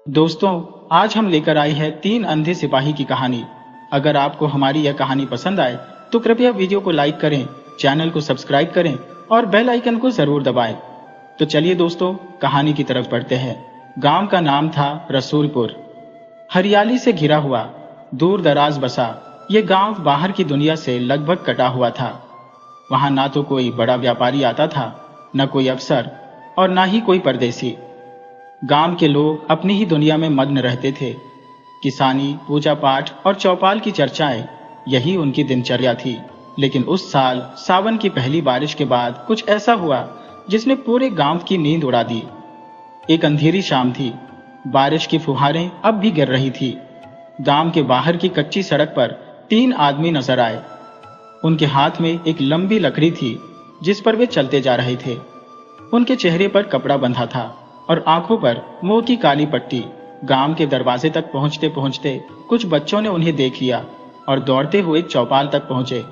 दोस्तों, आज हम लेकर आए हैं 3 अंधे सिपाही की कहानी। अगर आपको हमारी यह कहानी पसंद आए तो कृपया वीडियो को लाइक करें, चैनल को सब्सक्राइब करें और बेल आइकन को जरूर दबाएं। तो चलिए दोस्तों, कहानी की तरफ बढ़ते हैं। गांव का नाम था रसूलपुर। हरियाली से घिरा हुआ, दूर दराज बसा ये गांव बाहर की दुनिया से लगभग कटा हुआ था। वहां ना तो कोई बड़ा व्यापारी आता था, न कोई अफसर और ना ही कोई परदेसी। गांव के लोग अपनी ही दुनिया में मग्न रहते थे। किसानी, पूजा पाठ और चौपाल की चर्चाएं, यही उनकी दिनचर्या थी। लेकिन उस साल सावन की पहली बारिश के बाद कुछ ऐसा हुआ जिसने पूरे गांव की नींद उड़ा दी। एक अंधेरी शाम थी। बारिश की फुहारें अब भी गिर रही थी। गांव के बाहर की कच्ची सड़क पर 3 आदमी नजर आए। उनके हाथ में एक लंबी लकड़ी थी जिस पर वे चलते जा रहे थे। उनके चेहरे पर कपड़ा बंधा था और आंखों पर मोह की काली पट्टी। गांव के दरवाजे तक पहुंचते पहुंचते कुछ बच्चों ने उन्हें देख लिया और दौड़ते हुए चौपाल तक पहुंचे।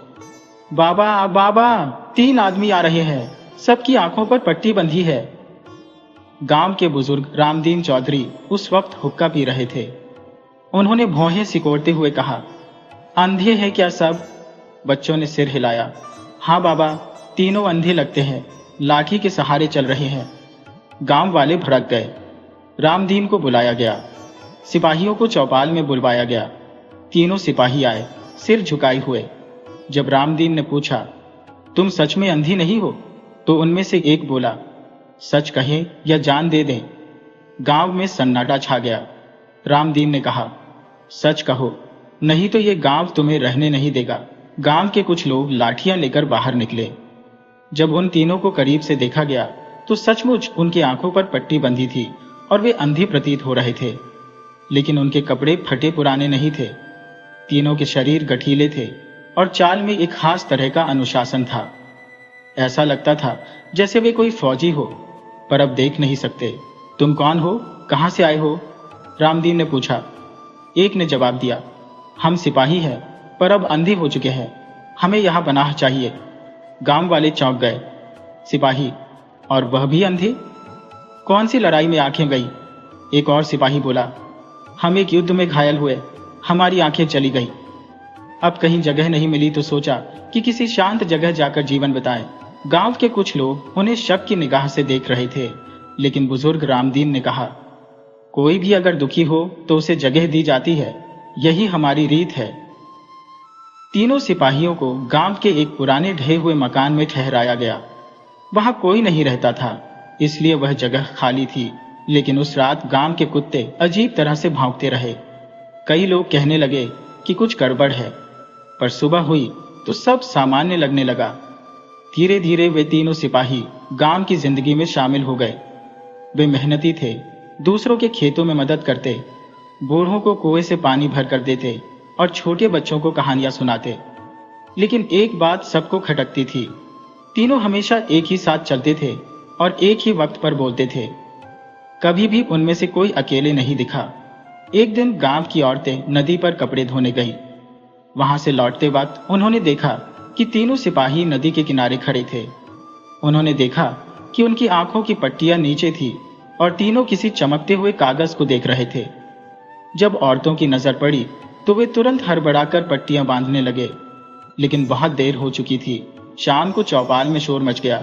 बाबा बाबा, 3 आदमी आ रहे हैं, सबकी आंखों पर पट्टी बंधी है। गांव के बुजुर्ग रामदीन चौधरी उस वक्त हुक्का पी रहे थे। उन्होंने भौहें सिकोड़ते हुए कहा, अंधे हैं क्या सब? बच्चों ने सिर हिलाया। हाँ बाबा, तीनों अंधे लगते हैं, लाठी के सहारे चल रहे हैं। गांव वाले भड़क गए। रामदीन को बुलाया गया। सिपाहियों को चौपाल में बुलवाया गया। तीनों सिपाही आए, सिर झुकाए हुए। जब रामदीन ने पूछा, तुम सच में अंधी नहीं हो? तो उनमें से एक बोला, सच कहें या जान दे दें। गांव में सन्नाटा छा गया। रामदीन ने कहा, सच कहो, नहीं तो ये गांव तुम्हें रहने नहीं देगा। गांव के कुछ लोग लाठियां लेकर बाहर निकले। जब उन तीनों को करीब से देखा गया तो सचमुच उनकी आंखों पर पट्टी बंधी थी और वे अंधी प्रतीत हो रहे थे। लेकिन उनके कपड़े फटे पुराने नहीं थे। तीनों के शरीर गठीले थे और चाल में एक खास तरह का अनुशासन था। ऐसा लगता था जैसे वे कोई फौजी हो, पर अब देख नहीं सकते। तुम कौन हो, कहां से आए हो? रामदीन ने पूछा। एक ने जवाब दिया, हम सिपाही हैं, पर अब अंधे हो चुके हैं, हमें यहां पनाह चाहिए। गांव वाले चौंक गए। सिपाही, और वह भी अंधे? कौन सी लड़ाई में आंखें गई? एक और सिपाही बोला, हम एक युद्ध में घायल हुए, हमारी आंखें चली गई। अब कहीं जगह नहीं मिली तो सोचा कि किसी शांत जगह जाकर जीवन बिताएं। गांव के कुछ लोग उन्हें शक की निगाह से देख रहे थे, लेकिन बुजुर्ग रामदीन ने कहा, कोई भी अगर दुखी हो तो उसे जगह दी जाती है, यही हमारी रीत है। तीनों सिपाहियों को गांव के एक पुराने ढहे हुए मकान में ठहराया गया। वहां कोई नहीं रहता था, इसलिए वह जगह खाली थी। लेकिन उस रात गांव के कुत्ते अजीब तरह से भौंकते रहे। कई लोग कहने लगे कि कुछ गड़बड़ है, पर सुबह हुई तो सब सामान्य लगने लगा। धीरे धीरे वे तीनों सिपाही गांव की जिंदगी में शामिल हो गए। वे मेहनती थे, दूसरों के खेतों में मदद करते, बूढ़ों को कुएं से पानी भर कर देते और छोटे बच्चों को कहानियां सुनाते। लेकिन एक बात सबको खटकती थी, तीनों हमेशा एक ही साथ चलते थे और एक ही वक्त पर बोलते थे। कभी भी उनमें से कोई अकेले नहीं दिखा। एक दिन गांव की औरतें नदी पर कपड़े धोने गईं। वहां से लौटते वक्त उन्होंने देखा कि तीनों सिपाही नदी के किनारे खड़े थे। उन्होंने देखा कि उनकी आंखों की पट्टियां नीचे थी और तीनों किसी चमकते हुए कागज को देख रहे थे। जब औरतों की नजर पड़ी तो वे तुरंत हड़बड़ाकर पट्टियां बांधने लगे। लेकिन बहुत देर हो चुकी थी। शाम को चौपाल में शोर मच गया।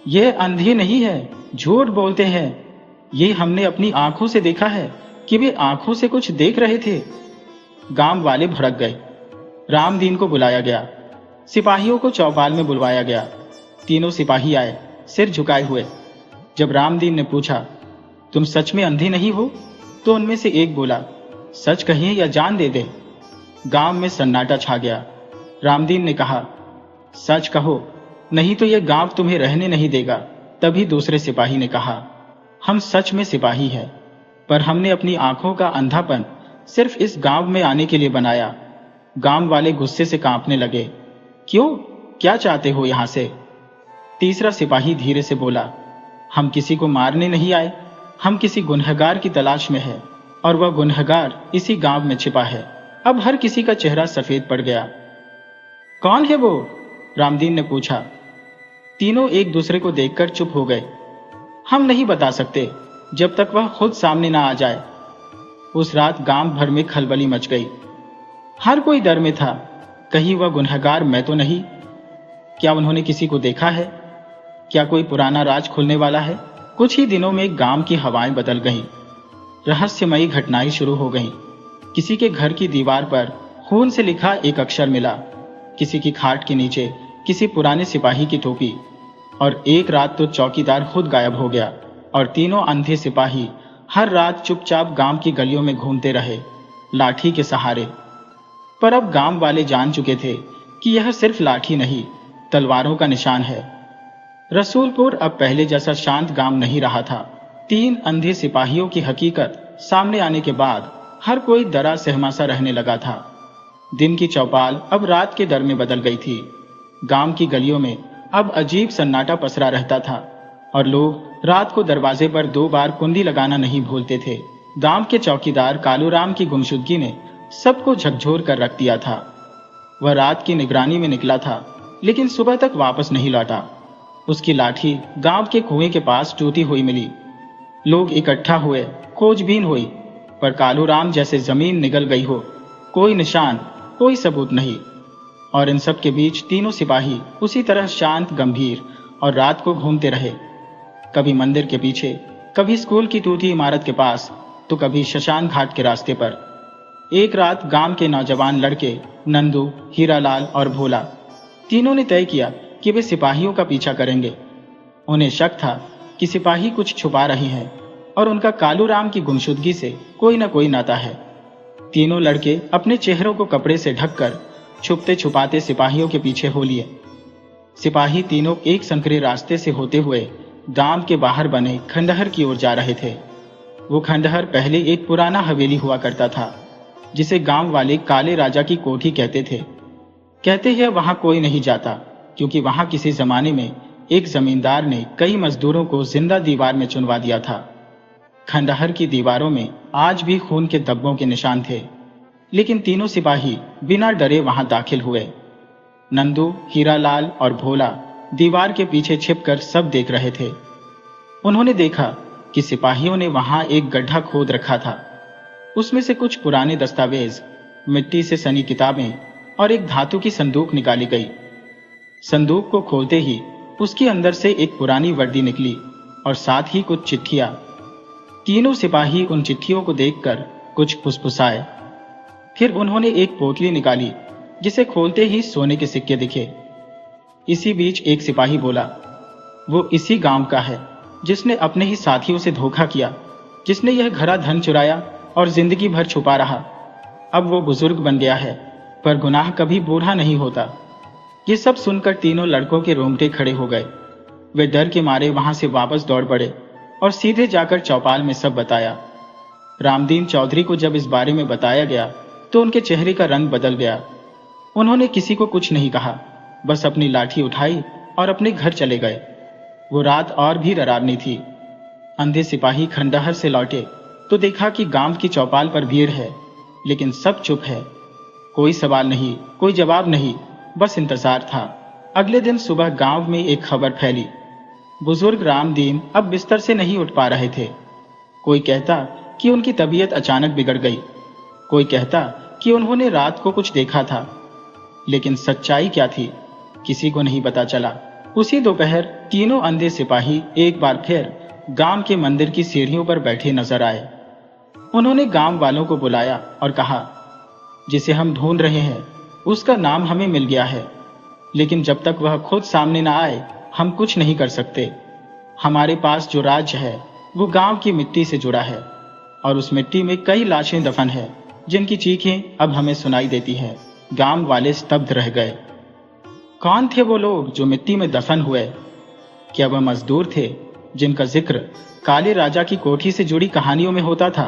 ये अंधे नहीं है, झूठ बोलते हैं। ये हमने अपनी आंखों से देखा है कि वे आंखों से कुछ देख रहे थे। गांव वाले भड़क गए। रामदीन को बुलाया गया। सिपाहियों को चौपाल में बुलवाया गया। तीनों सिपाही आए, सिर झुकाए हुए। जब रामदीन ने पूछा, तुम सच में अंधे नहीं हो? तो उनमें से एक बोला, सच कहिए या जान दे दे। गांव में सन्नाटा छा गया। रामदीन ने कहा, सच कहो, नहीं तो यह गांव तुम्हें रहने नहीं देगा। तभी दूसरे सिपाही ने कहा, हम सच में सिपाही हैं, पर हमने अपनी आंखों का अंधापन सिर्फ इस गांव में आने के लिए बनाया। गांव वाले गुस्से से कांपने लगे। क्यों, क्या चाहते हो यहां से? तीसरा सिपाही धीरे से बोला, हम किसी को मारने नहीं आए, हम किसी गुनहगार की तलाश में है और वह गुनहगार इसी गांव में छिपा है। अब हर किसी का चेहरा सफेद पड़ गया। कौन है वो? रामदीन ने पूछा। तीनों एक दूसरे को देखकर चुप हो गए। हम नहीं बता सकते, जब तक वह खुद सामने ना आ जाए। उस रात गांव भर में खलबली मच गई। हर कोई डर में था। कहीं वह गुनहगार मैं तो नहीं? क्या उन्होंने किसी को देखा है? क्या कोई पुराना राज खुलने वाला है? कुछ ही दिनों में गांव की हवाएं बदल गईं। रहस्यमयी घटनाएं शुरू हो गईं। किसी के घर की दीवार पर खून से लिखा एक अक्षर मिला, किसी की खाट के नीचे किसी पुराने सिपाही की टोपी, और एक रात तो चौकीदार खुद गायब हो गया और तीनों अंधे सिपाही हर रात चुपचाप गांव की गलियों में घूमते रहे, लाठी के सहारे। पर अब गांव वाले जान चुके थे कि यह सिर्फ लाठी नहीं, तलवारों का निशान है। रसूलपुर अब पहले जैसा शांत गांव नहीं रहा था। 3 अंधे सिपाहियों की हकीकत सामने आने के बाद हर कोई डरा सहमा सा रहने लगा था। दिन की चौपाल अब रात के डर में बदल गई थी। गांव की गलियों में अब अजीब सन्नाटा पसरा रहता था और लोग रात को दरवाजे पर 2 बार कुंडी लगाना नहीं भूलते थे। गांव के चौकीदार कालूराम की गुमशुदगी ने सबको झकझोर कर रख दिया था। वह रात की निगरानी में निकला था, लेकिन सुबह तक वापस नहीं लौटा। उसकी लाठी गांव के कुएं के पास टूटी हुई मिली। लोग इकट्ठा हुए, खोजबीन हुई, पर कालूराम जैसे जमीन निगल गई हो। कोई निशान, कोई सबूत नहीं। और इन सब के बीच तीनों सिपाही उसी तरह शांत, गंभीर और रात को घूमते रहे। कभी मंदिर के पीछे, कभी स्कूल की टूटी इमारत के पास, तो कभी शशान घाट के रास्ते पर। एक रात गांव के नौजवान लड़के नंदू, हीरालाल और भोला, तीनों ने तय किया कि वे सिपाहियों का पीछा करेंगे। उन्हें शक था कि सिपाही कुछ छुपा रहे हैं और उनका कालूराम की गुमशुदगी से कोई न कोई नाता है। तीनों लड़के अपने चेहरों को कपड़े से ढककर छुपते छुपाते सिपाहियों के पीछे हो लिए। सिपाही तीनों एक संकरे रास्ते से होते हुए गांव के बाहर बने खंडहर की ओर जा रहे थे। वो खंडहर पहले एक पुराना हवेली हुआ करता था, जिसे गांव वाले काले राजा की कोठी कहते थे। कहते हैं वहां कोई नहीं जाता, क्योंकि वहां किसी जमाने में एक जमींदार ने कई मजदूरों को जिंदा दीवार में चुनवा दिया था। खंडहर की दीवारों में आज भी खून के धब्बों के निशान थे, लेकिन तीनों सिपाही बिना डरे वहां दाखिल हुए। नंदू, हीरालाल और भोला दीवार के पीछे छिपकर सब देख रहे थे। उन्होंने देखा कि सिपाहियों ने वहां एक गड्ढा खोद रखा था। उसमें से कुछ पुराने दस्तावेज, मिट्टी से सनी किताबें और एक धातु की संदूक निकाली गई। संदूक को खोलते ही उसके अंदर से एक पुरानी वर्दी निकली और साथ ही कुछ चिट्ठियां। तीनों सिपाही उन चिट्ठियों को देखकर कुछ फुसफुसाए। फिर उन्होंने एक पोटली निकाली, जिसे खोलते ही सोने के सिक्के दिखे। इसी बीच एक सिपाही बोला, वो इसी गांव का है जिसने अपने ही साथियों से धोखा किया, जिसने यह घरा धन चुराया और जिंदगी भर छुपा रहा। अब वो बुजुर्ग बन गया है, पर गुनाह कभी बूढ़ा नहीं होता। ये सब सुनकर तीनों लड़कों के रोंगटे खड़े हो गए। वे डर के मारे वहां से वापस दौड़ पड़े और सीधे जाकर चौपाल में सब बताया। रामदीन चौधरी को जब इस बारे में बताया गया तो उनके चेहरे का रंग बदल गया। उन्होंने किसी को कुछ नहीं कहा, बस अपनी लाठी उठाई और अपने घर चले गए। वो रात और भी डरावनी थी। अंधे सिपाही खंडहर से लौटे तो देखा कि गांव की चौपाल पर भीड़ है, लेकिन सब चुप है। कोई सवाल नहीं, कोई जवाब नहीं, बस इंतजार था। अगले दिन सुबह गांव में एक खबर फैली। बुजुर्ग रामदीन अब बिस्तर से नहीं उठ पा रहे थे। कोई कहता कि उनकी तबीयत अचानक बिगड़ गई, कोई कहता कि उन्होंने रात को कुछ देखा था, लेकिन सच्चाई क्या थी किसी को नहीं पता चला। उसी दोपहर तीनों अंधे सिपाही एक बार फिर गांव के मंदिर की सीढ़ियों पर बैठे नजर आए। उन्होंने गांव वालों को बुलाया और कहा, जिसे हम ढूंढ रहे हैं उसका नाम हमें मिल गया है, लेकिन जब तक वह खुद सामने ना आए हम कुछ नहीं कर सकते। हमारे पास जो राज्य है वो गांव की मिट्टी से जुड़ा है और उस मिट्टी में कई लाशें दफन है, जिनकी चीखें अब हमें सुनाई देती हैं। गांव वाले स्तब्ध रह गए। कौन थे वो लोग जो मिट्टी में दफन हुए? क्या वह मजदूर थे जिनका जिक्र काले राजा की कोठी से जुड़ी कहानियों में होता था?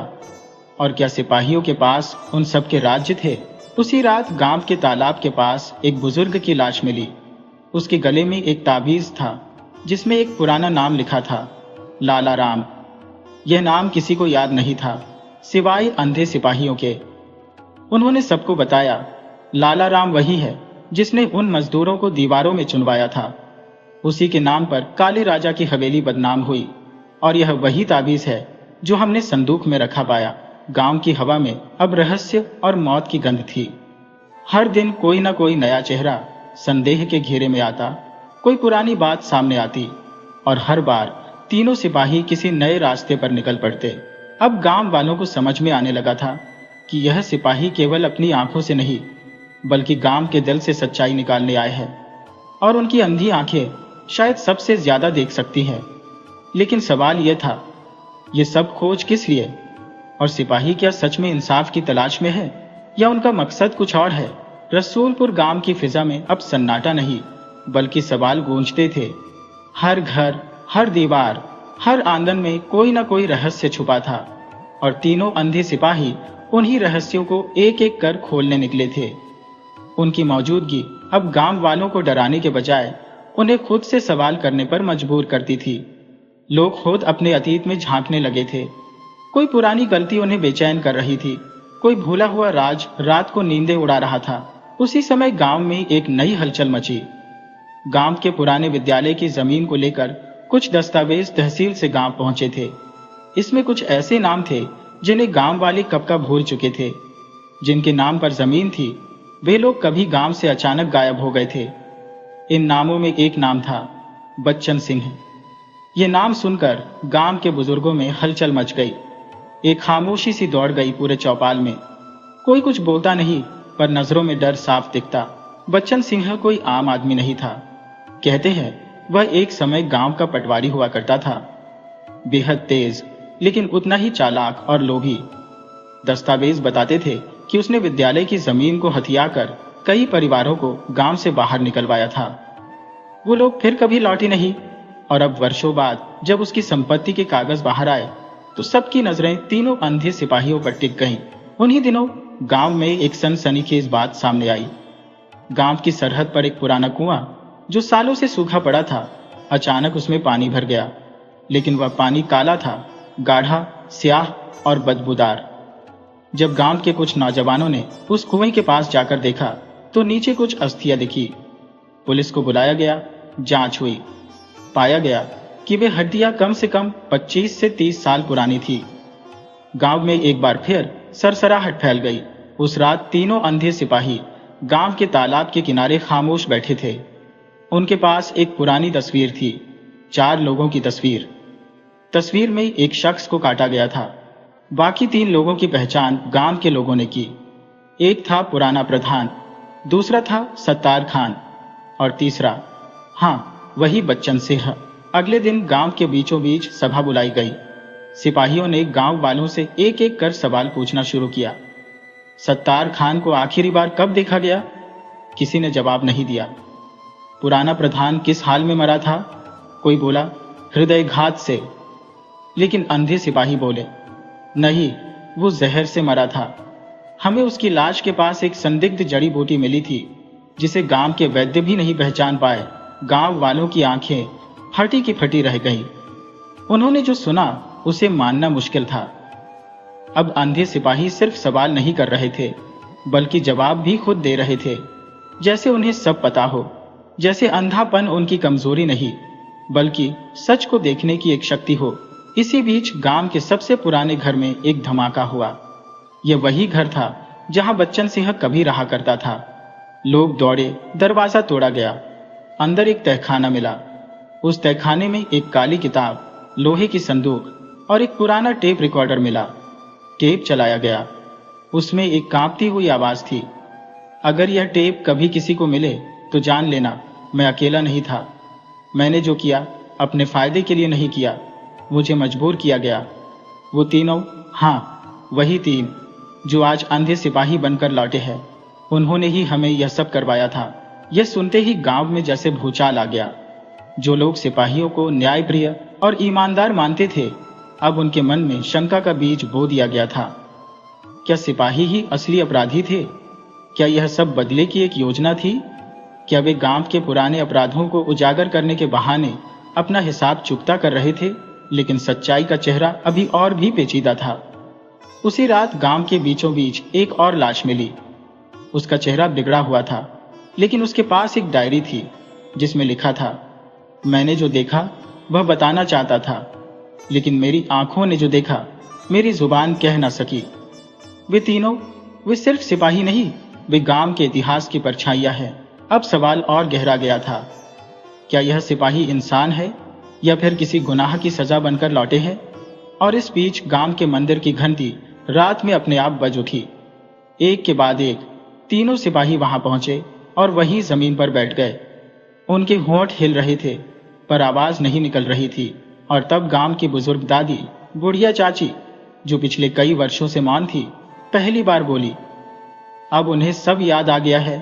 और क्या सिपाहियों के पास उन सब के राज्य थे? उसी रात गांव के तालाब के पास एक बुजुर्ग की लाश मिली। उसके गले में एक ताबीज था जिसमें एक पुराना नाम लिखा था, लाला राम। यह नाम किसी को याद नहीं था सिवाय अंधे सिपाहियों के। उन्होंने सबको बताया, लाला राम वही है जिसने उन मजदूरों को दीवारों में चुनवाया था। उसी के नाम पर काले राजा की हवेली बदनाम हुई और यह वही ताबीज है जो हमने संदूक में रखा पाया। गांव की हवा में अब रहस्य और मौत की गंध थी। हर दिन कोई ना कोई नया चेहरा संदेह के घेरे में आता, कोई पुरानी बात सामने आती और हर बार तीनों सिपाही किसी नए रास्ते पर निकल पड़ते। अब गांव वालों को समझ में आने लगा था कि यह सिपाही केवल अपनी आंखों से नहीं बल्कि गांव के दिल से सच्चाई निकालने आए हैं और उनकी अंधी आंखें शायद सबसे ज्यादा देख सकती हैं। लेकिन सवाल यह था, ये सब खोज किस लिए? और सिपाही क्या सच में इंसाफ की तलाश में है या उनका मकसद कुछ और है? रसूलपुर गांव की फिजा में अब सन्नाटा नहीं बल्कि सवाल गूंजते थे। हर घर, हर दीवार, हर आंगन में कोई ना कोई रहस्य छुपा था और तीनों अंधे सिपाही उन्हीं रहस्यों को एक एक कर खोलने निकले थे। उनकी मौजूदगी अब गांव वालों को डराने के बजाय उन्हें खुद से सवाल करने पर मजबूर करती थी। लोग खुद अपने अतीत में झांकने लगे थे। कोई पुरानी गलती उन्हें बेचैन कर रही थी, कोई भूला हुआ राज रात को नींदें उड़ा रहा था। उसी समय गांव में एक नई हलचल मची। गांव के पुराने विद्यालय की जमीन को लेकर कुछ दस्तावेज तहसील से गांव पहुंचे थे। इसमें कुछ ऐसे नाम थे जिन्हें गांव वाले कब का भूल चुके थे। जिनके नाम पर जमीन थी वे लोग कभी गांव से अचानक गायब हो गए थे। इन नामों में एक नाम था बच्चन सिंह। ये नाम सुनकर गांव के बुजुर्गों में हलचल मच गई। एक खामोशी सी दौड़ गई पूरे चौपाल में। कोई कुछ बोलता नहीं पर नजरों में डर साफ दिखता। बच्चन सिंह कोई आम आदमी नहीं था। कहते हैं वह एक समय गांव का पटवारी हुआ करता था, बेहद तेज लेकिन उतना ही चालाक और लोभी। दस्तावेज बताते थे कि उसने विद्यालय की जमीन को हथियाकर कई परिवारों को गांव से बाहर निकलवाया था। वो लोग फिर कभी लौटे नहीं और अब वर्षों बाद जब उसकी संपत्ति के कागज बाहर आए तो सबकी नजरें तीनों अंधे सिपाहियों पर टिक गईं। उन्हीं दिनों गांव में एक सनसनीखेज बात सामने आई। गांव की सरहद पर एक पुराना कुआं जो सालों से सूखा पड़ा था, अचानक उसमें पानी भर गया। लेकिन वह पानी काला था, गाढ़ा, स्याह और बदबूदार। जब गांव के कुछ नौजवानों ने उस कुएं के पास जाकर देखा तो नीचे कुछ अस्थियां दिखी। पुलिस को बुलाया गया, जांच हुई। पाया गया कि वे हड्डियां कम से कम 25 से 30 साल पुरानी थी। गांव में एक बार फिर सरसराहट फैल गई। उस रात तीनों अंधे सिपाही गांव के तालाब के किनारे खामोश बैठे थे। उनके पास एक पुरानी तस्वीर थी, 4 लोगों की तस्वीर। तस्वीर में एक शख्स को काटा गया था। बाकी 3 लोगों की पहचान गांव के लोगों ने की। एक था पुराना प्रधान, दूसरा था सत्तार खान और तीसरा, हाँ, वही बच्चन सिंह। अगले दिन गांव के बीचों बीच सभा बुलाई गई। सिपाहियों ने गांव वालों से एक एक कर सवाल पूछना शुरू किया। सत्तार खान को आखिरी बार कब देखा गया? किसी ने जवाब नहीं दिया। पुराना प्रधान किस हाल में मरा था? कोई बोला हृदयघात से। लेकिन अंधे सिपाही बोले नहीं, वो जहर से मरा था। हमें उसकी लाश के पास एक संदिग्ध जड़ी बूटी मिली थी जिसे गांव के वैद्य भी नहीं पहचान पाए। गांव वालों की आंखें फटी की फटी रह गईं। उन्होंने जो सुना उसे मानना मुश्किल था। अब अंधे सिपाही सिर्फ सवाल नहीं कर रहे थे बल्कि जवाब भी खुद दे रहे थे, जैसे उन्हें सब पता हो, जैसे अंधापन उनकी कमजोरी नहीं बल्कि सच को देखने की एक शक्ति हो। इसी बीच गांव के सबसे पुराने घर में एक धमाका हुआ। यह वही घर था जहां बच्चन सिंह कभी रहा करता था। लोग दौड़े, दरवाजा तोड़ा गया। अंदर एक तहखाना मिला। उस तहखाने में एक काली किताब, लोहे की संदूक और एक पुराना टेप रिकॉर्डर मिला। टेप चलाया गया। उसमें एक कांपती हुई आवाज थी, अगर यह टेप कभी किसी को मिले तो जान लेना मैं अकेला नहीं था। मैंने जो किया अपने फायदे के लिए नहीं किया, मुझे मजबूर किया गया। वो तीनों, हाँ, वही 3 जो आज अंधे सिपाही बनकर लौटे हैं, उन्होंने ही हमें यह सब करवाया था। यह सुनते ही गांव में जैसे भूचाल आ गया। जो लोग सिपाहियों को न्यायप्रिय और ईमानदार मानते थे, अब उनके मन में शंका का बीज बो दिया गया था। क्या सिपाही ही असली अपराधी थे? क्या यह सब बदले की एक योजना थी? क्या वे गांव के पुराने अपराधों को उजागर करने के बहाने अपना हिसाब चुकता कर रहे थे? लेकिन सच्चाई का चेहरा अभी और भी पेचीदा था। उसी रात गांव के बीचों बीच एक और लाश मिली। उसका चेहरा बिगड़ा हुआ था, लेकिन उसके पास एक डायरी थी जिसमें लिखा था, मैंने जो देखा वह बताना चाहता था, लेकिन मेरी आंखों ने जो देखा मेरी जुबान कह ना सकी। वे सिर्फ सिपाही नहीं, वे गांव के इतिहास की परछाइयां हैं। अब सवाल और गहरा गया था। क्या यह सिपाही इंसान है या फिर किसी गुनाह की सजा बनकर लौटे हैं? और इस बीच गांव के मंदिर की घंटी रात में अपने आप बज उठी। एक के बाद एक तीनों सिपाही वहां पहुंचे और वहीं जमीन पर बैठ गए। उनके होंठ हिल रहे थे पर आवाज नहीं निकल रही थी। और तब गांव की बुजुर्ग दादी, बुढ़िया चाची, जो पिछले कई वर्षों से मौन थी, पहली बार बोली। अब उन्हें सब याद आ गया है।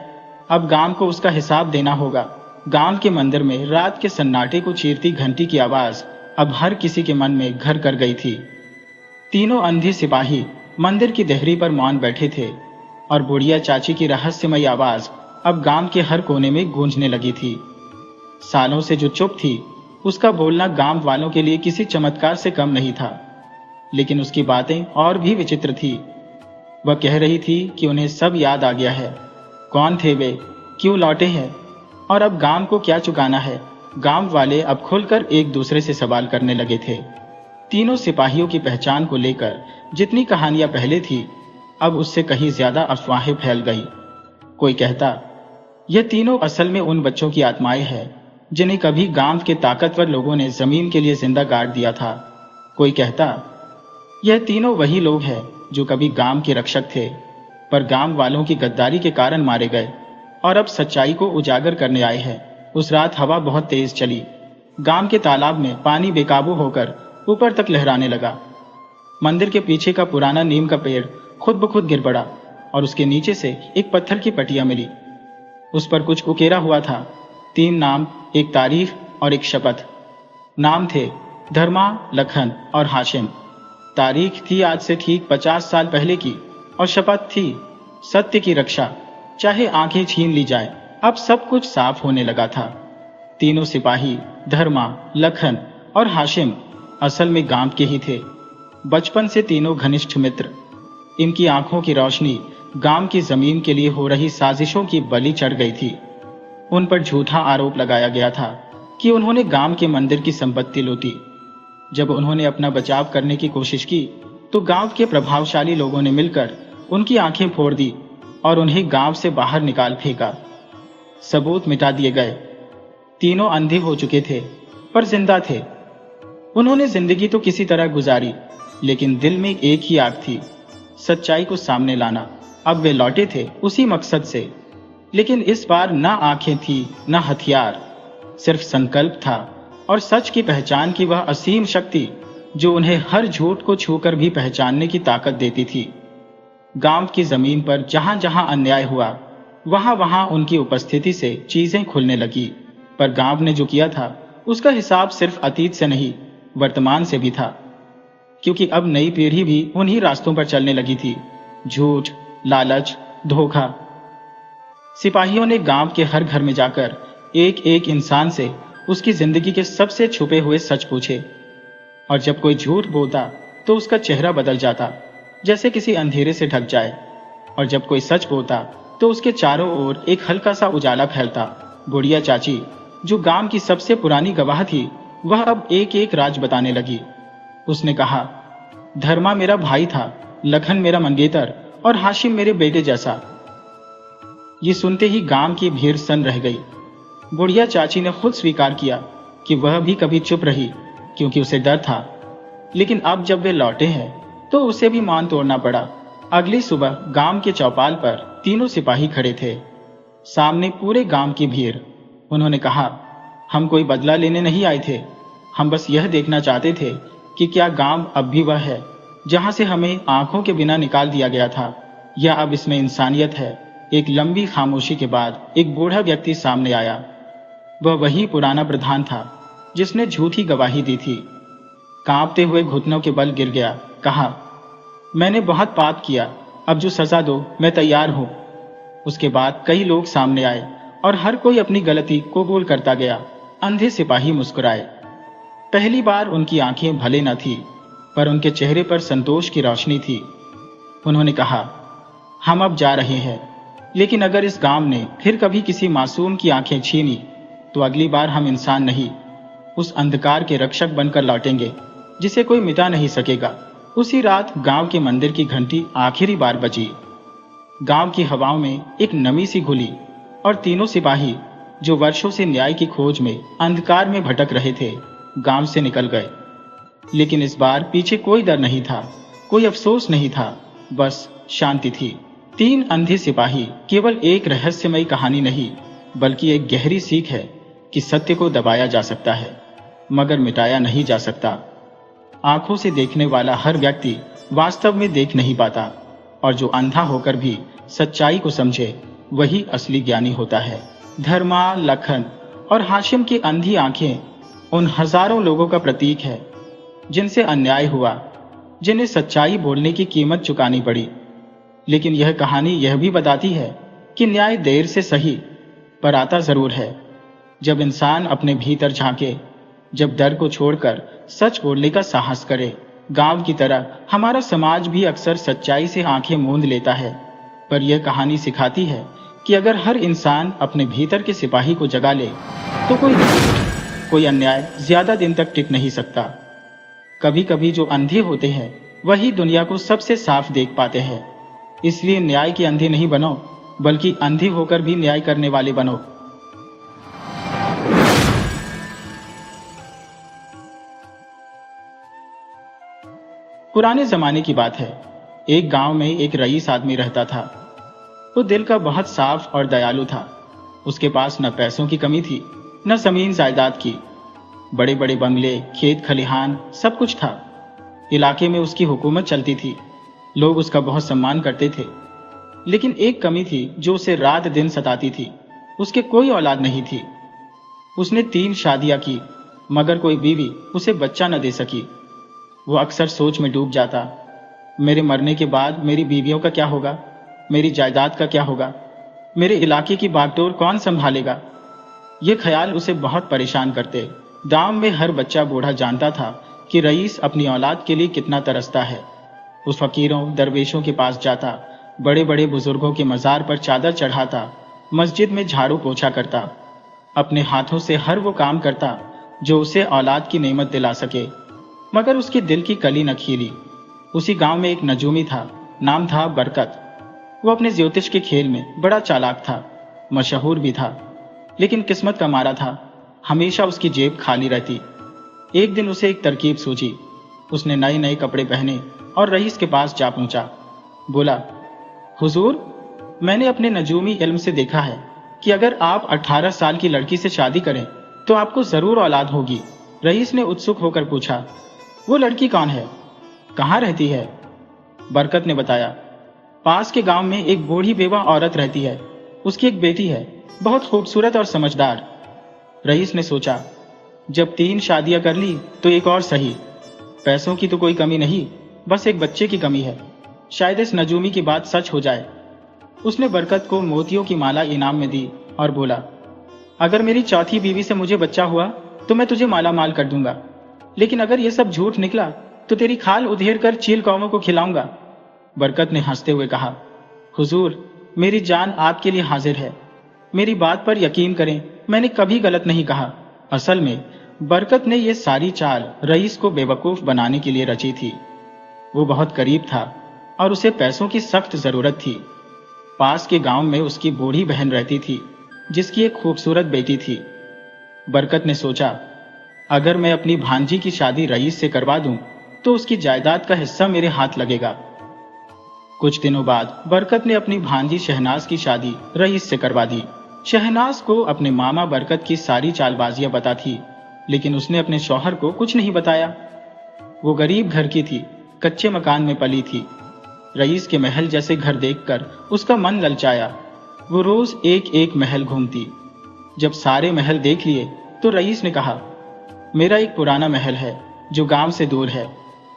अब गांव को उसका हिसाब देना होगा। गांव के मंदिर में रात के सन्नाटे को चीरती घंटी की आवाज अब हर किसी के मन में घर कर गई थी। तीनों अंधे सिपाही मंदिर की देहरी पर मौन बैठे थे और बुढ़िया चाची की रहस्यमयी आवाज अब गांव के हर कोने में गूंजने लगी थी। सालों से जो चुप थी, उसका बोलना गांव वालों के लिए किसी चमत्कार से कम नहीं था। लेकिन उसकी बातें और भी विचित्र थी। वह कह रही थी कि उन्हें सब याद आ गया है। कौन थे वे, क्यों लौटे हैं और अब गांव को क्या चुकाना है। गांव वाले अब खुलकर एक दूसरे से सवाल करने लगे थे। तीनों सिपाहियों की पहचान को लेकर जितनी कहानियां पहले थी, अब उससे कहीं ज्यादा अफवाहें फैल गई। कोई कहता, यह तीनों असल में उन बच्चों की आत्माएं हैं जिन्हें कभी गांव के ताकतवर लोगों ने जमीन के लिए जिंदा गाड़ दिया था। कोई कहता, यह तीनों वही लोग हैं जो कभी गांव के रक्षक थे पर गांव वालों की गद्दारी के कारण मारे गए और अब सच्चाई को उजागर करने आए हैं। उस रात हवा बहुत तेज चली। गांव के तालाब में पानी बेकाबू होकर ऊपर तक लहराने लगा। मंदिर के पीछे का पुराना नीम का पेड़ खुद ब खुद गिर पड़ा और उसके नीचे से एक पत्थर की पटिया मिली। उस पर कुछ उकेरा हुआ था। 3 नाम, एक तारीख और एक शपथ। नाम थे धर्मा, लखन और हाशिम। तारीख थी आज से ठीक 50 साल पहले की और शपथ थी सत्य की रक्षा, चाहे आंखें छीन ली जाए। अब सब कुछ साफ होने लगा था। तीनों सिपाही धर्मा, लखन और हाशिम असल में गांव के ही थे। बचपन से तीनों घनिष्ठ मित्र। इनकी आंखों की रोशनी गांव की जमीन के लिए हो रही साजिशों की बलि चढ़ गई थी। उन पर झूठा आरोप लगाया गया था कि उन्होंने गांव के मंदिर की संपत्ति लूटी। जब उन्होंने अपना बचाव करने की कोशिश की तो गांव के प्रभावशाली लोगों ने मिलकर उनकी आंखें फोड़ दी और उन्हें गांव से बाहर निकाल फेंका। सबूत मिटा दिए गए। तीनों अंधे हो चुके थे पर जिंदा थे। उन्होंने जिंदगी तो किसी तरह गुजारी, लेकिन दिल में एक ही आग थी, सच्चाई को सामने लाना। अब वे लौटे थे उसी मकसद से, लेकिन इस बार ना आंखें थी ना हथियार, सिर्फ संकल्प था और सच की पहचान की वह असीम शक्ति जो उन्हें हर झूठ को छूकर भी पहचानने की ताकत देती थी। गांव की जमीन पर जहां जहां अन्याय हुआ, वहां वहां उनकी उपस्थिति से चीजें खुलने लगी। पर गांव ने जो किया था उसका हिसाब सिर्फ अतीत से नहीं, वर्तमान से भी था, क्योंकि अब नई पीढ़ी भी उन्हीं रास्तों पर चलने लगी थी। झूठ, लालच, धोखा। सिपाहियों ने गांव के हर घर में जाकर एक एक इंसान से उसकी जिंदगी के सबसे छुपे हुए सच पूछे। और जब कोई झूठ बोलता तो उसका चेहरा बदल जाता, जैसे किसी अंधेरे से ढक जाए। और जब कोई सच बोलता तो उसके चारों ओर एक हल्का सा उजाला फैलता। बुढ़िया चाची, जो गांव की सबसे पुरानी गवाह थी, वह अब एक एक राज बताने लगी। उसने कहा, धर्मा मेरा भाई था, लखन मेरा मंगेतर और हाशिम मेरे बेटे जैसा। ये सुनते ही गांव की भीड़ सन रह गई। बुढ़िया चाची ने खुद स्वीकार किया कि वह भी कभी चुप रही क्योंकि उसे डर था, लेकिन अब जब वे लौटे हैं तो उसे भी मान तोड़ना पड़ा। अगली सुबह गांव के चौपाल पर तीनों सिपाही खड़े थे, सामने पूरे गांव की भीड़। उन्होंने कहा, हम कोई बदला लेने नहीं आए थे, हम बस यह देखना चाहते थे कि क्या गांव अब भी वह है जहां से हमें आंखों के बिना निकाल दिया गया था, या अब इसमें इंसानियत है। एक लंबी खामोशी के बाद एक बूढ़ा व्यक्ति सामने आया। वह वही पुराना प्रधान था जिसने झूठी गवाही दी थी। कांपते हुए घुटनों के बल गिर गया। कहा, मैंने बहुत पाप किया, अब जो सजा दो मैं तैयार हूं। उसके बाद कई लोग सामने आए और हर कोई अपनी गलती कबूल करता गया। अंधे सिपाही मुस्कुराए। पहली बार उनकी आंखें भले न थी, पर उनके चेहरे पर संतोष की रोशनी थी। उन्होंने कहा, हम अब जा रहे हैं, लेकिन अगर इस गांव ने फिर कभी किसी मासूम की आंखें छीनी तो अगली बार हम इंसान नहीं, उस अंधकार के रक्षक बनकर लौटेंगे जिसे कोई मिटा नहीं सकेगा। उसी रात गांव के मंदिर की घंटी आखिरी बार बजी। गांव की हवाओं में एक नमी सी घुली और तीनों सिपाही, जो वर्षों से न्याय की खोज में अंधकार में भटक रहे थे, गांव से निकल गए। लेकिन इस बार पीछे कोई डर नहीं था, कोई अफसोस नहीं था, बस शांति थी। 3 अंधे सिपाही केवल एक रहस्यमयी कहानी नहीं, बल्कि एक गहरी सीख है कि सत्य को दबाया जा सकता है, मगर मिटाया नहीं जा सकता। आंखों से देखने वाला हर व्यक्ति वास्तव में देख नहीं पाता, और जो अंधा होकर भी सच्चाई को समझे, वही असली ज्ञानी होता है। धर्मा, लखन और हाशिम की अंधी आंखें उन हजारों लोगों का प्रतीक है जिनसे अन्याय हुआ, जिन्हें सच्चाई बोलने की कीमत चुकानी पड़ी। लेकिन यह कहानी यह भी बताती है कि न्याय देर से सही, पर आता जरूर है, जब इंसान अपने भीतर झांके, जब डर को छोड़कर सच बोलने का साहस करे। गांव की तरह हमारा समाज भी अक्सर सच्चाई से आंखें मूंद लेता है, पर यह कहानी सिखाती है कि अगर हर इंसान अपने भीतर के सिपाही को जगा ले, तो कोई अन्याय ज्यादा दिन तक टिक नहीं सकता। कभी कभी जो अंधे होते हैं, वही दुनिया को सबसे साफ देख पाते हैं। इसलिए न्याय के अंधे नहीं बनो, बल्कि अंधे होकर भी न्याय करने वाले बनो। पुराने जमाने की बात है। एक गांव में एक रईस आदमी रहता था। वो दिल का बहुत साफ और दयालु था। उसके पास न पैसों की कमी थी, न जमीन जायदाद की। बड़े बड़े बंगले, खेत खलिहान, सब कुछ था। इलाके में उसकी हुकूमत चलती थी, लोग उसका बहुत सम्मान करते थे। लेकिन एक कमी थी जो उसे रात दिन सताती थी। उसके कोई औलाद नहीं थी। उसने 3 शादियां की, मगर कोई बीवी उसे बच्चा न दे सकी। वो अक्सर सोच में डूब जाता, मेरे मरने के बाद मेरी बीवियों का क्या होगा, मेरी जायदाद का क्या होगा, मेरे इलाके की बागडोर कौन संभालेगा। ये ख्याल उसे बहुत परेशान करते। गांव में हर बच्चा बूढ़ा जानता था कि रईस अपनी औलाद के लिए कितना तरसता है। उस फकीरों, दरवेशों के पास जाता, बड़े बड़े बुजुर्गों के मजार पर चादर चढ़ाता, मस्जिद में झाड़ू पोछा करता, अपने हाथों से हर वो काम करता जो उसे औलाद की नेमत दिला सके, मगर उसके दिल की कली न खिली। उसी गांव में एक नजूमी था, नाम था बरकत। वो अपने ज्योतिष के खेल में बड़ा चालाक था, मशहूर भी था, लेकिन किस्मत का मारा था, हमेशा उसकी जेब खाली रहती। एक दिन उसे एक तरकीब सूझी। उसने नए नए कपड़े पहने और रईस के पास जा पहुंचा। बोला, हुजूर, मैंने अपने नजूमी इल्म से देखा है कि अगर आप 18 साल की लड़की से शादी करें तो आपको जरूर औलाद होगी। रईस ने उत्सुक होकर पूछा, वो लड़की कौन है, कहाँ रहती है? बरकत ने बताया, पास के गांव में एक बूढ़ी बेवा औरत रहती है। उसकी एक बेटी है, बहुत खूबसूरत और समझदार। रईस ने सोचा, जब 3 शादियां कर ली तो एक और सही। पैसों की तो कोई कमी नहीं, बस एक बच्चे की कमी है। शायद इस नजूमी की बात सच हो जाए। उसने बरकत को मोतियों की माला इनाम में दी और बोला, अगर मेरी चौथी बीवी से मुझे बच्चा हुआ तो मैं तुझे माला माल कर दूंगा, लेकिन अगर ये सब झूठ निकला तो तेरी खाल उधेड़ कर चील कौमों को खिलाऊंगा। बरकत ने हंसते हुए कहा, हुजूर, मेरी जान आपके लिए हाजिर है, मेरी बात पर यकीन करें, मैंने कभी गलत नहीं कहा। असल में बरकत ने यह सारी चाल रईस को बेवकूफ बनाने के लिए रची थी। वो बहुत करीब था और उसे पैसों की सख्त जरूरत थी। पास के गांव में उसकी बूढ़ी बहन रहती थी, जिसकी एक खूबसूरत बेटी थी। बरकत ने सोचा, अगर मैं अपनी भांजी की शादी रईस से करवा दूं तो उसकी जायदाद का हिस्सा मेरे हाथ लगेगा। कुछ दिनों बाद बरकत ने अपनी भांजी शहनाज की शादी रईस से करवा दी। शहनाज को अपने मामा बरकत की सारी चालबाजियां पता थी, लेकिन उसने अपने शौहर को कुछ नहीं बताया। वो गरीब घर की थी, कच्चे मकान में पली थी। रईस के महल जैसे घर देखकर उसका मन ललचाया। वो रोज एक एक महल घूमती। जब सारे महल देख लिए तो रईस ने कहा, मेरा एक पुराना महल है जो गांव से दूर है,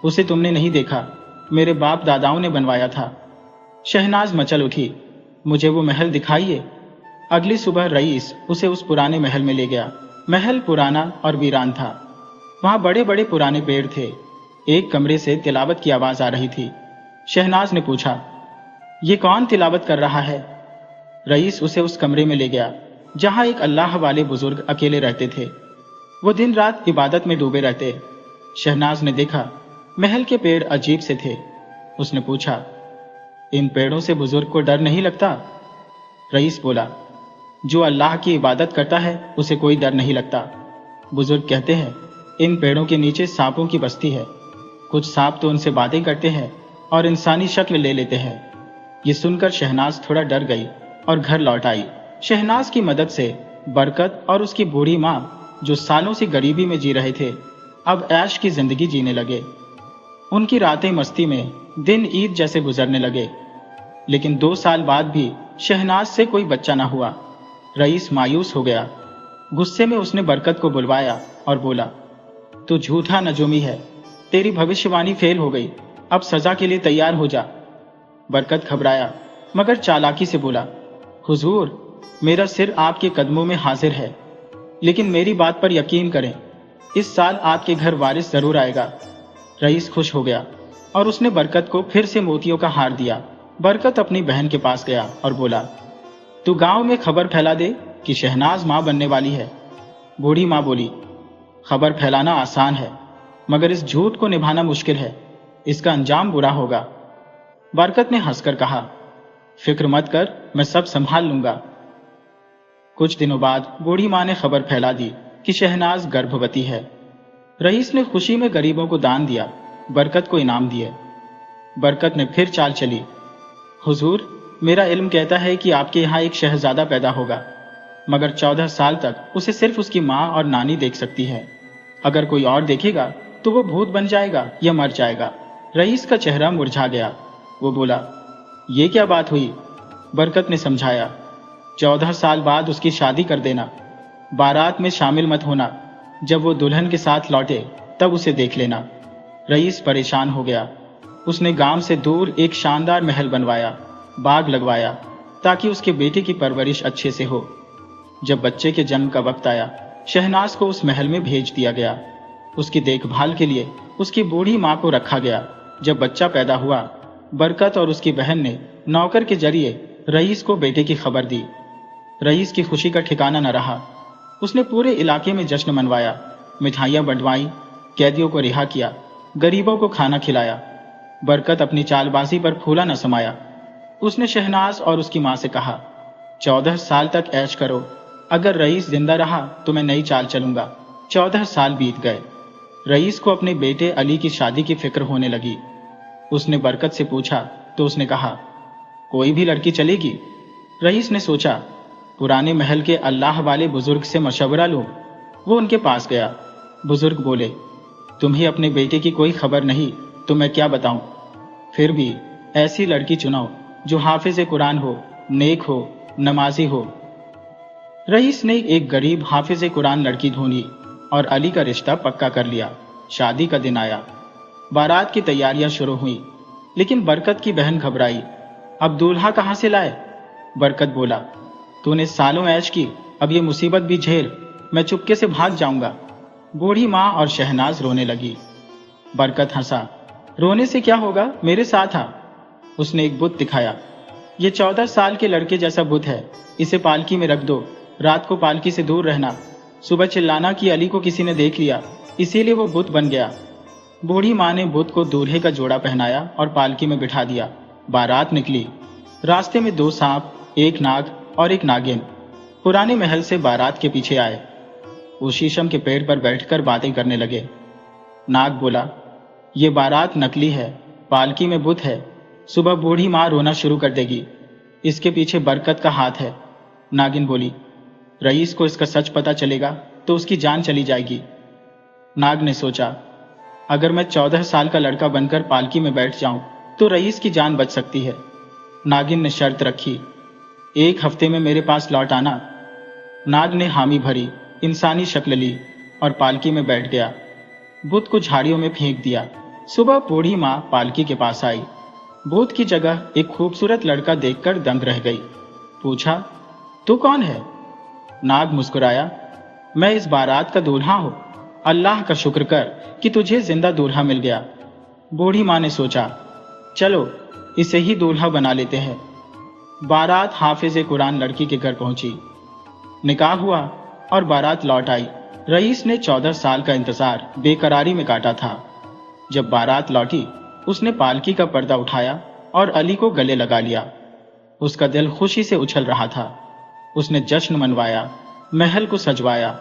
उसे तुमने नहीं देखा, मेरे बाप दादाओं ने बनवाया था। शहनाज मचल उठी, मुझे वो महल दिखाइए। अगली सुबह रईस उसे उस पुराने महल में ले गया। महल पुराना और वीरान था। वहां बड़े बड़े पुराने पेड़ थे। एक कमरे से तिलावत की आवाज आ रही थी। शहनाज ने पूछा, ये कौन तिलावत कर रहा है? रईस उसे उस कमरे में ले गया जहां एक अल्लाह वाले बुजुर्ग अकेले रहते थे। वो दिन रात इबादत में डूबे रहते। शहनाज ने देखा, महल के पेड़ अजीब से थे। उसने पूछा, इन पेड़ों से बुजुर्ग को डर नहीं लगता? रईस बोला, जो अल्लाह की इबादत करता है उसे कोई डर नहीं लगता। बुजुर्ग कहते हैं, इन पेड़ों के नीचे सांपों की बस्ती है। कुछ सांप तो उनसे बातें करते हैं और इंसानी शक्ल ले लेते हैं। ये सुनकर शहनाज थोड़ा डर गई और घर लौट आई। शहनाज की मदद से बरकत और उसकी बूढ़ी माँ, जो सालों से गरीबी में जी रहे थे, अब ऐश की जिंदगी जीने लगे। उनकी रातें मस्ती में, दिन ईद जैसे गुजरने लगे। लेकिन 2 साल बाद भी शहनाज से कोई बच्चा ना हुआ। रईस मायूस हो गया। गुस्से में उसने बरकत को बुलवाया और बोला, तू झूठा नजूमी है, तेरी भविष्यवाणी फेल हो गई, अब सजा के लिए तैयार हो जा। बरकत घबराया मगर चालाकी से बोला, हुजूर, मेरा सिर आपके कदमों में हाजिर है, लेकिन मेरी बात पर यकीन करें, इस साल आपके घर वारिस जरूर आएगा। रईस खुश हो गया और उसने बरकत को फिर से मोतियों का हार दिया। बरकत अपनी बहन के पास गया और बोला, तू गांव में खबर फैला दे कि शहनाज मां बनने वाली है। बूढ़ी मां बोली, खबर फैलाना आसान है, मगर इस झूठ को निभाना मुश्किल है, इसका अंजाम बुरा होगा। बरकत ने हंसकर कहा, फिक्र मत कर, मैं सब संभाल लूंगा। कुछ दिनों बाद बूढ़ी मां ने खबर फैला दी कि शहनाज गर्भवती है। रईस ने खुशी में गरीबों को दान दिया, बरकत को इनाम दिए। बरकत ने फिर चाल चली, हुजूर, मेरा इल्म कहता है कि आपके यहाँ एक शहजादा पैदा होगा, मगर 14 साल तक उसे सिर्फ उसकी माँ और नानी देख सकती है। अगर कोई और देखेगा तो वो भूत बन जाएगा या मर जाएगा। रईस का चेहरा मुरझा गया। वो बोला, ये क्या बात हुई? बरकत ने समझाया, 14 साल बाद उसकी शादी कर देना, बारात में शामिल मत होना, जब वो दुल्हन के साथ लौटे तब उसे देख लेना। रईस परेशान हो गया। उसने गांव से दूर एक शानदार महल बनवाया, बाग लगवाया, ताकि उसके बेटे की परवरिश अच्छे से हो। जब बच्चे के जन्म का वक्त आया, शहनाज को उस महल में भेज दिया गया। उसकी देखभाल के लिए उसकी बूढ़ी माँ को रखा गया। जब बच्चा पैदा हुआ, बरकत और उसकी बहन ने नौकर के जरिए रईस को बेटे की खबर दी। रईस की खुशी का ठिकाना न रहा। उसने पूरे इलाके में जश्न मनवाया, मिठाइयाँ बंटवाई, कैदियों को रिहा किया, गरीबों को खाना खिलाया। बरकत अपनी चालबाजी पर फूला न समाया। उसने शहनाज और उसकी माँ से कहा, 14 साल तक ऐश करो, अगर रईस जिंदा रहा तो मैं नई चाल चलूंगा। 14 साल बीत गए। रईस को अपने बेटे अली की शादी की फिक्र होने लगी। उसने बरकत से पूछा तो उसने कहा, कोई भी लड़की चलेगी। रईस ने सोचा, पुराने महल के अल्लाह वाले बुजुर्ग से मशवरा लूं। वो उनके पास गया। बुजुर्ग बोले, तुम्हें अपने बेटे की कोई खबर नहीं तो मैं क्या बताऊं। फिर भी ऐसी लड़की चुनाओ जो हाफिज कुरान हो, नेक हो, नमाजी हो। रईस ने एक गरीब हाफिज कुरान लड़की ढूंढी और अली का रिश्ता पक्का कर लिया। शादी का दिन आया। बारात की तैयारियां शुरू हुई, लेकिन बरकत की बहन घबराई। अब दूल्हा कहां से लाए? बरकत बोला, तूने सालों ऐश की, अब ये मुसीबत भी झेल, मैं चुपके से भाग जाऊंगा। बूढ़ी माँ और शहनाज रोने लगी। बरकत हंसा, रोने से क्या होगा, मेरे साथ आ। उसने एक बुत दिखाया। ये 14 साल के लड़के जैसा बुत है, इसे पालकी में रख दो, रात को पालकी से दूर रहना। सुबह चिल्लाना कि अली को किसी ने देख लिया, इसीलिए वो बुत बन गया। बूढ़ी माँ ने बुत को दूल्हे का जोड़ा पहनाया और पालकी में बिठा दिया। बारात निकली। रास्ते में 2 सांप, एक नाग और एक नागिन पुराने महल से बारात के पीछे आए। वो शीशम के पेड़ पर बैठकर बातें करने लगे। नाग बोला, ये बारात नकली है, पालकी में बुत है, सुबह बूढ़ी माँ रोना शुरू कर देगी, इसके पीछे बरकत का हाथ है। नागिन बोली, रईस को इसका सच पता चलेगा तो उसकी जान चली जाएगी। नाग ने सोचा, अगर मैं 14 साल का लड़का बनकर पालकी में बैठ जाऊं तो रईस की जान बच सकती है। नागिन ने शर्त रखी, 1 हफ्ते में मेरे पास लौट आना। नाग ने हामी भरी, इंसानी शक्ल ली और पालकी में बैठ गया। बुत को झाड़ियों में फेंक दिया। सुबह बूढ़ी माँ पालकी के पास आई। बुत की जगह एक खूबसूरत लड़का देखकर दंग रह गई। पूछा, तू कौन है? नाग मुस्कुराया, मैं इस बारात का दूल्हा हूं। अल्लाह का शुक्र कर कि तुझे जिंदा दूल्हा मिल गया। बूढ़ी माँ ने सोचा, चलो इसे ही दूल्हा बना लेते हैं। बारात हाफिज कुरान लड़की के घर पहुंची। निकाह हुआ और बारात लौट आई। रईस ने 14 साल का इंतजार बेकरारी में काटा था। जब बारात लौटी, उसने पालकी का पर्दा उठाया और अली को गले लगा लिया। उसका दिल खुशी से उछल रहा था। उसने जश्न मनवाया, महल को सजवाया,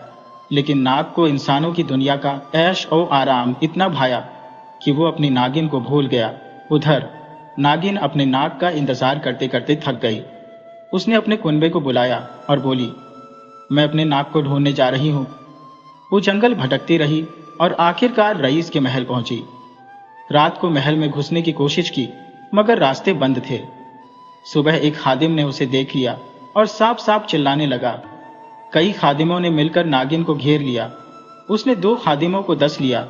लेकिन नाग को इंसानों की दुनिया का ऐश और आराम इतना भाया कि वो अपनी नागिन को भूल गया। उधर नागिन अपने नाग का इंतजार करते करते थक गई। उसने अपने कुनबे को बुलाया और बोली, मैं अपने नाग को ढूंढने जा रही हूँ। वो जंगल भटकती रही और आखिरकार रईस के महल पहुंची। रात को महल में घुसने की कोशिश की, मगर रास्ते बंद थे। सुबह एक खादिम ने उसे देख लिया और साफ साफ चिल्लाने लगा। कई खादिमों ने मिलकर नागिन को घेर लिया। उसने 2 खादिमों को दस लिया,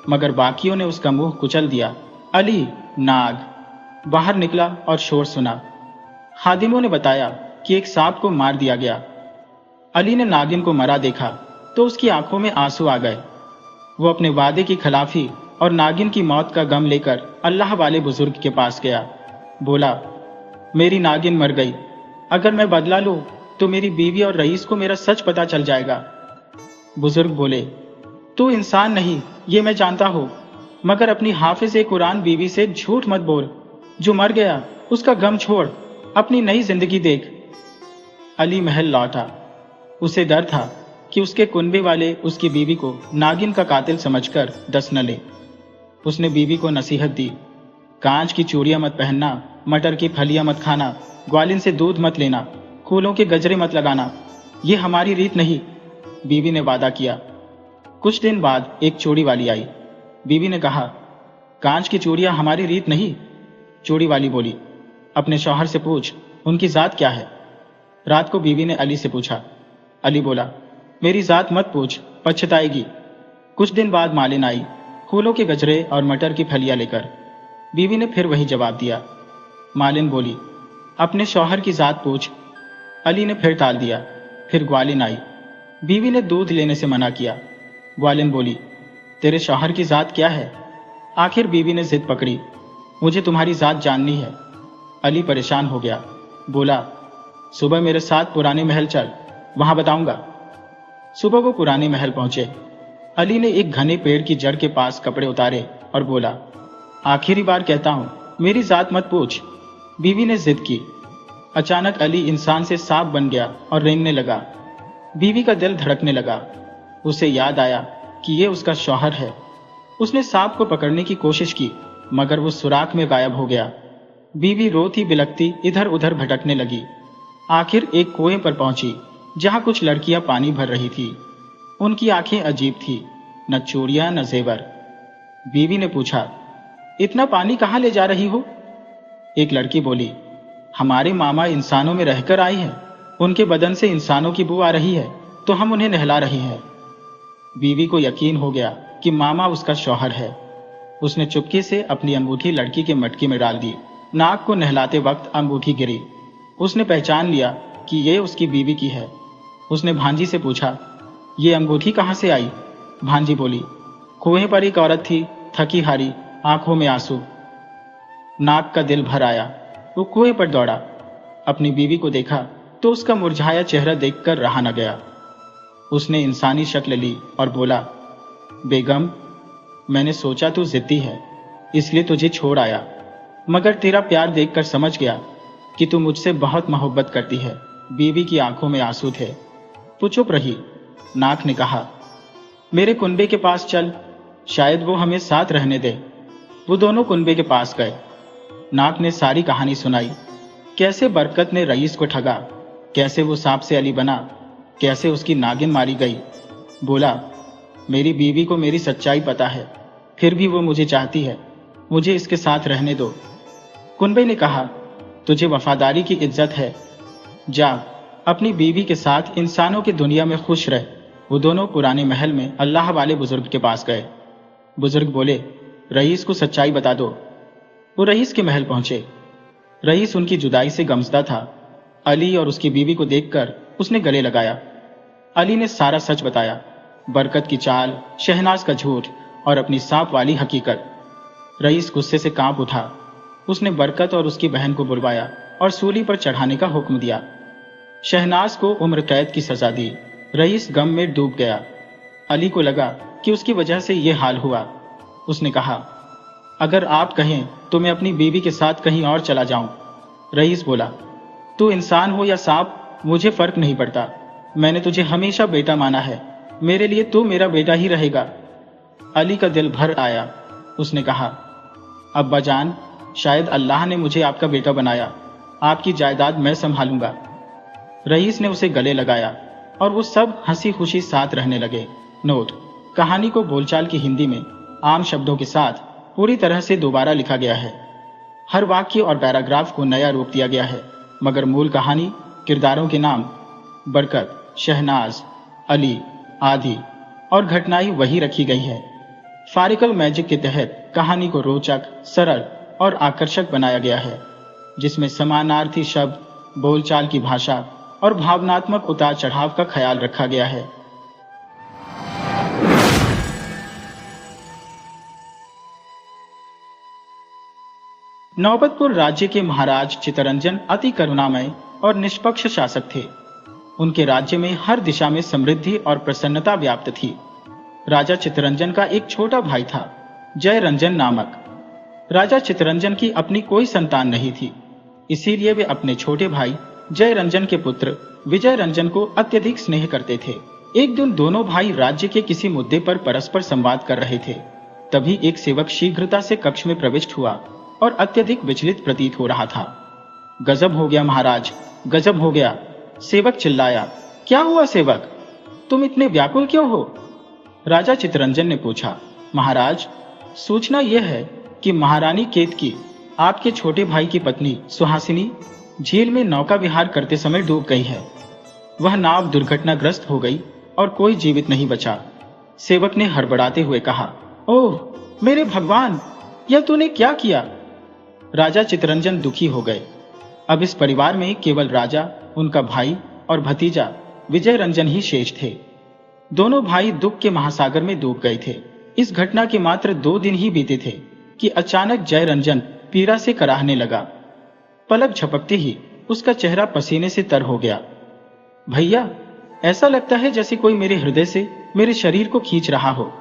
मगर बाकियों ने उसका मुंह कुचल दिया। अली, नाग बाहर निकला और शोर सुना। खादिमों ने बताया कि एक सांप को मार दिया गया। अली ने नागिन को मरा देखा तो उसकी आंखों में आंसू आ गए। वो अपने वादे की खिलाफी और नागिन की मौत का गम लेकर अल्लाह वाले बुजुर्ग के पास गया। बोला, मेरी नागिन मर गई। अगर मैं बदला लूं तो मेरी बीवी और रईस को मेरा सच पता चल जाएगा। बुजुर्ग बोले, तू इंसान नहीं, ये मैं जानता हूं, मगर अपनी हाफिज़े कुरान बीवी से झूठ मत बोल। जो मर गया उसका गम छोड़, अपनी नई जिंदगी देख। अली महल लौटा। उसे डर था कि उसके कुनबे वाले उसकी बीवी को नागिन का कातिल समझकर दस न ले। उसने बीवी को नसीहत दी, कांच की चूड़ियां मत पहनना, मटर की फलियां मत खाना, ग्वालिन से दूध मत लेना, फूलों के गजरे मत लगाना, ये हमारी रीत नहीं। बीवी ने वादा किया। कुछ दिन बाद एक चूड़ी वाली आई। बीवी ने कहा, कांच की चूड़ियां हमारी रीत नहीं। चूड़ी वाली बोली, अपने शौहर से पूछ, उनकी जात क्या है। रात को बीवी ने अली से पूछा। अली बोला, मेरी जात मत पूछ, पछताएगी। कुछ दिन बाद मालिन आई, फूलों के गजरे और मटर की फलियां लेकर। बीवी ने फिर वही जवाब दिया। मालिन बोली, अपने शौहर की जात पूछ। अली ने फिर टाल दिया। फिर ग्वालिन आई। बीवी ने दूध लेने से मना किया। ग्वालिन बोली, तेरे शौहर की जात क्या है। आखिर बीवी ने जिद पकड़ी, मुझे तुम्हारी जात जाननी है। अली परेशान हो गया। बोला, सुबह मेरे साथ पुराने महल चल, वहां बताऊंगा। सुबह वो पुराने महल पहुंचे। अली ने एक घने पेड़ की जड़ के पास कपड़े उतारे और बोला, आखिरी बार कहता हूं, मेरी जात मत पूछ। बीवी ने जिद की। अचानक अली इंसान से सांप बन गया और रेंगने लगा। बीवी का दिल धड़कने लगा। उसे याद आया कि ये उसका शौहर है। उसने सांप को पकड़ने की कोशिश की, मगर वो सुराख में गायब हो गया। बीवी रोती बिलखती इधर उधर भटकने लगी। आखिर एक कुएं पर पहुंची, जहां कुछ लड़कियां पानी भर रही थी। उनकी आंखें अजीब थी, न चूड़ियां न जेवर। बीवी ने पूछा, इतना पानी कहां ले जा रही हो। एक लड़की बोली, हमारे मामा इंसानों में रहकर आई हैं, उनके बदन से इंसानों की बू आ रही है, तो हम उन्हें नहला रहे हैं। बीवी को यकीन हो गया कि मामा उसका शौहर है। उसने चुपके से अपनी अंगूठी लड़की के मटकी में डाल दी। नाक को नहलाते वक्त अंगूठी गिरी। उसने पहचान लिया कि ये उसकी बीवी की है। उसने भांजी से पूछा, ये अंगूठी कहां से आई। भांजी बोली, कुएं पर एक औरत थी, थकी हारी, आंखों में आंसू। नाक का दिल भर आया। वो कुएं पर दौड़ा। अपनी बीवी को देखा तो उसका मुरझाया चेहरा देखकर रहा न गया। उसने इंसानी शक्ल ली और बोला, बेगम, मैंने सोचा तू जिद्दी है, इसलिए तुझे छोड़ आया, मगर तेरा प्यार देखकर समझ गया कि तू मुझसे बहुत मोहब्बत करती है। बीवी की आंखों में आंसू थे। वो चुप रही। नाक ने कहा, मेरे कुनबे के पास चल, शायद वो हमें साथ रहने दे। वो दोनों कुनबे के पास गए। नाक ने सारी कहानी सुनाई, कैसे बरकत ने रईस को ठगा, कैसे वो सांप से अली बना, कैसे उसकी नागिन मारी गई। बोला, मेरी बीवी को मेरी सच्चाई पता है, फिर भी वो मुझे चाहती है, मुझे इसके साथ रहने दो। कुनबे ने कहा, तुझे वफादारी की इज्जत है, जा अपनी बीवी के साथ इंसानों की दुनिया में खुश रह। वो दोनों पुराने महल में अल्लाह वाले बुजुर्ग के पास गए। बुजुर्ग बोले, रईस को सच्चाई बता दो। वो रईस के महल पहुंचे। रईस उनकी जुदाई से गमजदा था। अली और उसकी बीवी को देखकर उसने गले लगाया। अली ने सारा सच बताया, बरकत की चाल, शहनाज का झूठ और अपनी सांप वाली हकीकत। रईस गुस्से से कांप उठा। उसने बरकत और उसकी बहन को बुलवाया और सूली पर चढ़ाने का हुक्म दिया। शहनाज को उम्र कैद की सजा दी। रईस गम में डूब गया। अली को लगा कि उसकी वजह से यह हाल हुआ। उसने कहा, अगर आप कहें तो मैं अपनी बीवी के साथ कहीं और चला जाऊं। रईस बोला, तू इंसान हो या सांप, मुझे फर्क नहीं पड़ता। मैंने तुझे हमेशा बेटा माना है, मेरे लिए तू मेरा बेटा ही रहेगा। अली का दिल भर आया। उसने कहा, अब्बा जान, शायद अल्लाह ने मुझे आपका बेटा बनाया, आपकी जायदाद मैं संभालूंगा। रईस ने उसे गले लगाया और वो सब हंसी खुशी साथ रहने लगे। नोट: कहानी को बोलचाल की हिंदी में आम शब्दों के साथ पूरी तरह से दोबारा लिखा गया है। हर वाक्य और पैराग्राफ को नया रूप दिया गया है, मगर मूल कहानी, किरदारों के नाम बरकत, शहनाज, अली आदि और घटनाएं वही रखी गई है। फारिकल मैजिक के तहत कहानी को रोचक, सरल और आकर्षक बनाया गया है, जिसमें समानार्थी शब्द, बोलचाल की भाषा और भावनात्मक उतार चढ़ाव का ख्याल रखा गया है। नौबतपुर राज्य के महाराज चित्तरंजन अति करुणामय और निष्पक्ष शासक थे। उनके राज्य में हर दिशा में समृद्धि और प्रसन्नता व्याप्त थी। राजा चित्तरंजन का एक छोटा भाई था, जयरंजन नामक। राजा चित्तरंजन की अपनी कोई संतान नहीं थी, इसीलिए वे अपने छोटे भाई जयरंजन के पुत्र विजयरंजन को अत्यधिक स्नेह करते थे। एक दिन दोनों भाई राज्य के किसी मुद्दे पर परस्पर संवाद कर रहे थे। तभी एक सेवक शीघ्रता से कक्ष में प्रविष्ट हुआ और अत्यधिक विचलित प्रतीत हो रहा था। गजब हो गया महाराज, गजब हो गया, सेवक चिल्लाया। क्या हुआ सेवक, तुम इतने व्याकुल क्यों हो? राजा चित्तरंजन ने पूछा। महाराज, सूचना यह है कि महारानी केतकी, आपके छोटे भाई की पत्नी सुहासिनी, झील में नौका विहार करते समय डूब गई है। वह नाव दुर्घटनाग्रस्त हो गई और कोई जीवित नहीं बचा। सेवक ने हड़बड़ाते हुए कहा, ओह मेरे भगवान, यह तूने क्या किया? राजा चित्तरंजन दुखी हो गए। अब इस परिवार में केवल राजा, उनका भाई और भतीजा विजयरंजन ही शेष थे। दोनों भाई दुख के महासागर में डूब गए थे। इस घटना के मात्र 2 दिन ही बीते थे कि अचानक जयरंजन पीड़ा से कराहने लगा। पलक झपकते ही उसका चेहरा पसीने से तर हो गया। भैया, ऐसा लगता है जैसे कोई मेरे हृदय से मेरे शरीर को खींच रहा हो।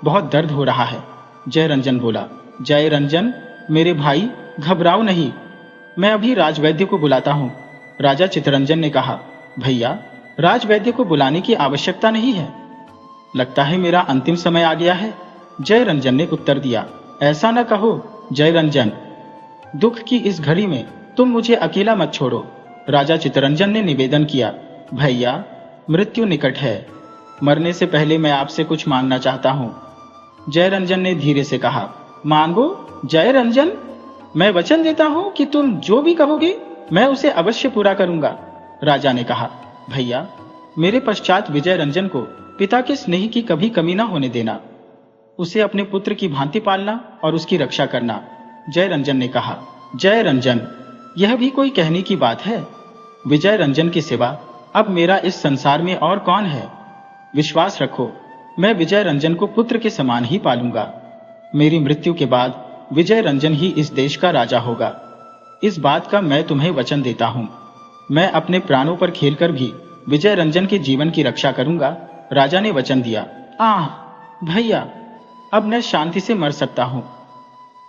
बहुत दर्द हो रहा है, जयरंजन बोला। जयरंजन, मेरे भाई, घबराओ नहीं, मैं अभी राजवैद्य को बुलाता हूं। राजा चित्तरंजन ने कहा। भैया, राजवैद्य को बुलाने की आवश्यकता नहीं है। लगता है मेरा अंतिम समय आ गया है, जयरंजन ने उत्तर दिया। ऐसा न कहो जयरंजन, दुख की इस घड़ी में तुम मुझे अकेला मत छोड़ो। राजा चित्तरंजन ने निवेदन किया। भैया, मृत्यु निकट है, मरने से पहले मैं आपसे कुछ मांगना चाहता हूं। जयरंजन ने धीरे से कहा। मांगो जयरंजन, मैं वचन देता हूं कि तुम जो भी कहोगे मैं उसे अवश्य पूरा करूंगा। राजा ने कहा। भैया, मेरे पश्चात विजयरंजन को पिता के स्नेह की कभी कमी न होने देना, उसे अपने पुत्र की भांति पालना और उसकी रक्षा करना, जयरंजन ने कहा। जयरंजन, यह भी कोई कहने की बात है? विजयरंजन के सिवा अब मेरा इस संसार में और कौन है? विश्वास रखो, मैं विजयरंजन को पुत्र के समान ही पालूंगा। मेरी मृत्यु के बाद विजयरंजन ही इस देश का राजा होगा। इस बात का मैं तुम्हें वचन देता हूं। मैं अपने प्राणों पर खेलकर भी विजयरंजन के जीवन की रक्षा करूंगा, राजा ने वचन दिया। भैया, अब मैं शांति से मर सकता हूं,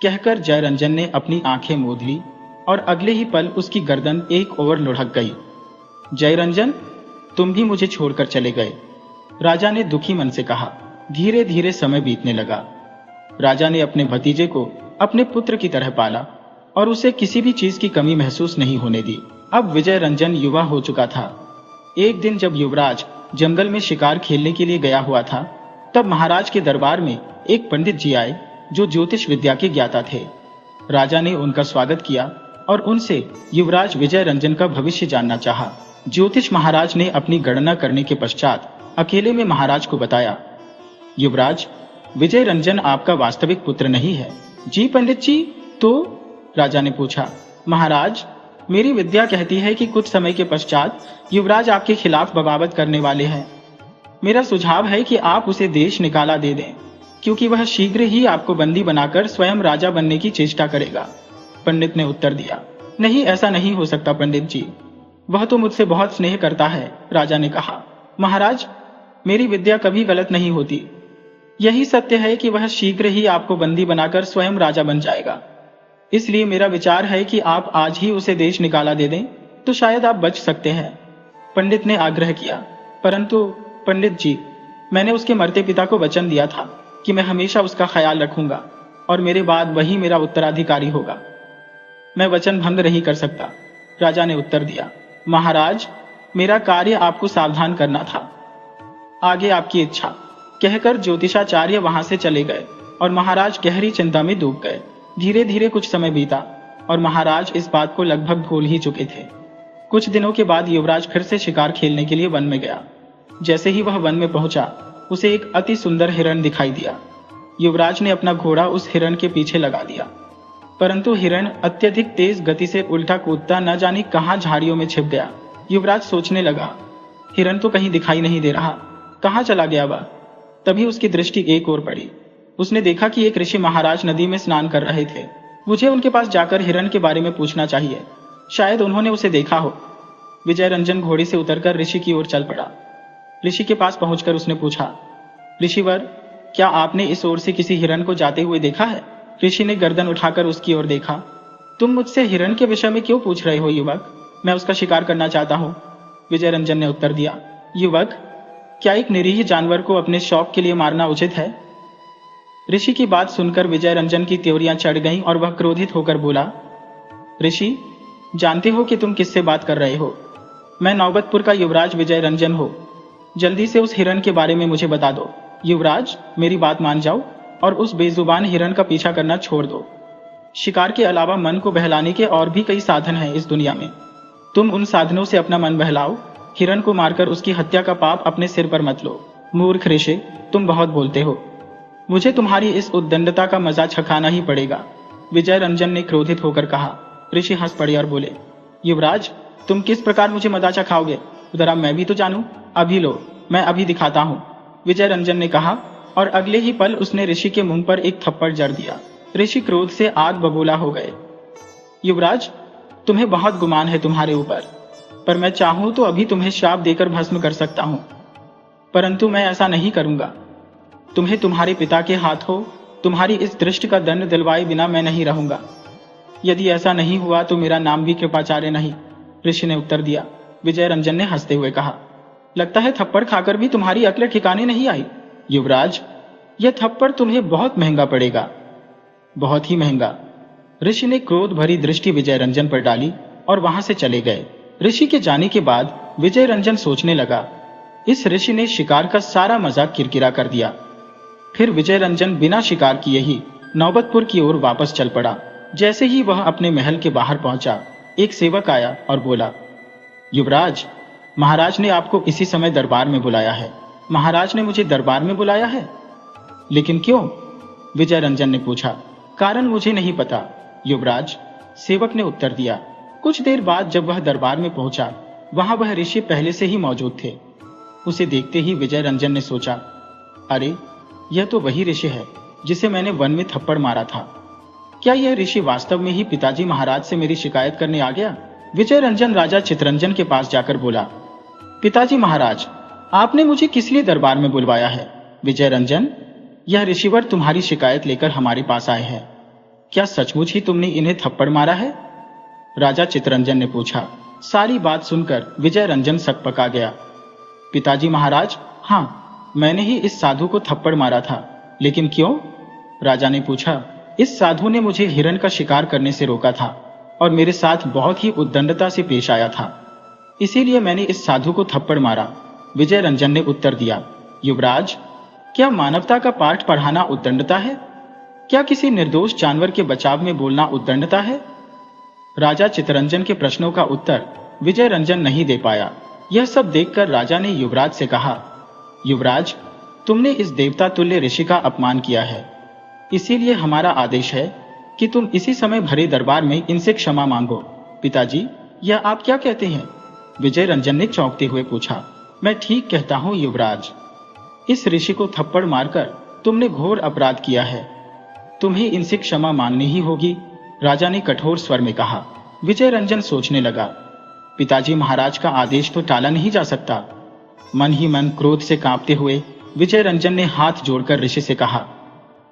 कहकर जयरंजन ने अपनी आंखें मूंद ली और अगले ही पल उसकी गर्दन एक ओर लुढ़क गई। जयरंजन, तुम भी मुझे छोड़कर चले गए, राजा ने दुखी मन से कहा। धीरे धीरे समय बीतने लगा। राजा ने अपने भतीजे को अपने पुत्र की तरह पाला और उसे किसी भी चीज की कमी महसूस नहीं होने दी। अब विजयरंजन युवा हो चुका था। एक दिन जब युवराज जंगल में शिकार खेलने के लिए गया हुआ था, तब महाराज के दरबार में एक पंडित जी आए जो ज्योतिष विद्या के ज्ञाता थे। राजा ने उनका स्वागत किया और उनसे युवराज विजयरंजन का भविष्य जानना चाहा। ज्योतिष महाराज ने अपनी गणना करने के पश्चात अकेले में महाराज को बताया। युवराज, विजयरंजन आपका वास्तविक पुत्र नहीं है। जी पंडित जी, तो? राजा ने पूछा। महाराज, मेरी विद्या कहती है कि कुछ समय के पश्चात युवराज आपके खिलाफ बगावत करने वाले हैं। मेरा सुझाव है कि आप उसे देश निकाला दे दें, क्योंकि वह शीघ्र ही आपको बंदी बनाकर स्वयं राजा बनने की चेष्टा करेगा। पंडित ने उत्तर दिया। नहीं, ऐसा नहीं हो सकता पंडित जी, वह तो मुझसे बहुत स्नेह करता है, राजा ने कहा। महाराज, मेरी विद्या कभी गलत नहीं होती। यही सत्य है कि वह शीघ्र ही आपको बंदी बनाकर स्वयं राजा बन जाएगा। इसलिए मेरा विचार है कि आप आज ही उसे देश निकाला दे दें, तो शायद आप बच सकते हैं। पंडित ने आग्रह किया। परंतु पंडित जी, मैंने उसके मरते पिता को वचन दिया था कि मैं हमेशा उसका ख्याल रखूंगा और मेरे बाद वही मेरा उत्तराधिकारी होगा। मैं वचन भंग नहीं कर सकता, राजा ने उत्तर दिया। महाराज, मेरा कार्य आपको सावधान करना था, आगे आपकी इच्छा, कहकर ज्योतिषाचार्य वहां से चले गए और महाराज गहरी चिंता में डूब गए। धीरे धीरे कुछ समय बीता और महाराज इस बात को लगभग भूल ही चुके थे। कुछ दिनों के बाद युवराज फिर से शिकार खेलने के लिए वन में गया। जैसे ही वह वन में पहुंचा, उसे एक अति सुंदर हिरण दिखाई दिया। युवराज ने अपना घोड़ा उस हिरण के पीछे लगा दिया, परंतु हिरण अत्यधिक तेज गति से उल्टा कूदता न जाने कहां झाड़ियों में छिप गया। युवराज सोचने लगा, हिरण तो कहीं दिखाई नहीं दे रहा, कहां चला गया वह? तभी उसकी दृष्टि एक ओर पड़ी। उसने देखा कि एक ऋषि महाराज नदी में स्नान कर रहे थे। मुझे उनके पास जाकर हिरण के बारे में पूछना चाहिए, शायद उन्होंने उसे देखा हो। विजय रंजन घोड़े से उतरकर ऋषि की ओर चल पड़ा। ऋषि के पास पहुंचकर उसने पूछा, ऋषिवर, क्या आपने इस ओर से किसी हिरण को जाते हुए देखा है? ऋषि ने गर्दन उठाकर उसकी ओर देखा। तुम मुझसे हिरण के विषय में क्यों पूछ रहे हो युवक? मैं उसका शिकार करना चाहता हूं, विजय रंजन ने उत्तर दिया। युवक, क्या एक निरीह जानवर को अपने शौक के लिए मारना उचित है? ऋषि की बात सुनकर विजय रंजन की त्योरियां चढ़ गईं और वह क्रोधित होकर बोला, ऋषि, जानते हो कि तुम किससे बात कर रहे हो? मैं नौबतपुर का युवराज विजय रंजन हूं। जल्दी से उस हिरण के बारे में मुझे बता दो। युवराज, मेरी बात मान जाओ और उस बेजुबान हिरण का पीछा करना छोड़ दो। शिकार के अलावा मन को बहलाने के और भी कई साधन हैं इस दुनिया में। तुम उन साधनों से अपना मन बहलाओ। हिरण को मारकर उसकी हत्या का पाप अपने सिर पर मत लो। मूर्ख ऋषि, तुम बहुत बोलते हो। मुझे तुम्हारी इस उद्दंडता का मजा चखाना ही पड़ेगा, विजय रंजन ने क्रोधित होकर कहा। ऋषि हंस पड़े और बोले, युवराज, तुम किस प्रकार मुझे मजा चखाओगे? जरा मैं भी तो जानूं। अभी लो, मैं अभी दिखाता हूं, विजय रंजन ने कहा और अगले ही पल उसने ऋषि के मुंह पर एक थप्पड़ जड़ दिया। ऋषि क्रोध से आग बबूला हो गए। युवराज, तुम्हें बहुत गुमान है तुम्हारे ऊपर, पर मैं चाहूं तो अभी तुम्हें शाप देकर भस्म कर सकता हूं, परंतु मैं ऐसा नहीं करूंगा। तुम्हें तुम्हारे पिता के हाथों तुम्हारी इस दृष्टि का दंड दिलवाए बिना मैं नहीं रहूंगा। यदि ऐसा नहीं हुआ तो मेरा नाम भी कृपाचार्य नहीं, ऋषि ने उत्तर दिया। विजय रंजन ने हंसते हुए कहा, लगता है थप्पड़ खाकर भी तुम्हारी अक्ल ठिकाने नहीं आई। युवराज, यह थप्पड़ तुम्हें बहुत महंगा पड़ेगा, बहुत ही महंगा। ऋषि ने क्रोध भरी दृष्टि विजय रंजन पर डाली और वहां से चले गए। ऋषि के जाने के बाद विजय रंजन सोचने लगा, इस ऋषि ने शिकार का सारा मजाक किरकिरा कर दिया। फिर विजय रंजन बिना शिकार किए ही नौबतपुर की ओर वापस चल पड़ा। जैसे ही वह अपने महल के बाहर पहुंचा, एक सेवक आया और बोला, युवराज, महाराज ने आपको इसी समय दरबार में बुलाया है। महाराज ने मुझे दरबार में बुलाया है? लेकिन क्यों? विजय रंजन ने पूछा। कारण मुझे नहीं पता, युवराज, सेवक ने उत्तर दिया। कुछ देर बाद जब वह दरबार में पहुंचा, वहां वह ऋषि पहले से ही मौजूद थे। उसे देखते ही विजय रंजन ने सोचा, अरे, यह तो वही ऋषि है जिसे मैंने वन में थप्पड़ मारा था। क्या यह ऋषि वास्तव में ही पिताजी महाराज से मेरी शिकायत करने आ गया? विजय रंजन राजा चितरंजन के पास जाकर बोला, पिताजी महाराज, आपने मुझे किस लिए दरबार में बुलवाया है? विजय रंजन, यह ऋषिवर तुम्हारी शिकायत लेकर हमारे पास आए हैं। क्या सचमुच ही तुमने इन्हें थप्पड़ मारा है? राजा चितरंजन ने पूछा। सारी बात सुनकर विजय रंजन सकपका गया। पिताजी महाराज, हाँ, मैंने ही इस साधु को थप्पड़ मारा था। लेकिन क्यों? राजा ने पूछा। इस साधु ने मुझे हिरण का शिकार करने से रोका था और मेरे साथ बहुत ही उद्दंडता से पेश आया था, इसीलिए मैंने इस साधु को थप्पड़ मारा, विजय रंजन ने उत्तर दिया। युवराज, क्या मानवता का पाठ पढ़ाना उद्दंडता है? क्या किसी निर्दोष जानवर के बचाव में बोलना उद्दंडता है? राजा चितरंजन के प्रश्नों का उत्तर विजय रंजन नहीं दे पाया। यह सब देखकर राजा ने युवराज से कहा, युवराज, तुमने इस देवता तुल्य ऋषि का अपमान किया है, इसीलिए हमारा आदेश है कि तुम इसी समय भरे दरबार में इनसे क्षमा मांगो। पिताजी, यह आप क्या कहते हैं? विजय रंजन ने चौंकते हुए पूछा। मैं ठीक कहता हूं युवराज, इस ऋषि को थप्पड़ मारकर तुमने घोर अपराध किया है, तुम्हें इनसे क्षमा मांगनी ही होगी, राजा ने कठोर स्वर में कहा। विजय रंजन सोचने लगा, पिताजी महाराज का आदेश तो टाला नहीं जा सकता। मन ही मन क्रोध से कांपते हुए विजय रंजन ने हाथ जोड़कर ऋषि से कहा,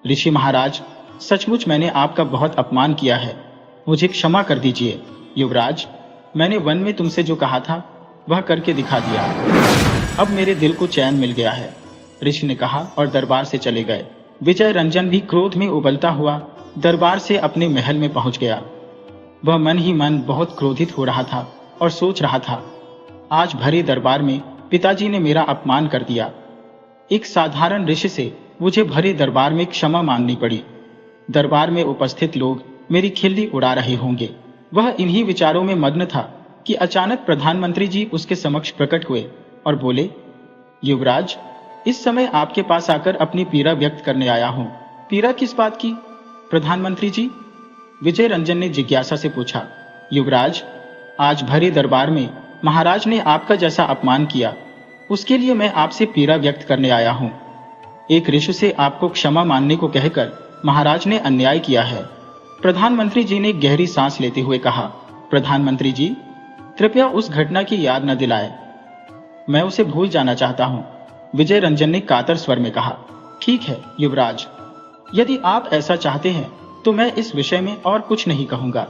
ऋषि महाराज, सचमुच मैंने आपका बहुत अपमान किया है, मुझे क्षमा कर दीजिए। युवराज, मैंने वन में तुमसे जो कहा था वह करके दिखा दिया, अब मेरे दिल को चैन मिल गया है, ऋषि ने कहा और दरबार से चले गए। विजय रंजन भी क्रोध में उबलता हुआ दरबार से अपने महल में पहुंच गया। वह मन ही मन बहुत क्रोधित हो रहा था और सोच रहा था, आज भरे दरबार में पिताजी ने मेरा अपमान कर दिया। एक साधारण ऋषि से मुझे भरे दरबार में क्षमा मांगनी पड़ी। दरबार में उपस्थित लोग मेरी खिल्ली उड़ा रहे होंगे। वह इन्हीं विचारों में मग्न था कि अचानक प्रधानमंत्री जी उसके समक्ष प्रकट हुए और बोले, युवराज, इस समय आपके पास आकर अपनी पीड़ा व्यक्त करने आया हूं। पीड़ा किस बात की, प्रधानमंत्री जी? विजय रंजन ने जिज्ञासा से पूछा। युवराज, आज भरे दरबार में महाराज ने आपका जैसा अपमान किया, उसके लिए मैं आपसे पीड़ा व्यक्त करने आया हूं। एक ऋषि से आपको क्षमा मांगने को कहकर महाराज ने अन्याय किया है। प्रधानमंत्री जी ने गहरी सांस लेते हुए कहा, प्रधानमंत्री जी, कृपया उस घटना की याद न दिलाएं, मैं उसे भूल जाना चाहता हूं। विजय रंजन ने कातर स्वर में कहा, ठीक है युवराज, यदि आप ऐसा चाहते हैं तो मैं इस विषय में और कुछ नहीं कहूंगा,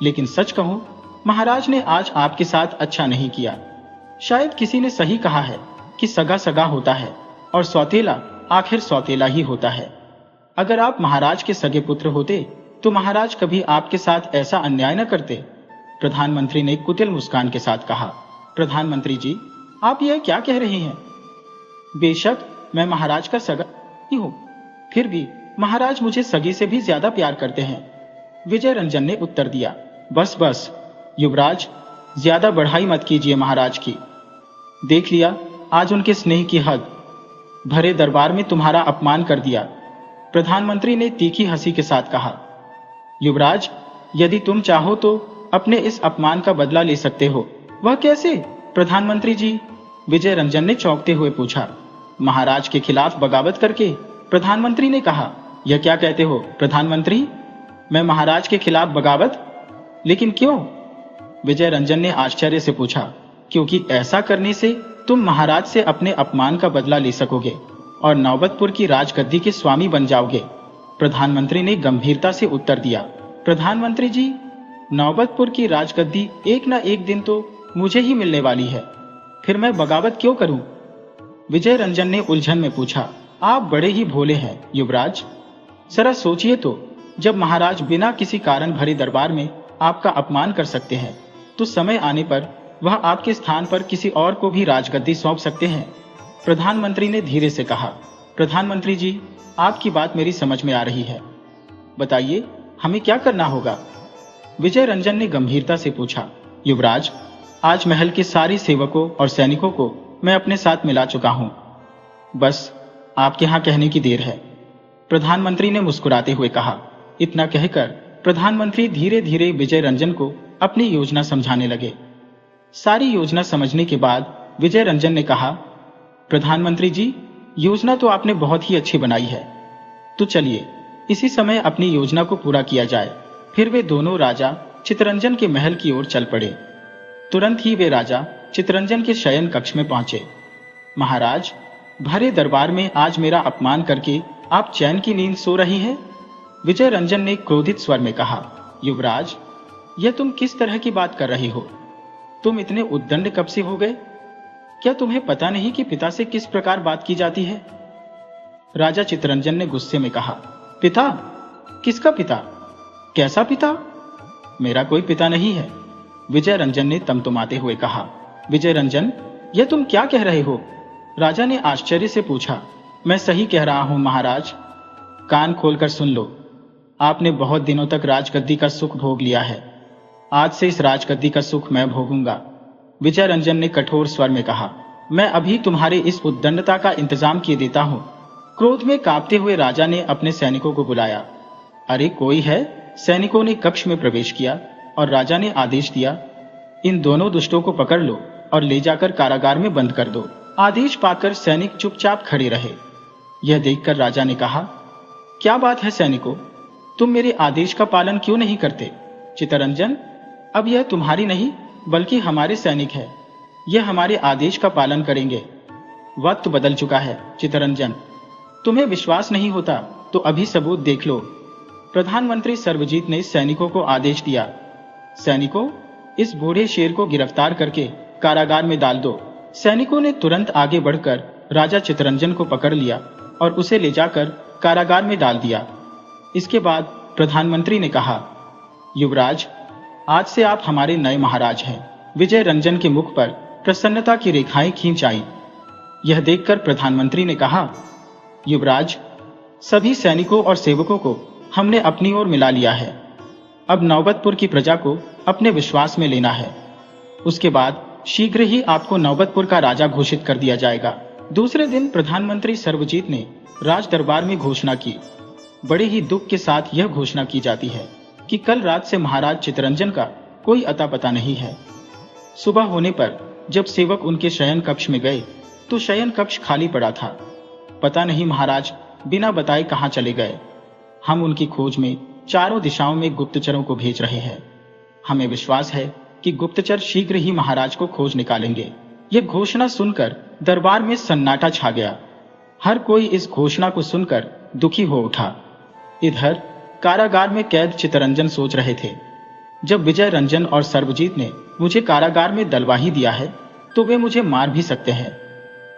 लेकिन सच कहूं, महाराज ने आज आपके साथ अच्छा नहीं किया। शायद किसी ने सही कहा है कि सगा सगा होता है और सौतेला आखिर सौतेला ही होता है। अगर आप महाराज के सगे पुत्र होते तो महाराज कभी आपके साथ ऐसा अन्याय न करते। प्रधानमंत्री ने कुटिल मुस्कान के साथ कहा, प्रधानमंत्री जी, आप यह क्या कह रहे हैं? बेशक मैं महाराज का सगा ही हूं, फिर भी महाराज मुझे सगे से भी ज्यादा प्यार करते हैं। विजय रंजन ने उत्तर दिया। बस बस युवराज, ज्यादा बढ़ाई मत कीजिए महाराज की। देख लिया आज उनके स्नेह की हद, भरे दरबार में तुम्हारा अपमान कर दिया। प्रधानमंत्री ने तीखी हंसी के साथ कहा, युवराज, यदि तुम चाहो तो अपने इस अपमान का बदला ले सकते हो। वह कैसे, प्रधानमंत्री जी? विजय रंजन ने चौंकते हुए पूछा। महाराज के खिलाफ बगावत करके, प्रधानमंत्री ने कहा। यह क्या कहते हो प्रधानमंत्री? मैं महाराज के खिलाफ बगावत? लेकिन क्यों? विजय रंजन ने आश्चर्य से पूछा। क्योंकि ऐसा करने से तुम महाराज से अपने अपमान का बदला ले सकोगे और नौबतपुर की राजगद्दी के स्वामी बन जाओगे। प्रधानमंत्री ने गंभीरता से उत्तर दिया। प्रधानमंत्री जी, नौबतपुर की राजगद्दी एक न एक दिन तो मुझे ही मिलने वाली है, फिर मैं बगावत क्यों करूं? विजय रंजन ने उलझन में पूछा। आप बड़े ही भोले हैं युवराज। जरा सोचिए तो, जब महाराज बिना किसी कारण भरे दरबार में आपका अपमान कर सकते हैं तो समय आने पर वह आपके स्थान पर किसी और को भी राजगद्दी सौंप सकते हैं। प्रधानमंत्री ने धीरे से कहा। प्रधानमंत्री जी, आपकी बात मेरी समझ में आ रही है, बताइए हमें क्या करना होगा? विजय रंजन ने गंभीरता से पूछा। युवराज, आज महल के सारे सेवकों और सैनिकों को मैं अपने साथ मिला चुका हूं, बस आपके यहां कहने की देर है, प्रधानमंत्री ने मुस्कुराते हुए कहा। इतना कहकर प्रधानमंत्री धीरे धीरे विजय रंजन को अपनी योजना समझाने लगे। सारी योजना समझने के बाद विजय रंजन ने कहा, प्रधानमंत्री जी, योजना तो आपने बहुत ही अच्छी बनाई है, तो चलिए इसी समय अपनी योजना को पूरा किया जाए। फिर वे दोनों राजा चितरंजन के महल की ओर चल पड़े। तुरंत ही वे राजा चितरंजन के शयन कक्ष में पहुंचे। महाराज, भरे दरबार में आज मेरा अपमान करके आप चैन की नींद सो रही हैं? विजय रंजन ने क्रोधित स्वर में कहा। युवराज, यह तुम किस तरह की बात कर रही हो? तुम इतने उद्दंड कब से हो गए? क्या तुम्हें पता नहीं कि पिता से किस प्रकार बात की जाती है? राजा चितरंजन ने गुस्से में कहा। पिता? किसका पिता? कैसा पिता? मेरा कोई पिता नहीं है, विजय रंजन ने तमतमाते हुए कहा। विजय रंजन, यह तुम क्या कह रहे हो? राजा ने आश्चर्य से पूछा। मैं सही कह रहा हूं महाराज, कान खोलकर सुन लो। आपने बहुत दिनों तक राजगद्दी का सुख भोग लिया है, आज से इस राजगद्दी का सुख मैं भोगूंगा। विजय रंजन ने कठोर स्वर में कहा। मैं अभी तुम्हारे इस उद्दंडता का इंतजाम किए देता हूं। क्रोध में कांपते हुए राजा ने अपने सैनिकों को बुलाया। अरे कोई है? सैनिकों ने कक्ष में प्रवेश किया और राजा ने आदेश दिया, इन दोनों दुष्टों को पकड़ लो और ले जाकर कारागार में बंद कर दो। आदेश पाकर सैनिक चुपचाप खड़े रहे। यह देखकर राजा ने कहा, क्या बात है सैनिकों, तुम मेरे आदेश का पालन क्यों नहीं करते? चितरंजन, अब यह तुम्हारी नहीं बल्कि हमारे सैनिक है, यह हमारे आदेश का पालन करेंगे। वक्त बदल चुका है चित्तरंजन। तुम्हें विश्वास नहीं होता तो अभी सबूत देख लो। प्रधानमंत्री सर्वजीत ने सैनिकों को आदेश दिया, सैनिकों, इस बूढ़े शेर को गिरफ्तार करके कारागार में डाल दो। सैनिकों ने तुरंत आगे बढ़कर राजा चित्तरंजन को पकड़ लिया और उसे ले जाकर कारागार में डाल दिया। इसके बाद प्रधानमंत्री ने कहा, युवराज, आज से आप हमारे नए महाराज हैं। विजय रंजन के मुख पर प्रसन्नता की रेखाएं खींच आई। यह देखकर प्रधानमंत्री ने कहा, युवराज, सभी सैनिकों और सेवकों को हमने अपनी ओर मिला लिया है। अब नौबतपुर की प्रजा को अपने विश्वास में लेना है। उसके बाद शीघ्र ही आपको नौबतपुर का राजा घोषित कर दिया जाएगा। दूसरे दिन प्रधानमंत्री सर्वजीत ने राज दरबार में घोषणा की। बड़े ही दुख के साथ यह घोषणा की जाती है कि कल रात से महाराज चित्तरंजन का कोई अता पता नहीं है। सुबह होने पर जब सेवक उनके शयन कक्ष में गए तो शयन कक्ष खाली पड़ा था। पता नहीं महाराज बिना बताए कहां चले गए। हम उनकी खोज में चारों दिशाओं में गुप्तचरों को भेज रहे हैं। हमें विश्वास है कि गुप्तचर शीघ्र ही महाराज को खोज निकालेंगे। यह घोषणा सुनकर दरबार में सन्नाटा छा गया। हर कोई इस घोषणा को सुनकर दुखी हो उठा। इधर कारागार में कैद चित्तरंजन सोच रहे थे, जब विजय रंजन और सर्वजीत ने मुझे कारागार में डलवा ही दिया है तो वे मुझे मार भी सकते हैं।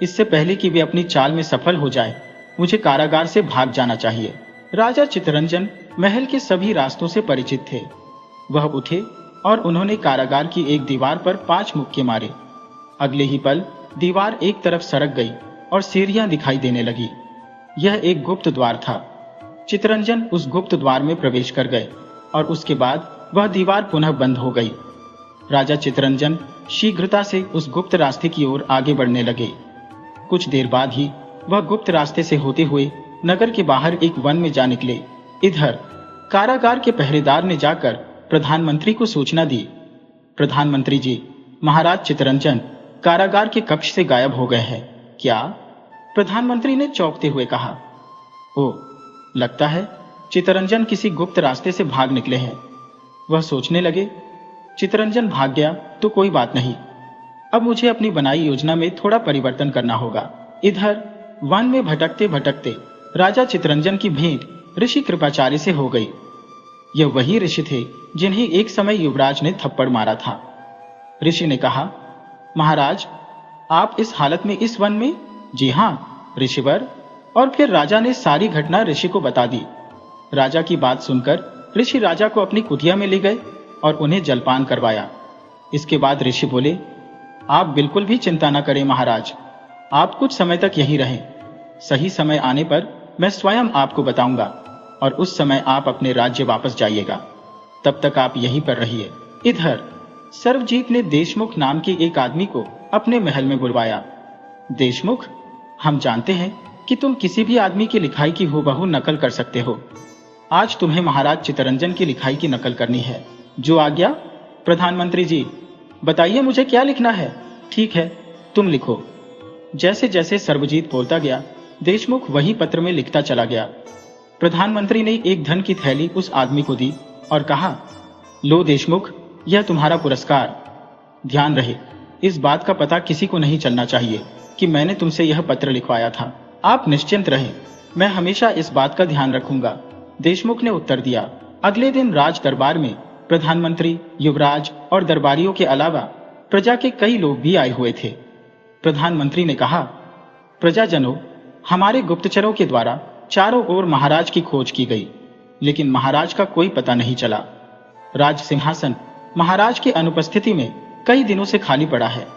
इससे पहले कि वे अपनी चाल में सफल हो जाए, मुझे कारागार से भाग जाना चाहिए। राजा चित्तरंजन महल के सभी रास्तों से परिचित थे। वह उठे और उन्होंने कारागार की एक दीवार पर 5 मुक्के मारे। अगले ही पल दीवार एक तरफ सरक गई और सीढ़ियां दिखाई देने लगी। यह एक गुप्त द्वार था। चित्तरंजन उस गुप्त द्वार में प्रवेश कर गए और उसके बाद वह दीवार पुनः बंद हो गई। राजा चित्तरंजन शीघ्रता से उस गुप्त रास्ते की ओर आगे बढ़ने लगे। कुछ देर बाद ही वह गुप्त रास्ते से होते हुए नगर के बाहर एक वन में जा निकले। इधर कारागार के पहरेदार ने जाकर प्रधानमंत्री को सूचना दी, प्रधानमंत्री जी, महाराज चित्तरंजन कारागार के कक्ष से गायब हो गए हैं। क्या? प्रधानमंत्री ने चौंकते हुए कहा। ओ, लगता है चित्तरंजन किसी गुप्त रास्ते से भाग निकले हैं। वह सोचने लगे, चित्तरंजन भाग गया तो कोई बात नहीं, अब मुझे अपनी बनाई योजना में थोड़ा परिवर्तन करना होगा। इधर वन में भटकते भटकते राजा चित्तरंजन की भेंट ऋषि कृपाचार्य से हो गई। यह वही ऋषि थे जिन्हें एक समय युवराज ने थप्पड़ मारा था। ऋषि ने कहा, महाराज, आप इस हालत में इस वन में? जी हाँ ऋषिवर। और फिर राजा ने सारी घटना ऋषि को बता दी। राजा की बात सुनकर ऋषि राजा को अपनी कुटिया में ले गए और उन्हें जलपान करवाया। इसके बाद ऋषि बोले, आप बिल्कुल भी चिंता न करें महाराज, आप कुछ समय तक यहीं रहें। सही समय आने पर मैं स्वयं आपको बताऊंगा और उस समय आप अपने राज्य वापस जाइएगा। तब तक आप यहीं पर रहिए। इधर सर्वजीत ने देशमुख नाम के एक आदमी को अपने महल में बुलवाया। देशमुख, हम जानते हैं कि तुम किसी भी आदमी की लिखाई की हूबहू नकल कर सकते हो। आज तुम्हें महाराज चित्तरंजन की लिखाई की नकल करनी है। जो आज्ञा। प्रधानमंत्री जी, बताइए मुझे क्या लिखना है। ठीक है, तुम लिखो। जैसे जैसे सर्वजीत बोलता गया, देशमुख वही पत्र में लिखता चला गया। प्रधानमंत्री ने एक धन की थैली उस आदमी को दी और कहा, लो देशमुख, यह तुम्हारा पुरस्कार। ध्यान रहे, इस बात का पता किसी को नहीं चलना चाहिए कि मैंने तुमसे यह पत्र लिखवाया था। आप निश्चिंत रहें, मैं हमेशा इस बात का ध्यान रखूंगा। देशमुख ने उत्तर दिया। अगले दिन राज दरबार में प्रधानमंत्री, युवराज और दरबारियों के अलावा प्रजा के कई लोग भी आए हुए थे। प्रधानमंत्री ने कहा, प्रजाजनों, हमारे गुप्तचरों के द्वारा चारों ओर महाराज की खोज की गई, लेकिन महाराज का कोई पता नहीं चला। राज सिंहासन महाराज की अनुपस्थिति में कई दिनों से खाली पड़ा है।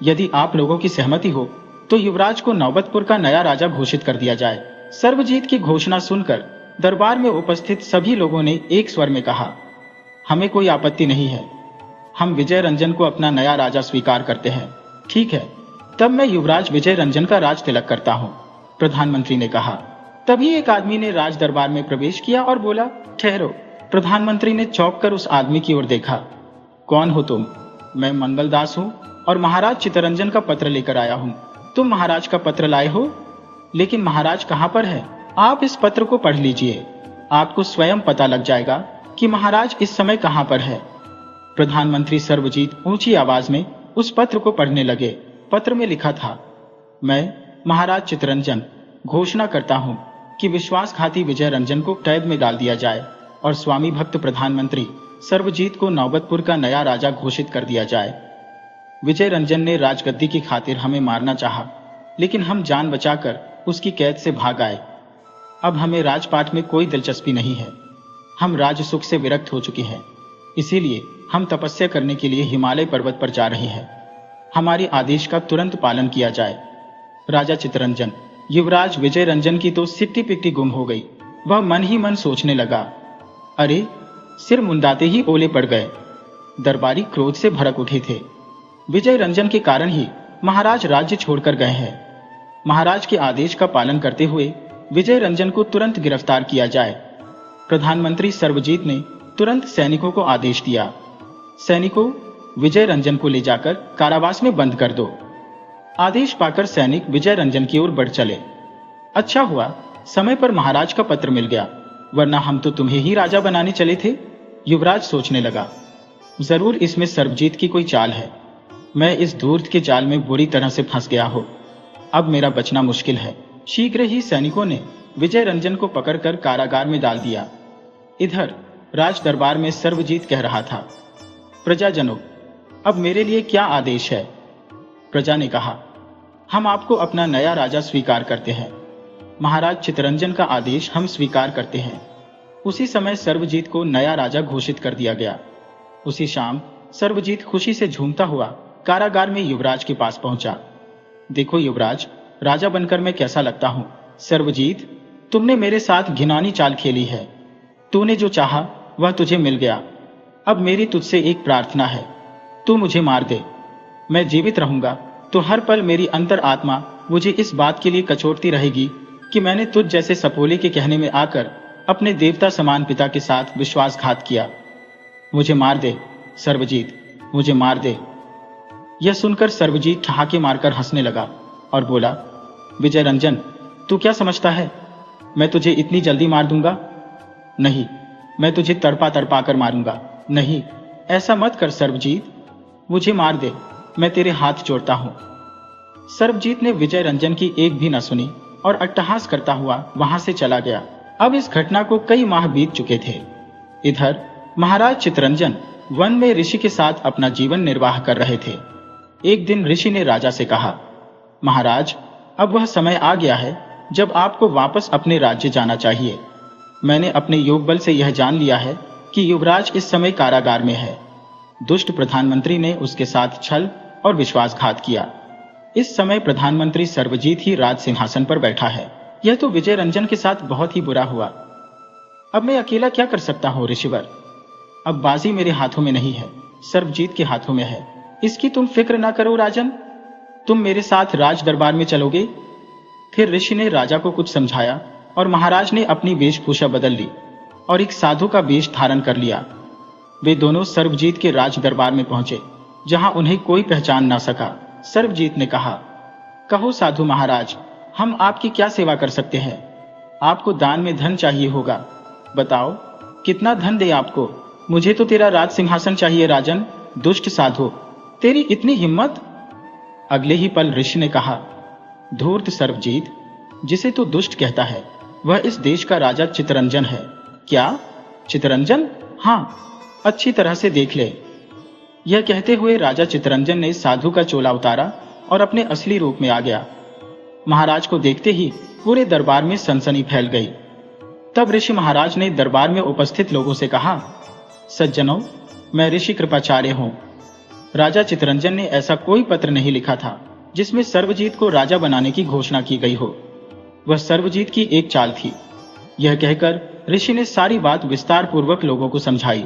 यदि आप लोगों की सहमति हो तो युवराज को नौबतपुर का नया राजा घोषित कर दिया जाए। सर्वजीत की घोषणा सुनकर दरबार में उपस्थित सभी लोगों ने एक स्वर में कहा, हमें कोई आपत्ति नहीं है। हम विजय रंजन को अपना नया राजा स्वीकार करते हैं। ठीक है, तब मैं युवराज विजय रंजन का राज तिलक करता हूँ, प्रधानमंत्री ने कहा। तभी एक आदमी ने राज दरबार में प्रवेश किया और बोला, ठहरो। प्रधानमंत्री ने चौंक कर उस आदमी की ओर देखा। कौन हो तुम? मैं मंगलदास हूँ और महाराज चित्तरंजन का पत्र लेकर आया हूँ। तुम महाराज का पत्र लाए हो? लेकिन महाराज कहाँ पर है? आप इस पत्र को पढ़ लीजिए, आपको स्वयं पता लग जाएगा कि महाराज इस समय कहाँ पर है। प्रधानमंत्री सर्वजीत ऊंची आवाज में उस पत्र को पढ़ने लगे। पत्र में लिखा था, मैं महाराज चितरंजन, घोषणा करता हूँ कि विश्वासघाती विजय रंजन को कैद में डाल दिया जाए और स्वामी भक्त प्रधानमंत्री सर्वजीत को नौबतपुर का नया राजा घोषित कर दिया जाए। विजय रंजन ने राजगद्दी की खातिर हमें मारना चाहा, लेकिन हम जान बचाकर उसकी कैद से भाग आए। अब हमें राजपाट में कोई दिलचस्पी नहीं है। हम राज सुख से विरक्त हो चुके हैं, इसीलिए हम तपस्या करने के लिए हिमालय पर्वत पर जा रहे हैं। हमारे आदेश का तुरंत पालन किया जाए। राजा चितरंजन, युवराज विजय रंजन की तो सिट्टी पिट्टी गुम हो गई। वह मन ही मन सोचने लगा, अरे सिर मुंडाते ही ओले पड़ गए। दरबारी क्रोध से भड़क उठे थे। विजय रंजन के कारण ही महाराज राज्य छोड़कर गए हैं। महाराज के आदेश का पालन करते हुए विजय रंजन को तुरंत गिरफ्तार किया जाए। प्रधानमंत्री सर्वजीत ने तुरंत सैनिकों को आदेश दिया, सैनिकों, विजय रंजन को ले जाकर कारावास में बंद कर दो। आदेश पाकर सैनिक विजय रंजन की ओर बढ़ चले। अच्छा हुआ समय पर महाराज का पत्र मिल गया, वरना हम तो तुम्हें ही राजा बनाने चले थे। युवराज सोचने लगा, जरूर इसमें सर्वजीत की कोई चाल है। मैं इस धूर्त के जाल में बुरी तरह से फंस गया हूं। अब मेरा बचना मुश्किल है। शीघ्र ही सैनिकों ने विजय रंजन को पकड़कर कारागार में डाल दिया। इधर राज दरबार में सर्वजीत कह रहा था, प्रजाजनों, अब मेरे लिए क्या आदेश है? प्रजा ने कहा, हम आपको अपना नया राजा स्वीकार करते हैं। महाराज चितरंजन का आदेश हम स्वीकार करते हैं। उसी समय सर्वजीत को नया राजा घोषित कर दिया गया। उसी शाम सर्वजीत खुशी से झूमता हुआ कारागार में युवराज के पास पहुंचा। देखो युवराज, राजा बनकर मैं कैसा लगता हूं। सर्वजीत, तुमने मेरे साथ घिनौनी चाल खेली है। तूने जो चाहा वह तुझे मिल गया। अब मेरी तुझसे एक प्रार्थना है, तू मुझे मार दे। मैं जीवित रहूंगा तो हर पल मेरी अंतर आत्मा मुझे इस बात के लिए कचोटती रहेगी कि मैंने तुझ जैसे सपोले के कहने में आकर अपने देवता समान पिता के साथ विश्वासघात किया। मुझे मार दे सर्वजीत, मुझे मार दे। यह सुनकर सर्वजीत ठहाके मारकर हंसने लगा और बोला, विजय रंजन, तू क्या समझता है मैं तुझे इतनी जल्दी मार दूंगा? नहीं, मैं तुझे तड़पा तड़पा कर मारूंगा। नहीं, ऐसा मत कर सर्वजीत, मुझे मार दे, मैं तेरे हाथ जोड़ता हूं। सर्वजीत ने विजय रंजन की एक भी न सुनी और अट्टहास करता हुआ वहां से चला गया। अब इस घटना को कई माह बीत चुके थे। इधर महाराज चितरंजन वन में ऋषि के साथ अपना जीवन निर्वाह कर रहे थे। एक दिन ऋषि ने राजा से कहा, महाराज, अब वह समय आ गया है जब आपको वापस अपने राज्य जाना चाहिए। मैंने अपने योग बल से यह जान लिया है कि युवराज इस समय कारागार में है। दुष्ट प्रधानमंत्री ने उसके साथ छल और विश्वासघात किया। इस समय प्रधानमंत्री सर्वजीत ही राज सिंहासन पर बैठा है। यह तो विजय रंजन के साथ बहुत ही बुरा हुआ। अब मैं अकेला क्या कर सकता हूं ऋषिवर? अब बाजी मेरे हाथों में नहीं है, सर्वजीत के हाथों में है। इसकी तुम फिक्र ना करो राजन, तुम मेरे साथ राज दरबार में चलोगे। फिर ऋषि ने राजा को कुछ समझाया और महाराज ने अपनी वेशभूषा बदल ली और एक साधु का वेश धारण कर लिया। वे दोनों सर्वजीत के राज दरबार में पहुंचे, जहां उन्हें कोई पहचान ना सका। सर्वजीत ने कहा, कहो साधु महाराज, हम आपकी क्या सेवा कर सकते हैं? आपको दान में धन चाहिए होगा, बताओ कितना धन दे आपको? मुझे तो तेरा राज सिंहासन चाहिए राजन। दुष्ट साधु, तेरी इतनी हिम्मत? अगले ही पल ऋषि ने कहा, धूर्त सर्वजीत, जिसे तू दुष्ट कहता है वह इस देश का राजा चितरंजन है। क्या चितरंजन? हाँ, अच्छी तरह से देख ले। यह कहते हुए राजा चितरंजन ने साधु का चोला उतारा और अपने असली रूप में आ गया। महाराज को देखते ही पूरे दरबार में सनसनी फैल गई। तब ऋषि महाराज ने दरबार में उपस्थित लोगों से कहा, सज्जनों, मैं ऋषि कृपाचार्य हूं। राजा चितरंजन ने ऐसा कोई पत्र नहीं लिखा था जिसमें सर्वजीत को राजा बनाने की घोषणा की गई हो। वह सर्वजीत की एक चाल थी। यह कहकर ऋषि ने सारी बात विस्तार पूर्वक लोगों को समझाई।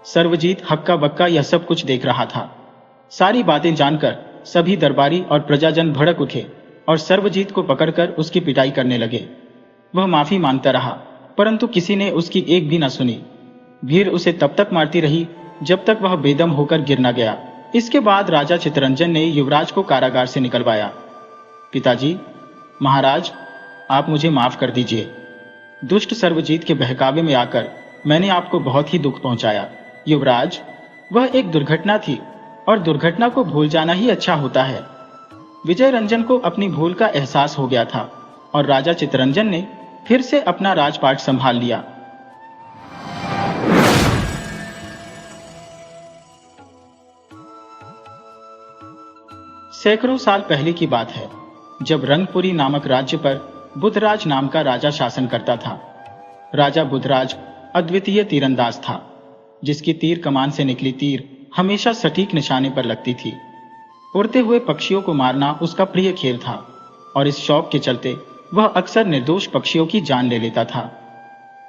सर्वजीत हक्का बक्का यह सब कुछ देख रहा था। सारी बातें जानकर सभी दरबारी और प्रजाजन भड़क उठे और सर्वजीत को पकड़कर उसकी पिटाई करने लगे। वह माफी मांगता रहा, परंतु किसी ने उसकी एक भी न सुनी। भीड़ उसे तब तक मारती रही जब तक वह बेदम होकर गिर न गया। इसके बाद राजा चितरंजन ने युवराज को कारागार से निकलवाया। पिताजी, महाराज, आप मुझे माफ कर दीजिए। दुष्ट सर्वजीत के बहकावे में आकर मैंने आपको बहुत ही दुख पहुंचाया। युवराज, वह एक दुर्घटना थी और दुर्घटना को भूल जाना ही अच्छा होता है। विजय रंजन को अपनी भूल का एहसास हो गया था और राजा चित्तरंजन ने फिर से अपना राजपाट संभाल लिया। सैकड़ों साल पहले की बात है, जब रंगपुरी नामक राज्य पर बुधराज नाम का राजा शासन करता था। राजा बुधराज अद्वितीय तीरंदाज था, जिसकी तीर कमान से निकली तीर हमेशा सटीक निशाने पर लगती थी। उड़ते हुए पक्षियों को मारना उसका प्रिय खेल था और इस शौक के चलते वह अक्सर निर्दोष पक्षियों की जान ले लेता था।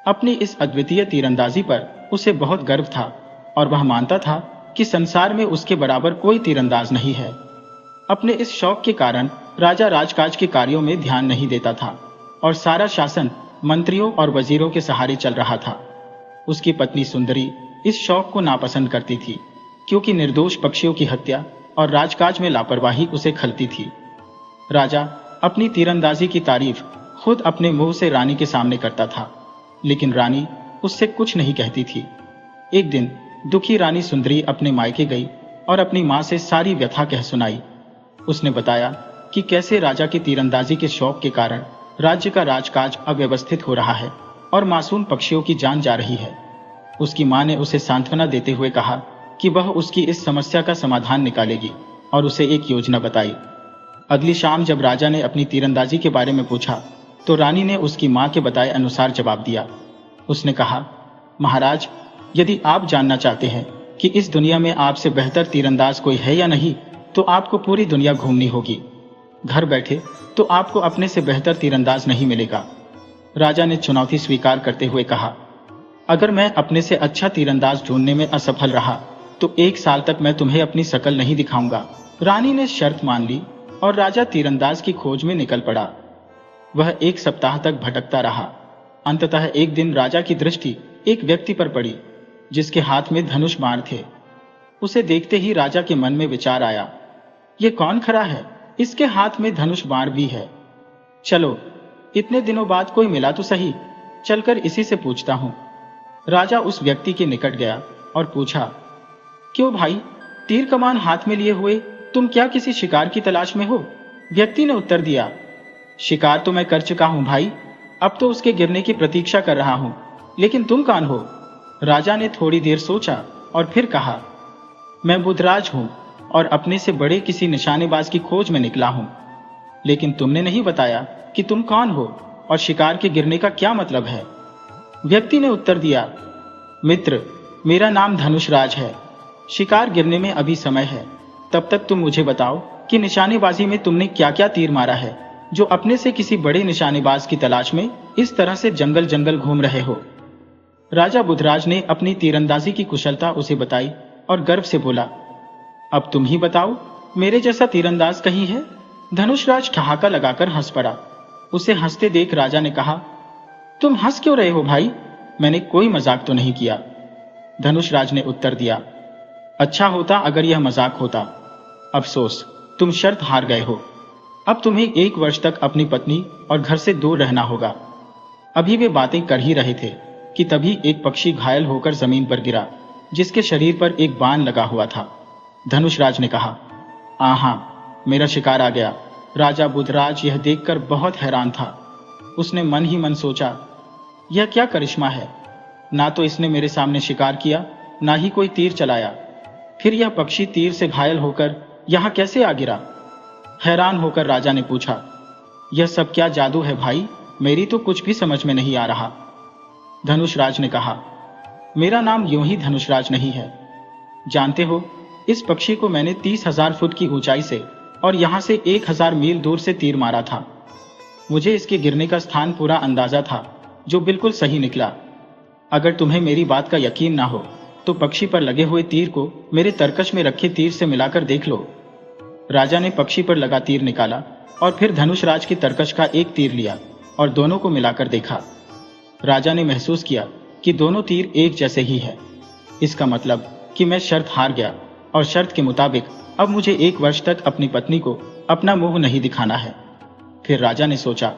अपनी इस अद्वितीय तीरंदाजी पर उसे बहुत गर्व था और वह मानता था कि संसार में उसके बराबर कोई तीरंदाज नहीं है। अपने इस शौक के कारण राजा राजकाज के कार्यों में ध्यान नहीं देता था और सारा शासन मंत्रियों और वजीरों के सहारे चल रहा था। उसकी पत्नी सुंदरी इस शौक को नापसंद करती थी, क्योंकि निर्दोष पक्षियों की हत्या और राजकाज में लापरवाही उसे खलती थी। राजा अपनी तीरंदाजी की तारीफ खुद अपने मुंह से रानी के सामने करता था, लेकिन रानी उससे कुछ नहीं कहती थी। एक दिन दुखी रानी सुंदरी अपने मायके गई और अपनी मां से सारी व्यथा कह सुनाई। उसने बताया कि कैसे राजा की तीरंदाजी के शौक के कारण राज्य का राजकाज अव्यवस्थित हो रहा है और मासूम पक्षियों की जान जा रही है। उसकी मां ने उसे सांत्वना देते हुए कहा कि वह उसकी इस समस्या का समाधान निकालेगी और उसे एक योजना बताई। अगली शाम जब राजा ने अपनी तीरंदाजी के बारे में पूछा तो रानी ने उसकी मां के बताए अनुसार जवाब दिया। उसने कहा, महाराज, यदि आप जानना चाहते हैं कि इस दुनिया में आपसे बेहतर तीरंदाज कोई है या नहीं, तो आपको पूरी दुनिया घूमनी होगी। घर बैठे तो आपको अपने से बेहतर तीरंदाज नहीं मिलेगा। राजा ने चुनौती स्वीकार करते हुए कहा, अगर मैं अपने से अच्छा तीरंदाज ढूंढने में असफल रहा तो 1 साल तक मैं तुम्हें अपनी शकल नहीं दिखाऊंगा। रानी ने शर्त मान ली और राजा तीरंदाज की खोज में निकल पड़ा। वह 1 सप्ताह तक भटकता रहा। अंततः एक दिन राजा की दृष्टि एक व्यक्ति पर पड़ी जिसके हाथ में धनुष बाण थे। उसे देखते ही राजा के मन में विचार आया, ये कौन खड़ा है, इसके हाथ में धनुष बाण भी है। चलो, इतने दिनों बाद कोई मिला तो सही, चलकर इसी से पूछता हूं। राजा उस व्यक्ति के निकट गया और पूछा, क्यों भाई, तीर कमान हाथ में लिए हुए तुम क्या किसी शिकार की तलाश में हो? व्यक्ति ने उत्तर दिया, शिकार तो मैं कर चुका हूं भाई, अब तो उसके गिरने की प्रतीक्षा कर रहा हूं, लेकिन तुम कौन हो? राजा ने थोड़ी देर सोचा और फिर कहा, मैं बुधराज हूं और अपने से बड़े किसी निशानेबाज की खोज में निकला हूं। लेकिन तुमने नहीं बताया कि तुम कौन हो और शिकार के गिरने का क्या मतलब है। व्यक्ति ने उत्तर दिया, मित्र, मेरा नाम धनुषराज है। शिकार गिरने में अभी समय है, तब तक तुम मुझे बताओ कि निशानेबाजी में तुमने क्या क्या तीर मारा है, जो अपने से किसी बड़े निशानेबाज की तलाश में इस तरह से जंगल जंगल घूम रहे हो। राजा बुधराज ने अपनी तीरंदाजी की कुशलता उसे बताई और गर्व से बोला, अब तुम ही बताओ, मेरे जैसा तीरंदाज कहीं है? धनुषराज ठहाका लगाकर हंस पड़ा। उसे हंसते देख राजा ने कहा, तुम हंस क्यों रहे हो भाई? मैंने कोई मजाक तो नहीं किया। धनुषराज ने उत्तर दिया, अच्छा होता अगर यह मजाक होता। अफसोस, तुम शर्त हार गए हो। अब तुम्हें 1 वर्ष तक अपनी पत्नी और घर से दूर रहना होगा। अभी वे बातें कर ही रहे थे कि तभी एक पक्षी घायल होकर जमीन पर गिरा, जिसके शरीर पर एक बाण लगा हुआ था। धनुषराज ने कहा, आहा, मेरा शिकार आ गया। राजा बुधराज यह देखकर बहुत हैरान था। उसने मन ही मन सोचा, यह क्या करिश्मा है, ना तो इसने मेरे सामने शिकार किया, ना ही कोई तीर चलाया, फिर यह पक्षी तीर से घायल होकर यहां कैसे आ गिरा? हैरान होकर राजा ने पूछा, यह सब क्या जादू है भाई? मेरी तो कुछ भी समझ में नहीं आ रहा। धनुषराज ने कहा, मेरा नाम यूं ही धनुषराज नहीं है। जानते हो, इस पक्षी को मैंने 30,000 फुट की ऊंचाई से और यहां से 1,000 मील दूर से तीर मारा था। मुझे इसके गिरने का स्थान पूरा अंदाजा था, जो बिल्कुल सही निकला। अगर तुम्हें मेरी बात का यकीन ना हो तो पक्षी पर लगे हुए तीर को मेरे तरकश में रखे तीर से मिलाकर देख लो। राजा ने पक्षी पर लगा तीर निकाला और फिर धनुषराज की तरकश का एक तीर लिया और दोनों को मिलाकर देखा। राजा ने महसूस किया कि दोनों तीर एक जैसे ही है। इसका मतलब कि मैं शर्त हार गया और शर्त के मुताबिक अब मुझे 1 वर्ष तक अपनी पत्नी को अपना मुंह नहीं दिखाना है। फिर राजा ने सोचा,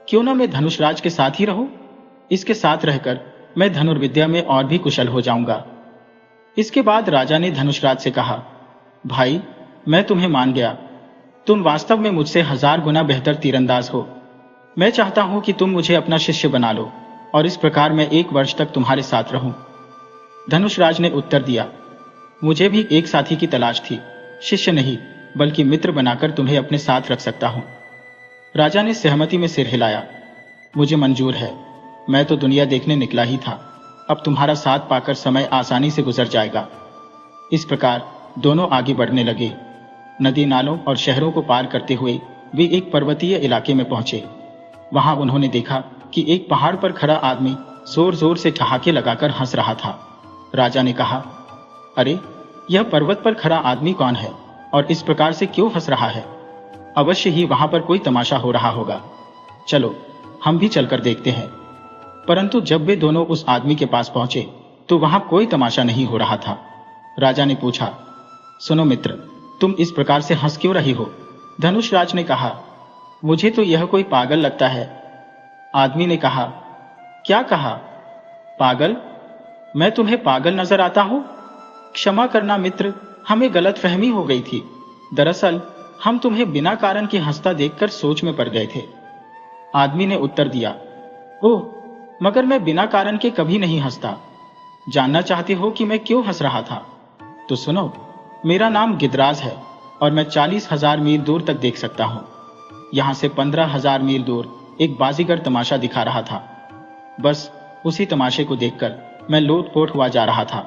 क्यों ना मैं धनुषराज के साथ ही रहूं? इसके साथ रहकर मैं धनुर्विद्या में और भी कुशल हो जाऊंगा। इसके बाद राजा ने धनुषराज से कहा, भाई, मैं तुम्हें मान गया। तुम वास्तव में मुझसे 1000 गुना बेहतर तीरंदाज हो। मैं चाहता हूं कि तुम मुझे अपना शिष्य बना लो और इस प्रकार मैं 1 वर्ष तक तुम्हारे साथ रहूं। धनुषराज ने उत्तर दिया, मुझे भी एक साथी की तलाश थी, शिष्य नहीं बल्कि मित्र बनाकर तुम्हें अपने साथ रख सकता हूं। राजा ने सहमति में सिर हिलाया, मुझे मंजूर है। मैं तो दुनिया देखने निकला ही था, अब तुम्हारा साथ पाकर समय आसानी से गुजर जाएगा। इस प्रकार दोनों आगे बढ़ने लगे। नदी नालों और शहरों को पार करते हुए वे एक पर्वतीय इलाके में पहुंचे। वहां उन्होंने देखा कि एक पहाड़ पर खड़ा आदमी जोर जोर से ठहाके लगाकर हंस रहा था। राजा ने कहा, अरे यह पर्वत पर खड़ा आदमी कौन है और इस प्रकार से क्यों हंस रहा है? अवश्य ही वहां पर कोई तमाशा हो रहा होगा। चलो हम भी चलकर देखते हैं। परंतु जब वे दोनों उस आदमी के पास पहुंचे तो वहां कोई तमाशा नहीं हो रहा था। राजा ने पूछा, सुनो मित्र, तुम इस प्रकार से हंस क्यों रही हो? धनुषराज ने कहा, मुझे तो यह कोई पागल लगता है। आदमी ने कहा, क्या कहा? पागल? मैं तुम्हें पागल नजर आता हूं? क्षमा करना मित्र, हमें गलतफहमी हो गई थी। दरअसल हम तुम्हें बिना कारण के हंसता देखकर सोच में पड़ गए थे। आदमी ने उत्तर दिया, ओह, मगर मैं बिना कारण के कभी नहीं हंसता। जानना चाहते हो कि मैं क्यों हंस रहा था? तो सुनो, मेरा नाम गिदराज है और मैं 40,000 मील दूर तक देख सकता हूं। यहां से 15,000 मील दूर एक बाजीगर तमाशा दिखा रहा था। बस उसी तमाशे को देखकर मैं लोटपोट हुआ जा रहा था,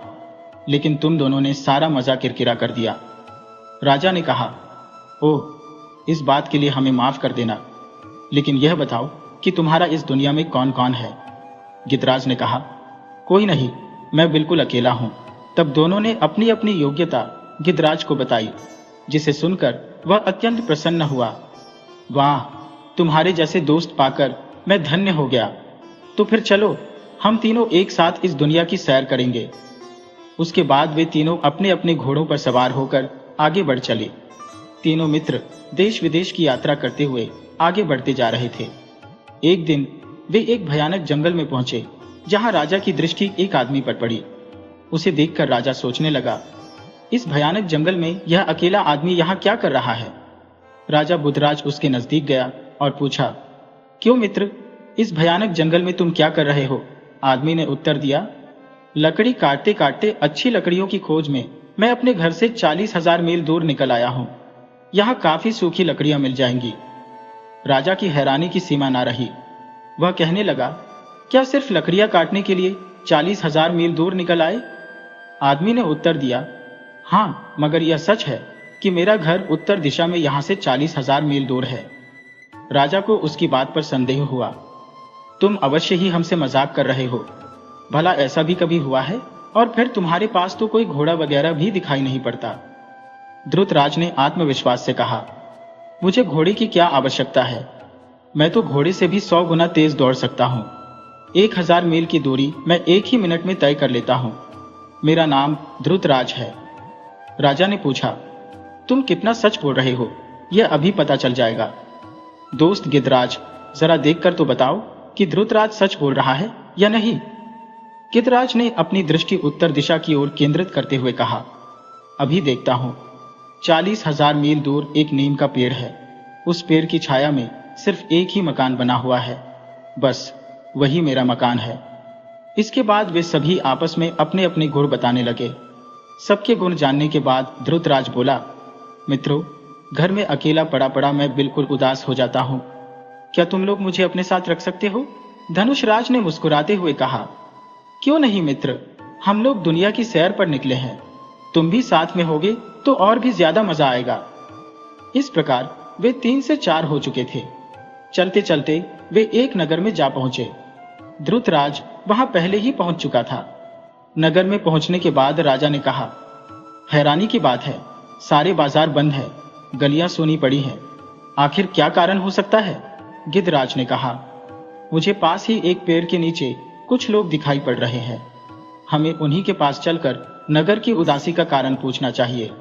लेकिन तुम दोनों ने सारा मजा किरकिरा कर दिया। राजा ने कहा, ओह, इस बात के लिए हमें माफ कर देना, लेकिन यह बताओ कि तुम्हारा इस दुनिया में कौन कौन है? गिदराज ने कहा, कोई नहीं, मैं बिल्कुल अकेला हूं। तब दोनों ने अपनी अपनी योग्यता गिदराज को बताई, जिसे सुनकर वह अत्यंत प्रसन्न हुआ। वाह, तुम्हारे जैसे दोस्त पाकर मैं धन्य हो गया। तो फिर चलो हम तीनों एक साथ इस दुनिया की सैर करेंगे। उसके बाद वे तीनों अपने अपने घोड़ों पर सवार होकर आगे बढ़ चले। तीनों मित्र देश विदेश की यात्रा करते हुए आगे बढ़ते जा रहे थे। एक दिन वे एक भयानक जंगल में पहुंचे, जहां राजा की दृष्टि एक आदमी पर पड़ी। उसे देखकर राजा सोचने लगा, इस भयानक जंगल में यह अकेला आदमी यहाँ क्या कर रहा है? राजा बुधराज उसके नजदीक गया और पूछा, क्यों मित्र, इस भयानक जंगल में तुम क्या कर रहे हो? आदमी ने उत्तर दिया, लकड़ी काटते काटते अच्छी लकड़ियों की खोज में मैं अपने घर से 40,000 मील दूर निकल आया हूं। यहाँ काफी सूखी लकड़ियां मिल जाएंगी। राजा की हैरानी की सीमा ना रही। वह कहने लगा, क्या सिर्फ लकड़ियां काटने के लिए 40,000 मील दूर निकल आए? आदमी ने उत्तर दिया, हाँ, मगर यह सच है कि मेरा घर उत्तर दिशा में यहां से 40,000 मील दूर है। राजा को उसकी बात पर संदेह हुआ। तुम अवश्य ही हमसे मजाक कर रहे हो। भला ऐसा भी कभी हुआ है? और फिर तुम्हारे पास तो कोई घोड़ा वगैरह भी दिखाई नहीं पड़ता। ध्रुतराज ने आत्मविश्वास से कहा, मुझे घोड़े की क्या आवश्यकता है? मैं तो घोड़े से भी 100 गुना तेज दौड़ सकता हूं। 1000 मील की दूरी मैं 1 ही मिनट में तय कर लेता हूं। मेरा नाम ध्रुतराज है। राजा ने पूछा, तुम कितना सच बोल रहे हो? यह अभी पता चल जाएगा। दोस्त गिदराज, जरा देखकर तो बताओ कि ध्रुतराज सच बोल रहा है या नहीं। गिदराज ने अपनी दृष्टि उत्तर दिशा की ओर केंद्रित करते हुए कहा, अभी देखता हूं। 40,000 मील दूर एक नीम का पेड़ है। उस पेड़ की छाया में सिर्फ एक ही मकान बना हुआ है, बस वही मेरा मकान है। इसके बाद वे सभी आपस में अपने अपने गुण बताने लगे। सबके गुण जानने के बाद ध्रुतराज बोला, मित्रों, घर में अकेला पड़ा पड़ा मैं बिल्कुल उदास हो जाता हूं। क्या तुम लोग मुझे अपने साथ रख सकते हो? धनुषराज ने मुस्कुराते हुए कहा, क्यों नहीं मित्र, हम लोग दुनिया की सैर पर निकले हैं। तुम भी साथ में होगे तो और भी ज्यादा मजा आएगा। इस प्रकार वे 3 से 4 हो चुके थे। चलते चलते वे एक नगर में जा पहुंचे। ध्रुतराज वहां पहले ही पहुंच चुका था। नगर में पहुंचने के बाद राजा ने कहा, हैरानी की बात है, सारे बाजार बंद है, गलियां सूनी पड़ी हैं। आखिर क्या कारण हो सकता है? गिदराज ने कहा, मुझे पास ही एक पेड़ के नीचे कुछ लोग दिखाई पड़ रहे हैं। हमें उन्हीं के पास चलकर नगर की उदासी का कारण पूछना चाहिए।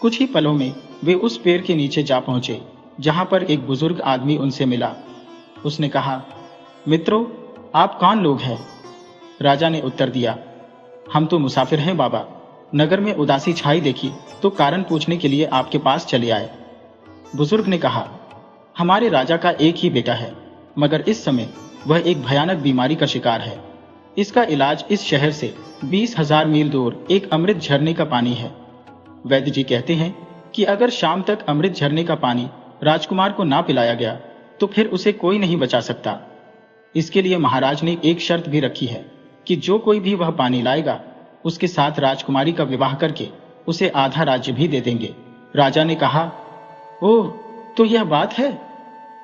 कुछ ही पलों में वे उस पेड़ के नीचे जा पहुंचे, जहां पर एक बुजुर्ग आदमी उनसे मिला। उसने कहा, मित्रों, आप कौन लोग हैं? राजा ने उत्तर दिया, हम तो मुसाफिर हैं बाबा। नगर में उदासी छाई देखी तो कारण पूछने के लिए आपके पास चले आए। बुजुर्ग ने कहा, हमारे राजा का एक ही बेटा है, मगर इस समय वह एक भयानक बीमारी का शिकार है। इसका इलाज इस शहर से 20,000 मील दूर एक अमृत झरने का पानी है। वैद्य जी कहते हैं कि अगर शाम तक अमृत झरने का पानी राजकुमार को ना पिलाया गया तो फिर उसे कोई नहीं बचा सकता। इसके लिए महाराज ने एक शर्त भी रखी है कि जो कोई भी वह पानी लाएगा उसके साथ राजकुमारी का विवाह करके उसे आधा राज्य भी दे देंगे। राजा ने कहा, ओह, तो यह बात है।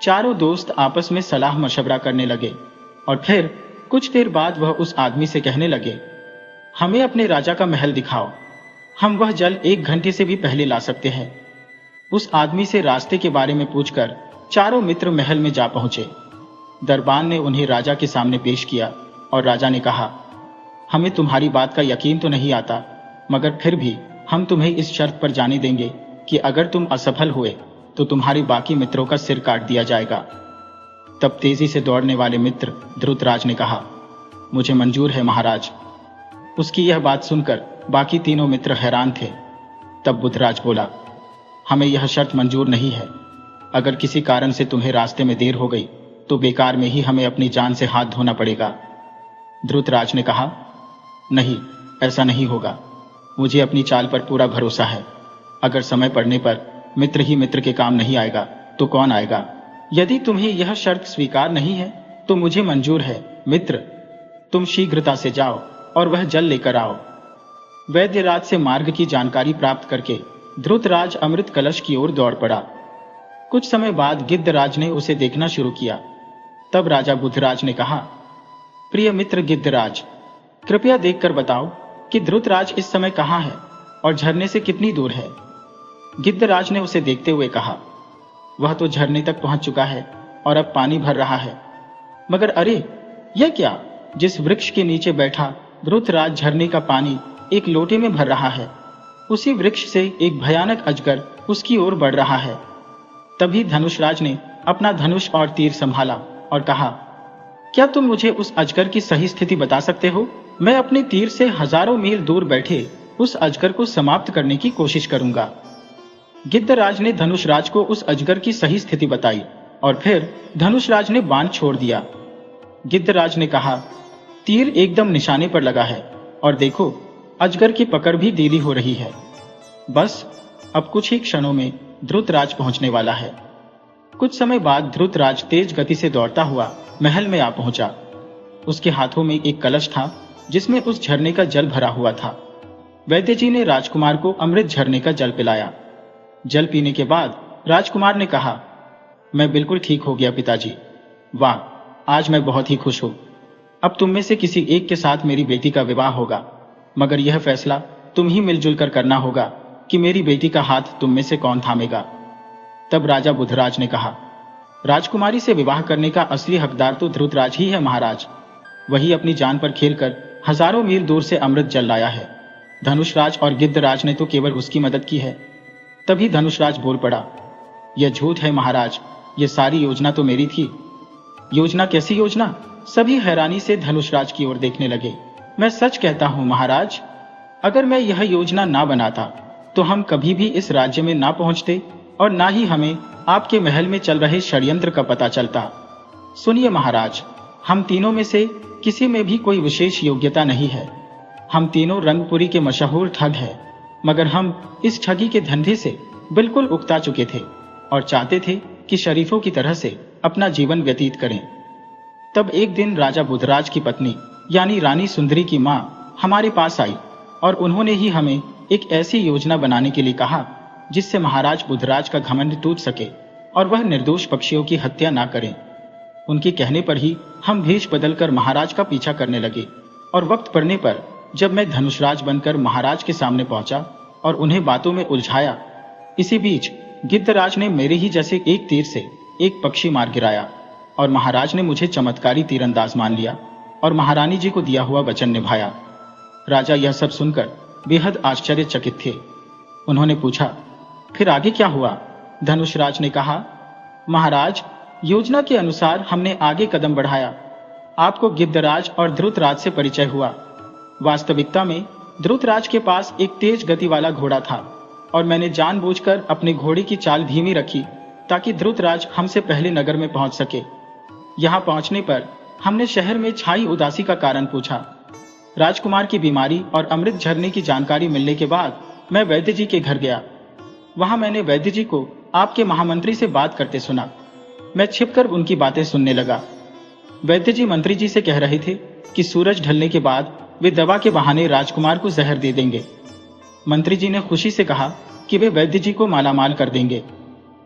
चारों दोस्त आपस में सलाह मशवरा करने लगे और फिर कुछ देर बाद वह उस आदमी से कहने लगे, हमें अपने राजा का महल दिखाओ, हम वह जल 1 घंटे से भी पहले ला सकते हैं। उस आदमी से रास्ते के बारे में पूछकर चारों मित्र महल में जा पहुंचे। दरबान ने उन्हें राजा के सामने पेश किया और राजा ने कहा, हमें तुम्हारी बात का यकीन तो नहीं आता, मगर फिर भी हम तुम्हें इस शर्त पर जाने देंगे कि अगर तुम असफल हुए तो तुम्हारे बाकी मित्रों का सिर काट दिया जाएगा। तब तेजी से दौड़ने वाले मित्र ध्रुतराज ने कहा, मुझे मंजूर है महाराज। उसकी यह बात सुनकर बाकी तीनों मित्र हैरान थे। तब बुधराज बोला, हमें यह शर्त मंजूर नहीं है। अगर किसी कारण से तुम्हें रास्ते में देर हो गई तो बेकार में ही हमें अपनी जान से हाथ धोना पड़ेगा। ध्रुतराज ने कहा, नहीं, ऐसा नहीं होगा। मुझे अपनी चाल पर पूरा भरोसा है। अगर समय पड़ने पर मित्र ही मित्र के काम नहीं आएगा तो कौन आएगा। यदि तुम्हें यह शर्त स्वीकार नहीं है तो मुझे मंजूर है। मित्र, तुम शीघ्रता से जाओ और वह जल लेकर आओ। वैद्यराज से मार्ग की जानकारी प्राप्त करके ध्रुतराज अमृत कलश की ओर दौड़ पड़ा। कुछ समय बाद गिद्धराज ने उसे देखना शुरू किया। तब राजा बुधराज ने कहा, प्रिय मित्र गिद्धराज, कृपया देखकर बताओ कि ध्रुतराज इस समय कहाँ है और झरने से कितनी दूर है। गिद्धराज ने उसे देखते हुए कहा, वह तो झरने तक पहुंच चुका है और अब पानी भर रहा है। मगर अरे, यह क्या? जिस वृक्ष के नीचे बैठा ध्रुतराज झरने का पानी एक लोटे में भर रहा है, उसी वृक्ष से एक भयानक अजगर उसकी ओर बढ़ रहा है। तभी धनुषराज ने अपना धनुष और तीर संभाला और कहा, क्या तुम मुझे उस अजगर की सही स्थिति बता सकते हो? मैं अपने तीर से हजारों मील दूर बैठे उस अजगर को समाप्त करने की कोशिश करूंगा। गिद्धराज ने धनुषराज को उस अजगर की सही स्थिति बताई और फिर धनुषराज ने बाण छोड़ दिया। गिद्धराज ने कहा, तीर एकदम निशाने पर लगा है और देखो, अजगर की पकड़ भी ढीली हो रही है। बस अब कुछ ही क्षणों में ध्रुतराज पहुंचने वाला है। कुछ समय बाद ध्रुतराज तेज गति से दौड़ता हुआ महल में आ पहुंचा। उसके हाथों में एक कलश था जिसमें उस झरने का जल भरा हुआ था। वैद्य जी ने राजकुमार को अमृत झरने का जल पिलाया। जल पीने के बाद राजकुमार ने कहा, मैं बिल्कुल ठीक हो गया पिताजी। वाह, आज मैं बहुत ही खुश हूं। अब तुम में से किसी एक के साथ मेरी बेटी का विवाह होगा, मगर यह फैसला तुम ही मिलजुल कर करना होगा कि मेरी बेटी का हाथ तुम में से कौन थामेगा। तब राजा बुधराज ने कहा, राजकुमारी से विवाह करने का असली हकदार तो ध्रुतराज ही है महाराज। वही अपनी जान पर खेलकर हजारों मील दूर से अमृत जल लाया है। धनुषराज और गिद्धराज ने तो केवल उसकी मदद की है। तभी धनुषराज बोल पड़ा, यह झूठ है महाराज, यह सारी योजना तो मेरी थी। योजना? कैसी योजना? सभी हैरानी से धनुषराज की ओर देखने लगे। मैं सच कहता हूं महाराज, अगर मैं यह योजना ना बनाता तो हम कभी भी इस राज्य में ना पहुंचते और ना ही हमें आपके महल में चल रहे षड्यंत्र का पता चलता। सुनिए महाराज, हम तीनों में से किसी में भी कोई विशेष योग्यता नहीं है। हम तीनों रंगपुरी के मशहूर ठग हैं, मगर हम इस ठगी के धंधे से बिल्कुल उकता चुके थे और चाहते थे कि शरीफों की तरह से अपना जीवन व्यतीत करें। तब एक दिन राजा बुधराज की पत्नी यानी रानी सुंदरी की मां हमारे पास आई और उन्होंने ही हमें एक ऐसी योजना बनाने के लिए कहा जिससे महाराज बुधराज का घमंड टूट सके और वह निर्दोष पक्षियों की हत्या ना करें। उनके कहने पर ही हम भेष बदलकर महाराज का पीछा करने लगे और वक्त पड़ने पर जब मैं धनुषराज बनकर महाराज के सामने पहुंचा और उन्हें बातों में उलझाया, इसी बीच गिद्धराज ने मेरे ही जैसे एक तीर से एक पक्षी मार गिराया और महाराज ने मुझे चमत्कारी तीरंदाज मान लिया और महारानी जी को दिया हुआ वचन निभाया। राजा यह सब सुनकर बेहद आश्चर्यचकित थे। उन्होंने पूछा, फिर आगे क्या हुआ? धनुषराज ने कहा, महाराज, योजना के अनुसार हमने आगे कदम बढ़ाया। आपको गिद्धराज और ध्रुतराज से परिचय हुआ। वास्तविकता में ध्रुतराज के पास एक तेज गति वाला घोड़ा था और मैंने जानबूझकर अपने घोड़े की चाल धीमी रखी ताकि ध्रुतराज हमसे पहले नगर में पहुंच सके। यहाँ पहुंचने पर हमने शहर में छाई उदासी का कारण पूछा। राजकुमार की बीमारी और अमृत झरने की जानकारी मिलने के बाद मैं वैद्य जी के घर गया। वहां मैंने वैद्य जी को आपके महामंत्री से बात करते सुना। मैं छिपकर उनकी बातें सुनने लगा। वैद्य जी मंत्री जी से कह रहे थे कि सूरज ढलने के बाद वे दवा के बहाने राजकुमार को जहर दे देंगे। मंत्री जी ने खुशी से कहा कि वे वैद्य जी को मालामाल कर देंगे।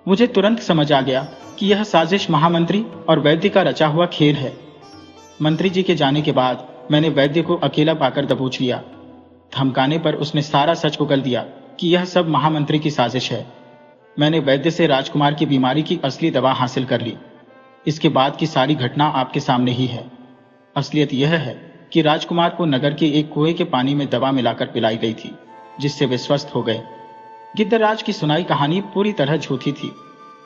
मुझे तुरंत समझ आ गया कि यह साजिश महामंत्री और वैद्य का रचा हुआ खेल है। मंत्री जी के जाने के बाद मैंने वैद्य को अकेला पाकर दबोच लिया। धमकाने पर उसने सारा सच उगल दिया कि यह सब महामंत्री की साजिश है। मैंने वैद्य से राजकुमार की बीमारी की असली दवा हासिल कर ली। इसके बाद की सारी घटना आपके सामने ही है। असलियत यह है कि राजकुमार को नगर के एक कुएं के पानी में दवा मिलाकर पिलाई गई थी, जिससे वे स्वस्थ हो गए। गिद्धराज की सुनाई कहानी पूरी तरह झूठी थी।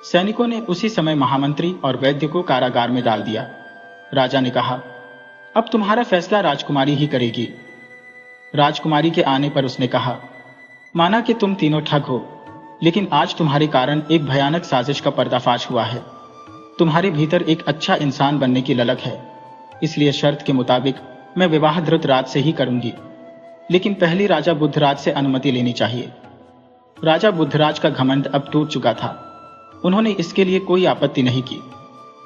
सैनिकों ने उसी समय महामंत्री और वैद्य को कारागार में डाल दिया। राजा ने कहा, अब तुम्हारा फैसला राजकुमारी ही करेगी। राजकुमारी के आने पर उसने कहा, माना कि तुम तीनों ठग हो, लेकिन आज तुम्हारे कारण एक भयानक साजिश का पर्दाफाश हुआ है। तुम्हारे भीतर एक अच्छा इंसान बनने की ललक है, इसलिए शर्त के मुताबिक मैं विवाह ध्रुतराज से ही करूंगी, लेकिन पहले राजा बुद्धराज से अनुमति लेनी चाहिए। राजा बुद्धराज का घमंड अब टूट चुका था। उन्होंने इसके लिए कोई आपत्ति नहीं की।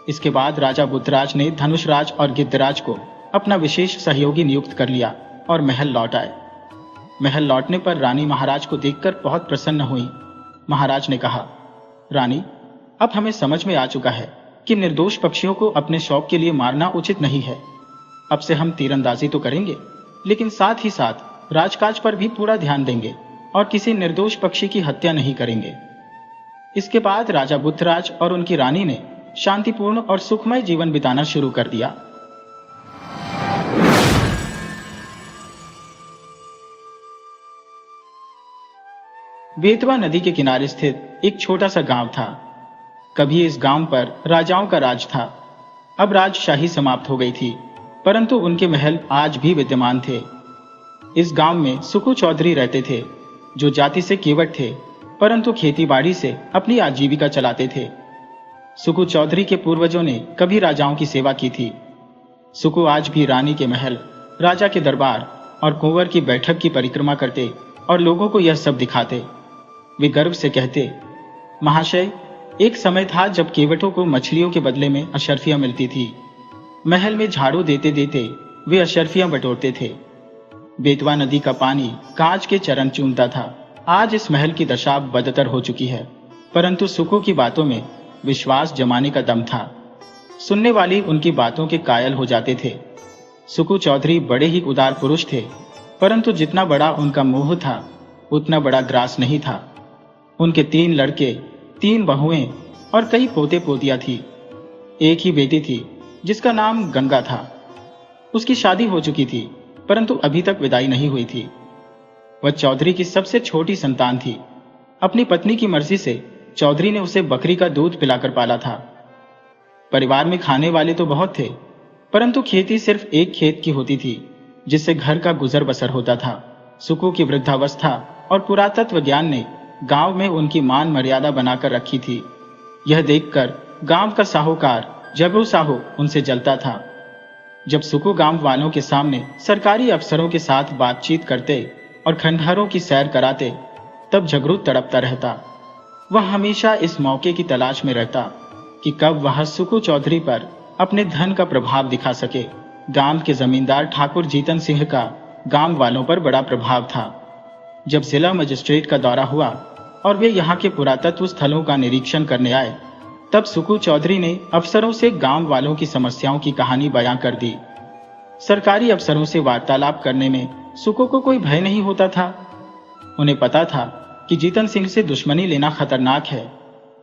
इसके बाद राजा बुद्धराज ने धनुषराज और गिद्धराज को अपना विशेष सहयोगी नियुक्त कर लिया और महल लौट आए। महल लौटने पर रानी महाराज को देखकर बहुत प्रसन्न हुई। महाराज ने कहा, रानी, अब हमें समझ में आ चुका है कि निर्दोष पक्षियों को अपने शौक के लिए मारना उचित नहीं है। अब से हम तीरंदाजी तो करेंगे, लेकिन साथ ही साथ राजकाज पर भी पूरा ध्यान देंगे और किसी निर्दोष पक्षी की हत्या नहीं करेंगे। इसके बाद राजा बुद्धराज और उनकी रानी ने शांतिपूर्ण और सुखमय जीवन बिताना शुरू कर दिया। बेतवा नदी के किनारे स्थित एक छोटा सा गांव था। कभी इस गांव पर राजाओं का राज था। अब राजशाही समाप्त हो गई थी, परंतु उनके महल आज भी विद्यमान थे। इस गांव में सुकू चौधरी रहते थे, जो जाति से केवट थे, परंतु खेतीबाड़ी से अपनी आजीविका चलाते थे। सुकू चौधरी के पूर्वजों ने कभी राजाओं की सेवा की थी। सुकू आज भी रानी के महल, राजा के दरबार और कुंवर की बैठक की परिक्रमा करते और लोगों को यह सब दिखाते। वे गर्व से कहते, महाशय, एक समय था जब केवटों को मछलियों के बदले में अशर्फियां मिलती थी। महल में झाड़ू देते देते वे अशर्फियां बटोरते थे। बेतवा नदी का पानी कांच के चरण चूमता था। आज इस महल की दशा बदतर हो चुकी है, परंतु सुकू की बातों में विश्वास जमाने का दम था। सुनने वाले उनकी बातों के कायल हो जाते थे। सुकू चौधरी बड़े ही उदार पुरुष थे, परंतु जितना बड़ा उनका मोह था, उतना बड़ा ग्रास नहीं था। उनके 3 लड़के, 3 बहुएं और कई पोते पोतियां थी। एक ही बेटी थी जिसका नाम गंगा था। उसकी शादी हो चुकी थी, परंतु अभी तक विदाई नहीं हुई थी। वह चौधरी की सबसे छोटी संतान थी। अपनी पत्नी की मर्जी से चौधरी ने उसे बकरी का दूध पिलाकर पाला था। परिवार में खाने वाले तो बहुत थे, परंतु खेती सिर्फ एक खेत की होती थी, जिससे घर का गुजर बसर होता था। सुकू की वृद्धावस्था और पुरातत्व ज्ञान ने गांव में उनकी मान मर्यादा बनाकर रखी थी। यह देखकर गांव का साहूकार जबरू साहू उनसे जलता था। जब सुकू गांव वालों के सामने सरकारी अफसरों के साथ बातचीत करते और खंडहरों की सैर कराते, तब झगरू तड़पता रहता। वह हमेशा इस मौके की तलाश में रहता कि कब वह सुकू चौधरी पर अपने धन का प्रभाव दिखा सके। गांव के जमींदार ठाकुर जीतन सिंह का गांव वालों पर बड़ा प्रभाव था। जब जिला मजिस्ट्रेट का दौरा हुआ और वे यहाँ के पुरातत्व स्थलों का निरीक्षण करने आए, तब सुकू चौधरी ने अफसरों से गांव वालों की समस्याओं की कहानी बयां कर दी। सरकारी अफसरों से वार्तालाप करने में सुकू को कोई भय नहीं होता था। उन्हें पता था कि जीतन सिंह से दुश्मनी लेना खतरनाक है,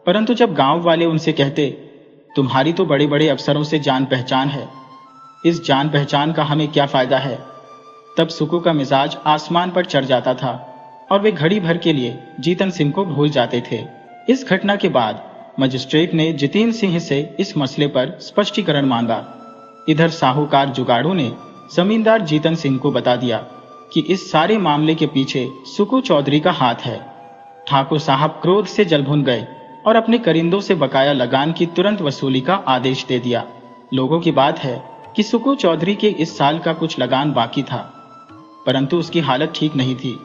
परंतु जब गांव वाले उनसे कहते, तुम्हारी तो बड़े बड़े अफसरों से जान पहचान है, इस जान पहचान का हमें क्या फायदा है, तब सुकू का मिजाज आसमान पर चढ़ जाता था और वे घड़ी भर के लिए जीतन सिंह को भूल जाते थे। इस घटना के बाद मजिस्ट्रेट ने जितेंद्र सिंह से इस मसले पर स्पष्टीकरण मांगा। इधर साहूकार जुगाड़ू ने जमींदार जीतन सिंह को बता दिया कि इस सारे मामले के पीछे सुकू चौधरी का हाथ है। ठाकुर साहब क्रोध से जल भुन गए और अपने करिंदों से बकाया लगान की तुरंत वसूली का आदेश दे दिया। लोगों की बात है कि सुकू चौधरी के इस साल का कुछ लगान बाकी था, परंतु उसकी हालत ठीक नहीं थी।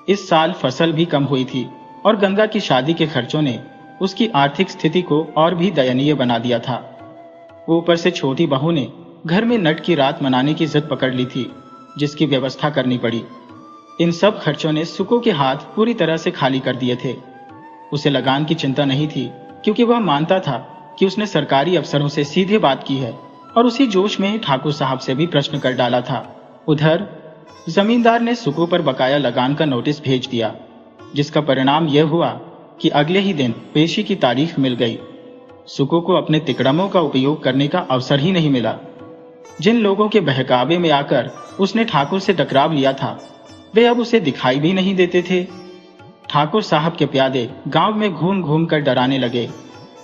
इस साल फसल भी कम हुई थी और गंगा की शादी के खर्चों ने उसकी आर्थिक स्थिति को और भी दयनीय बना दिया था। ऊपर से छोटी बहू ने घर में नट की रात मनाने की जिद पकड़ ली थी, जिसकी व्यवस्था करनी पड़ी। इन सब खर्चों ने सुकू के हाथ पूरी तरह से खाली कर दिए थे। उसे लगान की चिंता नहीं थी, क्योंकि वह मानता था कि उसने सरकारी अफसरों से सीधे बात की है और उसी जोश में ठाकुर साहब से भी प्रश्न कर डाला था। उधर जमींदार ने सुकू पर बकाया लगान का नोटिस भेज दिया, जिसका परिणाम यह हुआ कि अगले ही दिन पेशी की तारीख मिल गई। सुकू को अपने तिकड़मों का उपयोग करने का अवसर ही नहीं मिला। जिन लोगों के बहकावे में आकर उसने ठाकुर से टकराव लिया था, वे अब उसे दिखाई भी नहीं देते थे। ठाकुर साहब के प्यादे गांव में घूम घूम कर डराने लगे।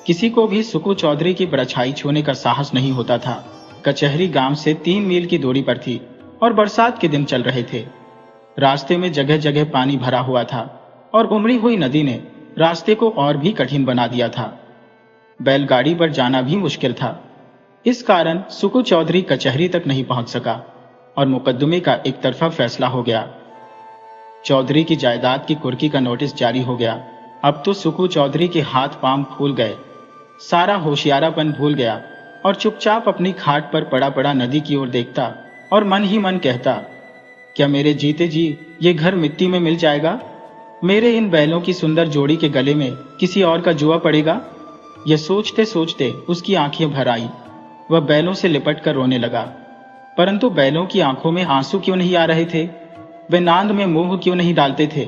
किसी को भी सुकू चौधरी की परछाई छूने का साहस नहीं होता था। कचहरी गांव से 3 मील की दूरी पर थी और बरसात के दिन चल रहे थे। रास्ते में जगह जगह पानी भरा हुआ था और उमड़ी हुई नदी ने रास्ते को और भी कठिन बना दिया था। बैलगाड़ी पर जाना भी मुश्किल था। इस कारण सुकू चौधरी कचहरी तक नहीं पहुंच सका और मुकदमे का एक तरफा फैसला हो गया। चौधरी की जायदाद की कुर्की का नोटिस जारी हो गया। अब तो सुकू चौधरी के हाथ पांव फूल गए, सारा होशियारापन भूल गया और चुपचाप अपनी खाट पर पड़ा पड़ा नदी की ओर देखता और मन ही मन कहता, क्या मेरे जीते जी ये घर मिट्टी में मिल जाएगा? मेरे इन बैलों की सुंदर जोड़ी के गले में किसी और का जुआ पड़ेगा? यह सोचते सोचते उसकी आंखें भर आई। वह बैलों से लिपट कर रोने लगा, परंतु बैलों की आंखों में आंसू क्यों नहीं आ रहे थे? वे नांद में मुंह क्यों नहीं डालते थे?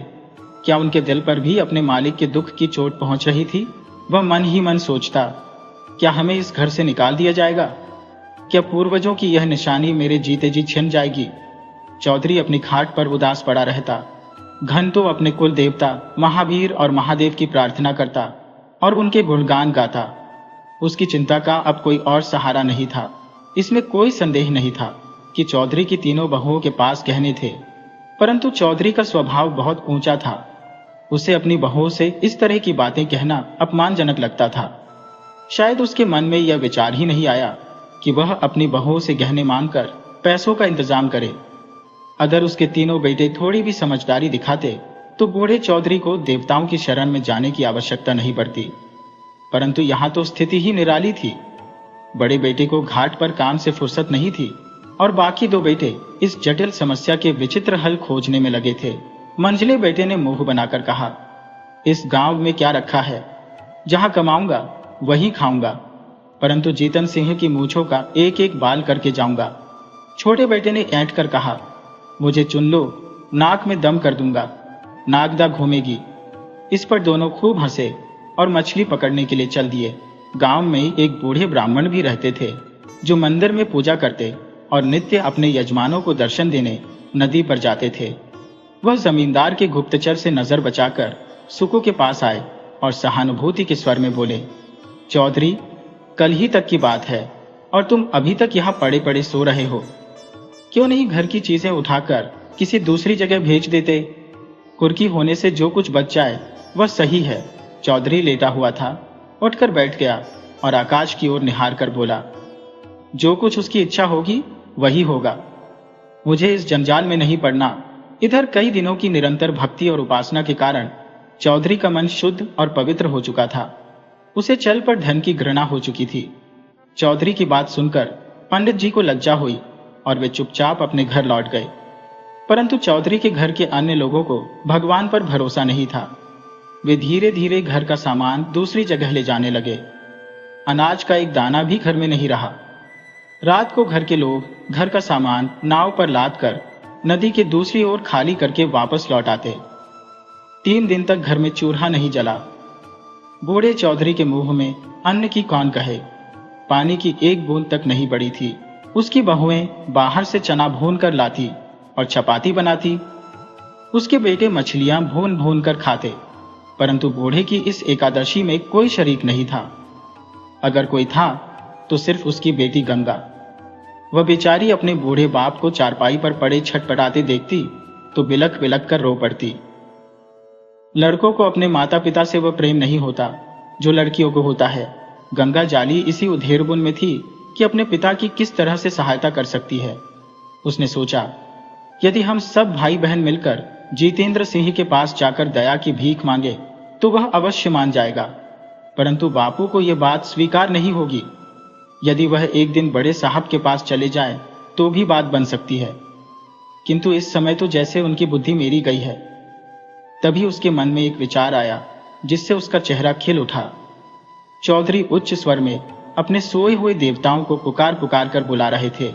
क्या उनके दिल पर भी अपने मालिक के दुख की चोट पहुंच रही थी? वह मन ही मन सोचता, क्या हमें इस घर से निकाल दिया जाएगा? क्या पूर्वजों की यह निशानी मेरे जीते जी छिन जाएगी? चौधरी अपनी खाट पर उदास पड़ा रहता। घंटों अपने कुल देवता महावीर और महादेव की प्रार्थना करता और उनके गुणगान गाता। उसकी चिंता का अब कोई और सहारा नहीं था। इसमें कोई संदेह नहीं था कि चौधरी की तीनों बहुओं के पास गहने थे, परंतु चौधरी का स्वभाव बहुत ऊंचा था। उसे अपनी बहुओं से इस तरह की बातें कहना अपमानजनक लगता था। शायद उसके मन में यह विचार ही नहीं आया कि वह अपनी बहुओं से गहने मांगकर पैसों का इंतजाम करे। अगर उसके तीनों बेटे थोड़ी भी समझदारी दिखाते तो बूढ़े चौधरी को देवताओं की शरण में जाने की आवश्यकता नहीं पड़ती। परंतु यहां तो स्थिति ही निराली थी। बड़े बेटे को घाट पर काम से फुर्सत नहीं थी और बाकी 2 बेटे इस जटिल समस्या के विचित्र हल खोजने में लगे थे। मंझले बेटे ने मुंह बनाकर कहा, इस गांव में क्या रखा है? जहां कमाऊंगा वहीं खाऊंगा, परंतु जीतन सिंह की मूंछों का एक एक बाल करके जाऊंगा। छोटे बेटे ने ऐंठ कर कहा, मुझे चुन लो, नाक में दम कर दूंगा, नागदा घूमेगी। इस पर दोनों खूब हंसे और मछली पकड़ने के लिए चल दिए। गांव में एक बूढ़े ब्राह्मण भी रहते थे, जो मंदिर में पूजा करते और नित्य अपने यजमानों को दर्शन देने नदी पर जाते थे। वह जमींदार के गुप्तचर से नजर बचाकर सुकू के पास आए और सहानुभूति के स्वर में बोले, चौधरी, कल ही तक की बात है और तुम अभी तक यहाँ पड़े पड़े सो रहे हो। क्यों नहीं घर की चीजें उठाकर किसी दूसरी जगह भेज देते? कुर्की होने से जो कुछ बच जाए वह सही है। चौधरी लेटा हुआ था, उठकर बैठ गया और आकाश की ओर निहार कर बोला, जो कुछ उसकी इच्छा होगी वही होगा। मुझे इस जंजाल में नहीं पड़ना। इधर कई दिनों की निरंतर भक्ति और उपासना के कारण चौधरी का मन शुद्ध और पवित्र हो चुका था। उसे चल पर धन की घृणा हो चुकी थी। चौधरी की बात सुनकर पंडित जी को लज्जा हुई और वे चुपचाप अपने घर लौट गए। परंतु चौधरी के घर के अन्य लोगों को भगवान पर भरोसा नहीं था। वे धीरे धीरे घर का सामान दूसरी जगह ले जाने लगे। अनाज का एक दाना भी घर में नहीं रहा। रात को घर के लोग घर का सामान नाव पर लाद कर नदी के दूसरी ओर खाली करके वापस लौट आते। 3 दिन तक घर में चूल्हा नहीं जला। बूढ़े चौधरी के मुंह में अन्न की कौन कहे। पानी की एक बूंद तक नहीं पड़ी थी। उसकी बहुएं बाहर से चना भून कर लाती और चपाती बनाती। उसके बेटे मछलियां भून भून कर खाते, परंतु बूढ़े की इस एकादशी में कोई शरीक नहीं था। अगर कोई था तो सिर्फ उसकी बेटी गंगा। वह बेचारी अपने बूढ़े बाप को चारपाई पर पड़े छटपटाते देखती तो बिलक बिलक कर रो पड़ती। लड़कों को अपने माता पिता से वह प्रेम नहीं होता जो लड़कियों को होता है। गंगा जाली इसी उधेड़बुन में थी कि अपने पिता की किस तरह से सहायता कर सकती है। उसने सोचा, यदि हम सब भाई बहन मिलकर जितेंद्र सिंह के पास जाकर दया की भीख मांगे तो वह अवश्य मान जाएगा, परंतु बापू को यह बात स्वीकार नहीं होगी। यदि वह एक दिन बड़े साहब के पास चले जाए तो भी बात बन सकती है, किंतु इस समय तो जैसे उनकी बुद्धि मेरी गई है। तभी उसके मन में एक विचार आया जिससे उसका चेहरा खिल उठा। चौधरी उच्च स्वर में अपने सोए हुए देवताओं को पुकार पुकार कर बुला रहे थे।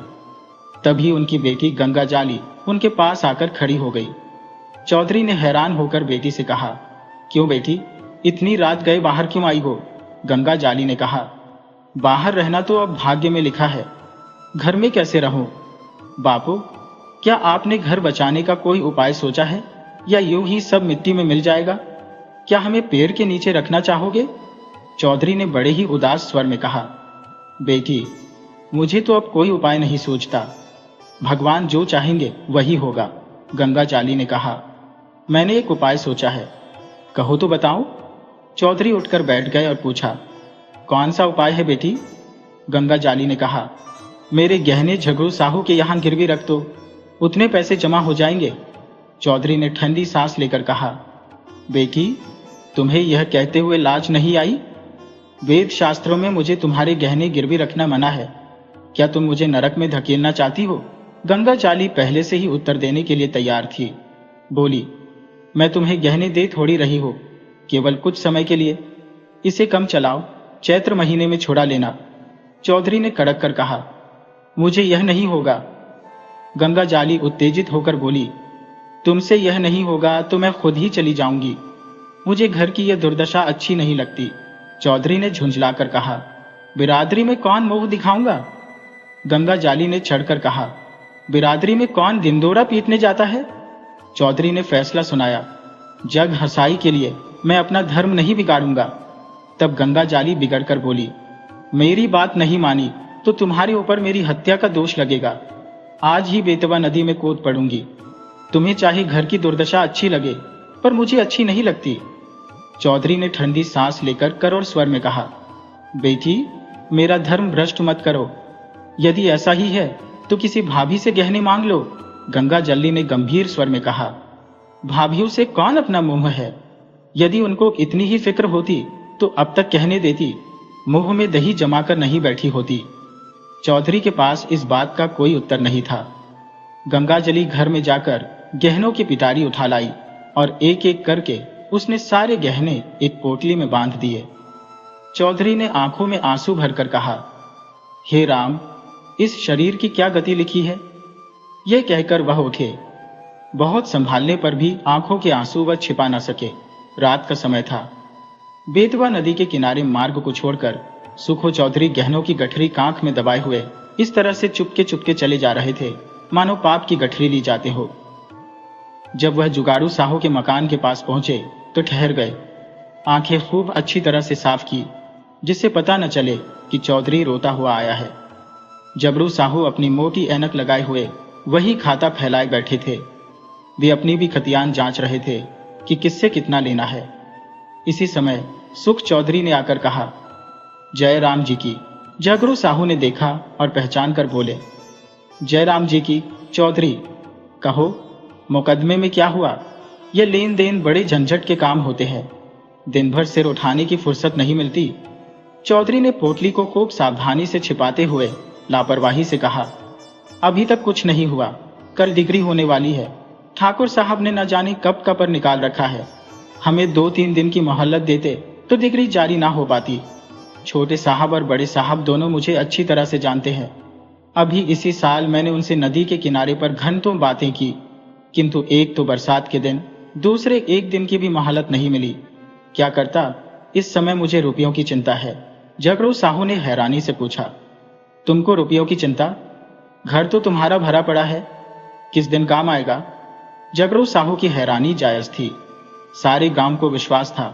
तभी उनकी बेटी गंगा जाली उनके पास आकर खड़ी हो गई। चौधरी ने हैरान होकर बेटी से कहा, क्यों बेटी, इतनी रात गए बाहर क्यों आई हो? गंगा जाली ने कहा, बाहर रहना तो अब भाग्य में लिखा है, घर में कैसे रहूं? बापू, क्या आपने घर बचाने का कोई उपाय सोचा है, या यूं ही सब मिट्टी में मिल जाएगा? क्या हमें पेड़ के नीचे रखना चाहोगे? चौधरी ने बड़े ही उदास स्वर में कहा, बेटी, मुझे तो अब कोई उपाय नहीं सोचता, भगवान जो चाहेंगे वही होगा। गंगा जाली ने कहा, मैंने एक उपाय सोचा है। कहो तो बताओ। चौधरी उठकर बैठ गए और पूछा, कौन सा उपाय है बेटी? गंगा जाली ने कहा, मेरे गहने झगड़ू साहू के यहां गिरवी रख दो, उतने पैसे जमा हो जाएंगे। चौधरी ने ठंडी सांस लेकर कहा, बेटी, तुम्हें यह कहते हुए लाज नहीं आई? वेद शास्त्रों में मुझे तुम्हारे गहने गिरवी रखना मना है, क्या तुम मुझे नरक में धकेलना चाहती हो? गंगा जाली पहले से ही उत्तर देने के लिए तैयार थी। बोली, मैं तुम्हें गहने दे थोड़ी रही हो, केवल कुछ समय के लिए, इसे कम चलाओ, चैत्र महीने में छुड़ा लेना। चौधरी ने कड़क कर कहा, मुझे यह नहीं होगा। गंगा जाली उत्तेजित होकर बोली, तुमसे यह नहीं होगा तो मैं खुद ही चली जाऊंगी, मुझे घर की यह दुर्दशा अच्छी नहीं लगती। चौधरी ने झुंझलाकर कहा, बिरादरी में कौन मुंह दिखाऊंगा? गंगा जाली ने चढ़कर कहा, बिरादरी में कौन दिंदोरा पीटने जाता है? चौधरी ने फैसला सुनाया, जग हंसाई के लिए मैं अपना धर्म नहीं बिगाड़ूंगा। तब गंगा जाली बिगड़कर बोली, मेरी बात नहीं मानी तो तुम्हारे ऊपर मेरी हत्या का दोष लगेगा, आज ही बेतवा नदी में कूद पड़ूंगी। तुम्हें चाहे घर की दुर्दशा अच्छी लगे, पर मुझे अच्छी नहीं लगती। चौधरी ने ठंडी सांस लेकर करोड़ स्वर में कहा, बेटी, मेरा धर्म भ्रष्ट मत करो, यदि ऐसा ही है तो किसी भाभी से गहने मांग लो। गंगा जल्ली ने गंभीर स्वर में कहा, भाभियों से कौन अपना मुंह है? यदि उनको इतनी ही फिक्र होती तो अब तक कहने देती, मुंह में दही जमाकर नहीं बैठी होती। चौधरी के पास इस बात का कोई उत्तर नहीं था। गंगा जली घर में जाकर गहनों की पिटारी उठा लाई और एक एक करके उसने सारे गहने एक पोटली में बांध दिए। चौधरी ने आंखों में आंसू भरकर कहा, हे राम, इस शरीर की क्या गति लिखी है? यह कहकर वह उठे। बहुत संभालने पर भी आंखों के आंसू वह छिपा न सके। रात का समय था। बेतवा नदी के किनारे मार्ग को छोड़कर सुखो चौधरी गहनों की गठरी कांख में दबाए हुए इस तरह से चुपके चुपके चले जा रहे थे मानो पाप की गठरी ली जाते हो। जब वह जुगाड़ू साहू के मकान के पास पहुंचे तो ठहर गए। आंखें खूब अच्छी तरह से साफ की, जिससे पता न चले कि चौधरी रोता हुआ आया है। जबरू साहू अपनी मोटी ऐनक लगाए हुए वही खाता फैलाए बैठे थे। वे अपनी भी खतियान जांच रहे थे कि किससे कितना लेना है। इसी समय सुख चौधरी ने आकर कहा, जय राम जी की। जगरू साहू ने देखा और पहचान कर बोले, जय राम जी की चौधरी, कहो मुकदमे में क्या हुआ? ये लेन देन बड़े झंझट के काम होते हैं, दिन भर सिर उठाने की फुर्सत नहीं मिलती। चौधरी ने पोटली को खूब सावधानी से छिपाते हुए लापरवाही से कहा, अभी तक कुछ नहीं हुआ, कल डिग्री होने वाली है। ठाकुर साहब ने न जाने कब का पर निकाल रखा है। हमें 2-3 दिन की मोहलत देते तो डिग्री जारी ना हो पाती। छोटे साहब और बड़े साहब दोनों मुझे अच्छी तरह से जानते हैं। अभी इसी साल मैंने उनसे नदी के किनारे पर घंटों बातें की, किंतु एक तो बरसात के दिन, दूसरे एक दिन की भी मोहलत नहीं मिली। क्या करता? इस समय मुझे रुपयों की चिंता है। जगरू साहू ने हैरानी से पूछा, तुमको रुपयों की चिंता? घर तो तुम्हारा भरा पड़ा है, किस दिन काम आएगा? जगरू साहू की हैरानी जायज थी। सारे गांव को विश्वास था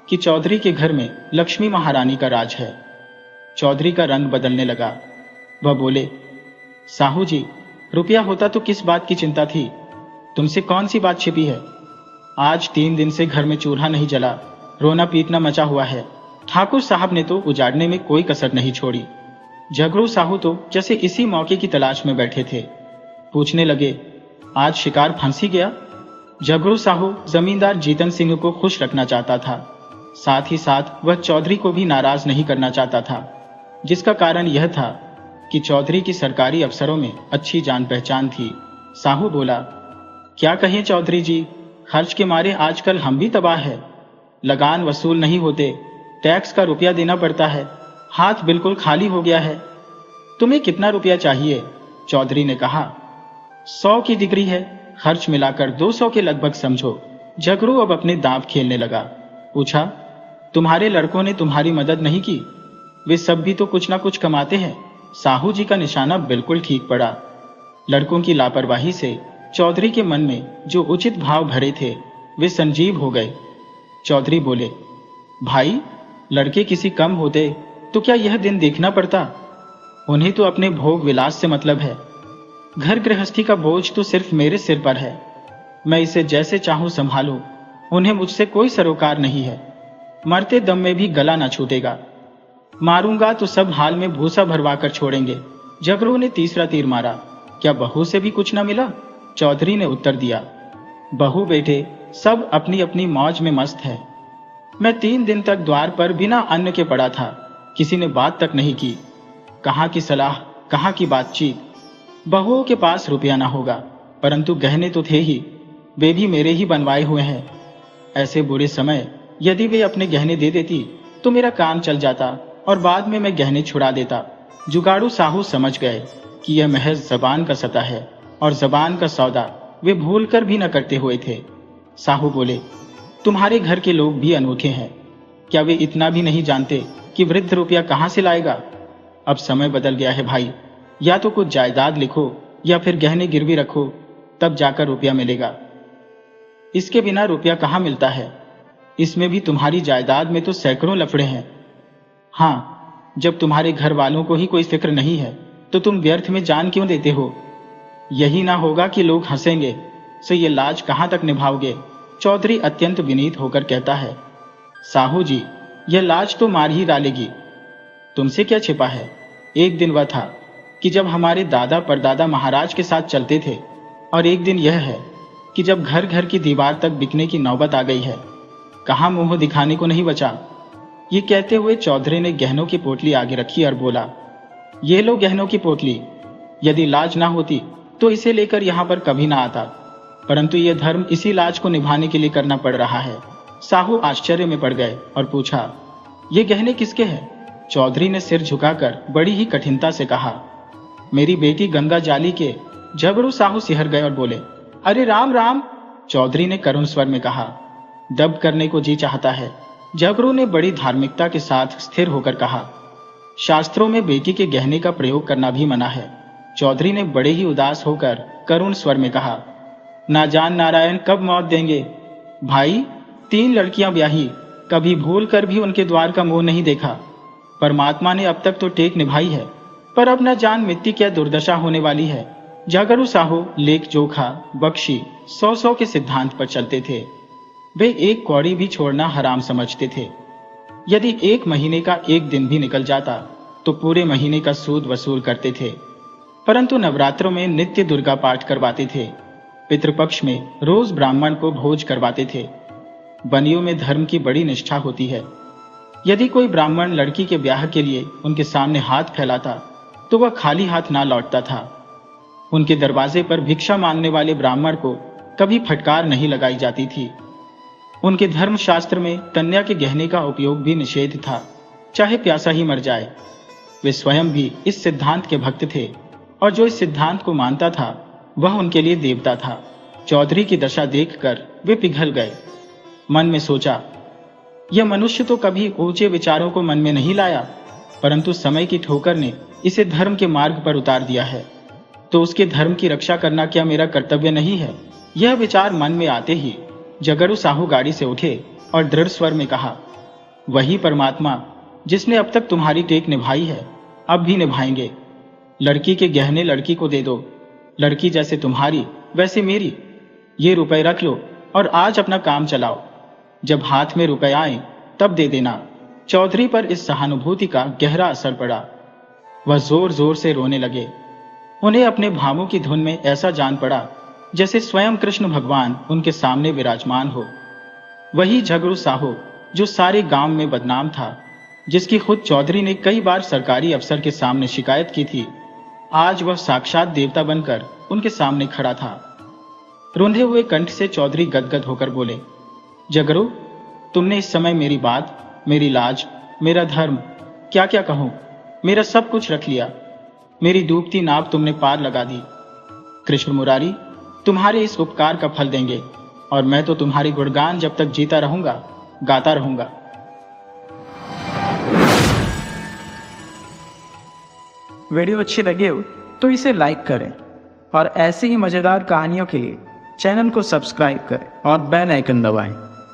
कि चौधरी के घर में लक्ष्मी महारानी का राज है। चौधरी का रंग बदलने लगा। वह बोले, साहू जी, रुपया होता तो किस बात की चिंता थी? तुमसे कौन सी बात छिपी है? आज 3 दिन से घर में चूल्हा नहीं जला, रोना पीटना मचा हुआ है। ठाकुर साहब ने तो उजाड़ने में कोई कसर नहीं छोड़ी। झगड़ू साहू तो जैसे इसी मौके की तलाश में बैठे थे। पूछने लगे, आज शिकार फंसी गया? झगड़ू साहू जमींदार जीतन सिंह को खुश रखना चाहता था, साथ ही साथ वह चौधरी को भी नाराज नहीं करना चाहता था, जिसका कारण यह था कि चौधरी की सरकारी अफसरों में अच्छी जान पहचान थी। साहू बोला, क्या कहें चौधरी जी, खर्च के मारे आजकल हम भी तबाह है। लगान वसूल नहीं होते, टैक्स का रुपया देना पड़ता है, हाथ बिल्कुल खाली हो गया है। तुम्हें कितना रुपया चाहिए? चौधरी ने कहा। 100 की डिग्री है, खर्च मिलाकर 200 के लगभग समझो। झगड़ू अब अपने दांव खेलने लगा। पूछा, तुम्हारे लड़कों ने तुम्हारी मदद नहीं की? वे सब भी तो कुछ ना कुछ कमाते हैं। साहू जी का निशाना बिल्कुल ठीक पड़ा। लड़कों की लापरवाही से चौधरी के मन में जो उचित भाव भरे थे वे संजीव हो गए। चौधरी बोले, भाई, लड़के किसी कम होते तो क्या यह दिन देखना पड़ता? उन्हें तो अपने भोग विलास से मतलब है। घर गृहस्थी का बोझ तो सिर्फ मेरे सिर पर है। मैं इसे जैसे चाहूं संभालूं, उन्हें मुझसे कोई सरोकार नहीं है। मरते दम में भी गला ना छूटेगा। मारूंगा तो सब हाल में भूसा भरवा कर छोड़ेंगे। झगड़ू ने तीसरा तीर मारा। क्या बहू से भी कुछ न मिला? चौधरी ने उत्तर दिया, बहू बेटे सब अपनी अपनी मौज में मस्त है। मैं 3 दिन तक द्वार पर बिना अन्न के पड़ा था, किसी ने बात तक नहीं की। कहाँ की सलाह, कहाँ की बातचीत। बहुओं के पास रुपया ना होगा, परंतु गहने तो थे ही, वे भी मेरे ही बनवाए हुए हैं। ऐसे बुरे समय यदि वे अपने गहने दे देती तो मेरा काम चल जाता और बाद में मैं गहने छुड़ा देता। जुगाड़ू साहू समझ गए कि यह महज जबान का सता है और जबान का सौदा वे भूल कर भी न करते हुए थे। साहू बोले, तुम्हारे घर के लोग भी अनोखे हैं। क्या वे इतना भी नहीं जानते कि वृद्ध रुपया कहाँ से लाएगा? अब समय बदल गया है भाई, या तो कुछ जायदाद लिखो या फिर गहने गिरवी रखो, तब जाकर रुपया मिलेगा। इसके बिना रुपया कहाँ मिलता है? इसमें भी तुम्हारी जायदाद में तो सैकड़ों लफड़े हैं। हाँ, जब तुम्हारे घर वालों को ही कोई फिक्र नहीं है तो तुम व्यर्थ में जान क्यों देते हो? यही ना होगा कि लोग हंसेंगे, सो ये लाज कहाँ तक निभाओगे? चौधरी अत्यंत विनीत होकर कहता है, साहू जी, यह लाज तो मार ही डालेगी। तुमसे क्या छिपा है? एक दिन वह था कि जब हमारे दादा परदादा महाराज के साथ चलते थे, और एक दिन यह है कि जब घर घर की दीवार तक बिकने की नौबत आ गई है। कहाँ मुंह दिखाने को नहीं बचा। ये कहते हुए चौधरी ने गहनों की पोटली आगे रखी और बोला, ये लो गहनों की पोटली। यदि लाज ना होती तो इसे लेकर यहाँ पर कभी ना आता, परंतु यह धर्म इसी लाज को निभाने के लिए करना पड़ रहा है। साहू आश्चर्य में पड़ गए और पूछा, ये गहने किसके हैं? चौधरी ने सिर झुकाकर बड़ी ही कठिनता से कहा, मेरी बेटी गंगा जाली के। झगड़ू साहू सिहर गए और बोले, अरे राम राम। चौधरी ने करुण स्वर में कहा, दब करने को जी चाहता है। झगड़ू ने बड़ी धार्मिकता के साथ स्थिर होकर कहा, शास्त्रों में बेटी के गहने का प्रयोग करना भी मना है। चौधरी ने बड़े ही उदास होकर करुण स्वर में कहा, ना जान नारायण कब मौत देंगे। भाई, 3 लड़कियां ब्याही, कभी भूल कर भी उनके द्वार का मुंह नहीं देखा। परमात्मा ने अब तक तो टेक निभाई है, पर अब न जान मिट्टी क्या दुर्दशा होने वाली है। झगड़ू साहू लेख जोखा बख्शी 100 के सिद्धांत पर चलते थे। वे एक कौड़ी भी छोड़ना हराम समझते थे। यदि 1 महीने का 1 दिन भी निकल जाता तो पूरे महीने का सूद वसूल करते थे। परंतु नवरात्रों में नित्य दुर्गा पाठ करवाते थे। पितृपक्ष में रोज ब्राह्मण को भोज करवाते थे। बनियों में धर्म की बड़ी निष्ठा होती है। यदि कोई ब्राह्मण लड़की के ब्याह के लिए उनके सामने हाथ फैलाता तो वह खाली हाथ ना लौटता था। उनके दरवाजे पर भिक्षा मांगने वाले ब्राह्मण को कभी फटकार नहीं लगाई जाती थी। उनके धर्मशास्त्र में कन्या के गहने का उपयोग भी निषेध था, चाहे प्यासा ही मर जाए। वे स्वयं भी इस सिद्धांत के भक्त थे और जो इस सिद्धांत को मानता था वह उनके लिए देवता था। चौधरी की दशा देखकर वे पिघल गए। मन में सोचा, यह मनुष्य तो कभी ऊंचे विचारों को मन में नहीं लाया, परंतु समय की ठोकर ने इसे धर्म के मार्ग पर उतार दिया है, तो उसके धर्म की रक्षा करना क्या मेरा कर्तव्य नहीं है? यह विचार मन में आते ही झगड़ू साहू गाड़ी से उठे और दृढ़ स्वर में कहा, वही परमात्मा जिसने अब तक तुम्हारी टेक निभाई है, अब भी निभाएंगे। लड़की के गहने लड़की को दे दो। लड़की जैसे तुम्हारी वैसे मेरी। ये रुपए रख लो और आज अपना काम चलाओ। जब हाथ में रुपए आए तब दे देना। चौधरी पर इस सहानुभूति का गहरा असर पड़ा। वह जोर जोर से रोने लगे। उन्हें अपने भावों की धुन में ऐसा जान पड़ा जैसे स्वयं कृष्ण भगवान उनके सामने विराजमान हो। वही झगड़ू साहू जो सारे गांव में बदनाम था, जिसकी खुद चौधरी ने कई बार सरकारी अफसर के सामने शिकायत की थी, आज वह साक्षात देवता बनकर उनके सामने खड़ा था। रुंधे हुए कंठ से चौधरी गदगद होकर बोले, झगड़ू, तुमने इस समय मेरी बात, मेरी लाज, मेरा धर्म, क्या क्या कहूं, मेरा सब कुछ रख लिया। मेरी डूबती नाव तुमने पार लगा दी। कृष्ण मुरारी, तुम्हारे इस उपकार का फल देंगे और मैं तो तुम्हारी गुणगान जब तक जीता रहूंगा, गाता रहूंगा। वीडियो अच्छी लगी हो तो इसे लाइक करें और ऐसी ही मजेदार कहानियों के लिए चैनल को सब्सक्राइब करें और बेल आइकन दबाएं।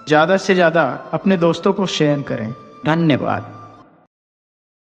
ज़्यादा से ज़्यादा अपने दोस्तों को शेयर करें। धन्यवाद।